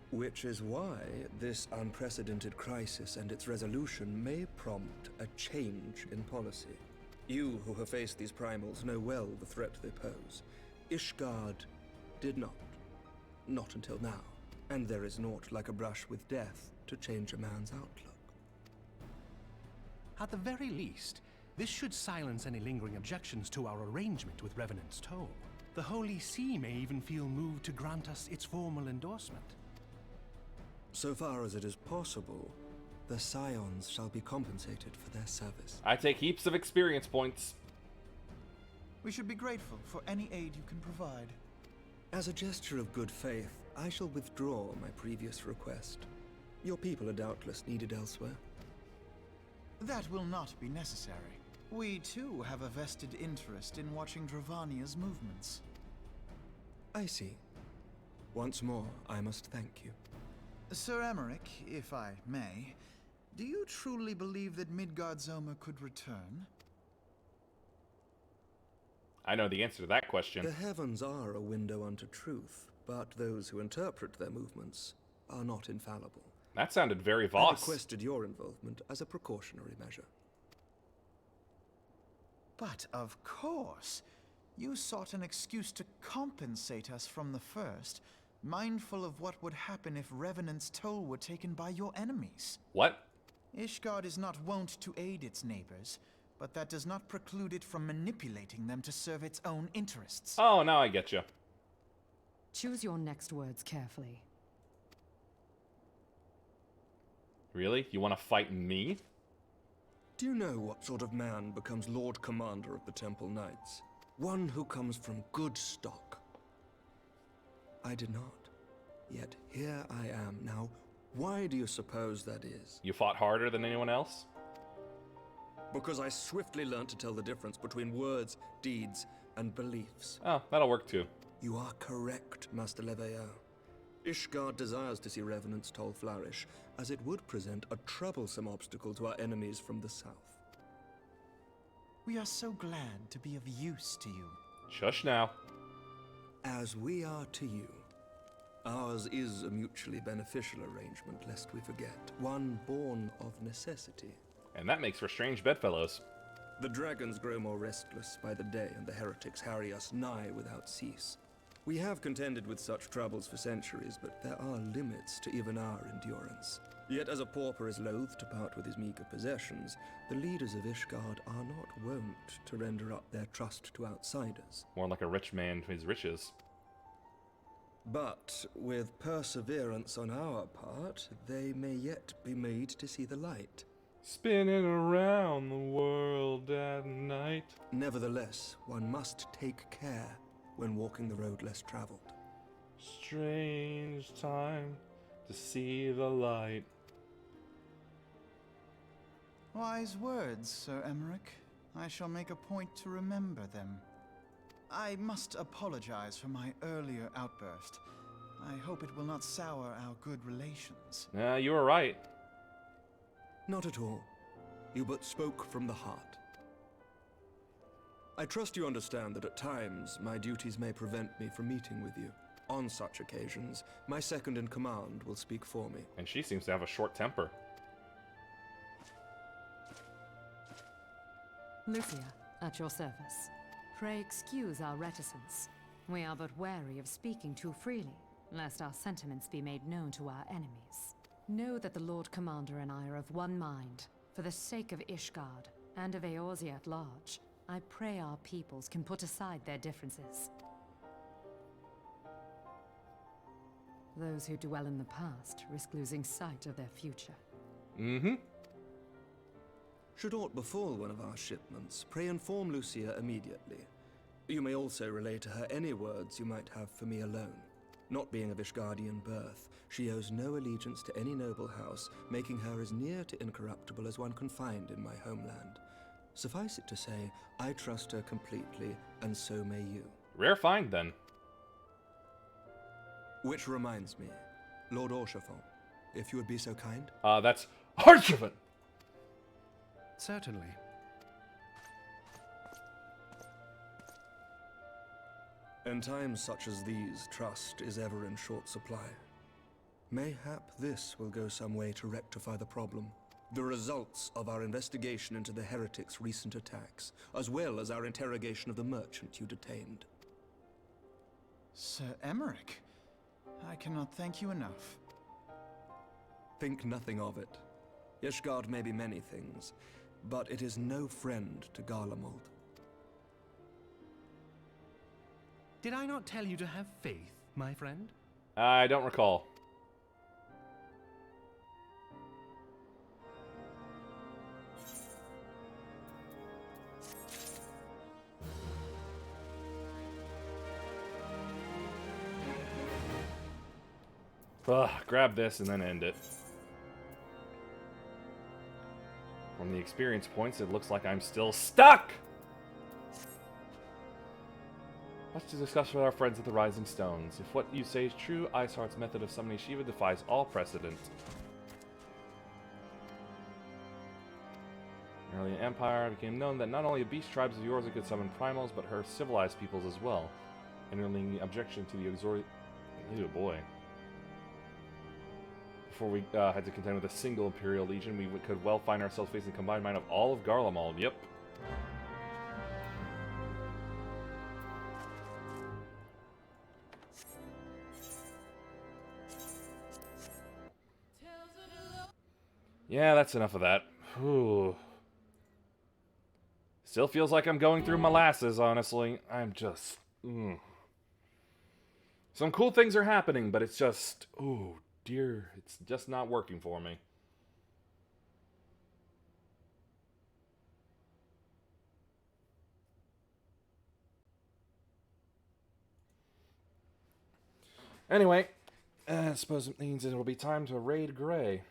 Which is why this unprecedented crisis and its resolution may prompt a change in policy. You who have faced these primals know well the threat they pose. Ishgard did not. Not until now. And there is naught like a brush with death to change a man's outlook. At the very least, this should silence any lingering objections to our arrangement with Revenant's Toll. The Holy See may even feel moved to grant us its formal endorsement. So far as it is possible, the Scions shall be compensated for their service. I take heaps of experience points. We should be grateful for any aid you can provide. As a gesture of good faith, I shall withdraw my previous request. Your people are doubtless needed elsewhere. That will not be necessary. We too have a vested interest in watching Dravania's movements. I see. Once more, I must thank you. Sir Emmerich, if I may, do you truly believe that Midgard-Zoma could return? I know the answer to that question. The heavens are a window unto truth, but those who interpret their movements are not infallible. That sounded very I Voss. requested your involvement as a precautionary measure. But of course, you sought an excuse to compensate us from the first, mindful of what would happen if Revenant's Toll were taken by your enemies. What? Ishgard is not wont to aid its neighbors, but that does not preclude it from manipulating them to serve its own interests. Oh, now I get you. Choose your next words carefully. Really? You want to fight me? Do you know what sort of man becomes Lord Commander of the Temple Knights? One who comes from good stock. I did not. Yet here I am now. Why do you suppose that is? You fought harder than anyone else? Because I swiftly learned to tell the difference between words, deeds, and beliefs. Oh, that'll work too. You are correct, Master Leviathan. Ishgard desires to see Revenant's Toll flourish, as it would present a troublesome obstacle to our enemies from the south. We are so glad to be of use to you. Shush now. As we are to you. Ours is a mutually beneficial arrangement, lest we forget. One born of necessity. And that makes for strange bedfellows. The dragons grow more restless by the day, and the heretics harry us nigh without cease. We have contended with such troubles for centuries, but there are limits to even our endurance. Yet as a pauper is loath to part with his meager possessions, the leaders of Ishgard are not wont to render up their trust to outsiders. More like a rich man to his riches. But with perseverance on our part, they may yet be made to see the light. Spinning around the world at night. Nevertheless, one must take care when walking the road less traveled. Strange time to see the light. Wise words, Sir Emmerich. I shall make a point to remember them. I must apologize for my earlier outburst. I hope it will not sour our good relations. You were right. Not at all. You but spoke from the heart. I trust you understand that at times my duties may prevent me from meeting with you. On such occasions, my second-in-command will speak for me. And she seems to have a short temper. Lucia, at your service. Pray excuse our reticence. We are but wary of speaking too freely, lest our sentiments be made known to our enemies. Know that the Lord Commander and I are of one mind. For the sake of Ishgard, and of Eorzea at large, I pray our peoples can put aside their differences. Those who dwell in the past risk losing sight of their future. Mm-hmm. Should aught befall one of our shipments, pray inform Lucia immediately. You may also relay to her any words you might have for me alone. Not being of Ishgardian birth, she owes no allegiance to any noble house, making her as near to incorruptible as one can find in my homeland. Suffice it to say, I trust her completely, and so may you. Rare find, then. Which reminds me, Lord Orshafon, if you would be so kind. That's Harshavan! Certainly. In times such as these, trust is ever in short supply. Mayhap this will go some way to rectify the problem. The results of our investigation into the heretics' recent attacks, as well as our interrogation of the merchant you detained. Sir Emmerich, I cannot thank you enough. Think nothing of it. Ishgard may be many things, but it is no friend to Garlemald. Did I not tell you to have faith, my friend? I don't recall. Ugh, grab this and then end it. From the experience points, it looks like I'm still stuck! Much to discuss with our friends at the Rising Stones. If what you say is true, Iceheart's method of summoning Shiva defies all precedent. Early in Empire, it became known that not only the beast tribes of Eorzea could summon primals, but her civilized peoples as well. Entering objection to the Exor... Oh boy. Before we had to contend with a single Imperial Legion, we could well find ourselves facing a combined mind of all of Garlemald. Yep. Yeah, that's enough of that. Whew. Still feels like I'm going through molasses, honestly. I'm just... Some cool things are happening, but it's just... Oh, dear. It's just not working for me. Anyway, I suppose it means it'll be time to raid Grey.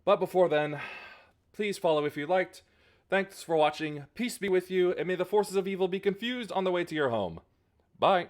But before then, please follow if you liked. Thanks for watching, peace be with you, and may the forces of evil be confused on the way to your home. Bye!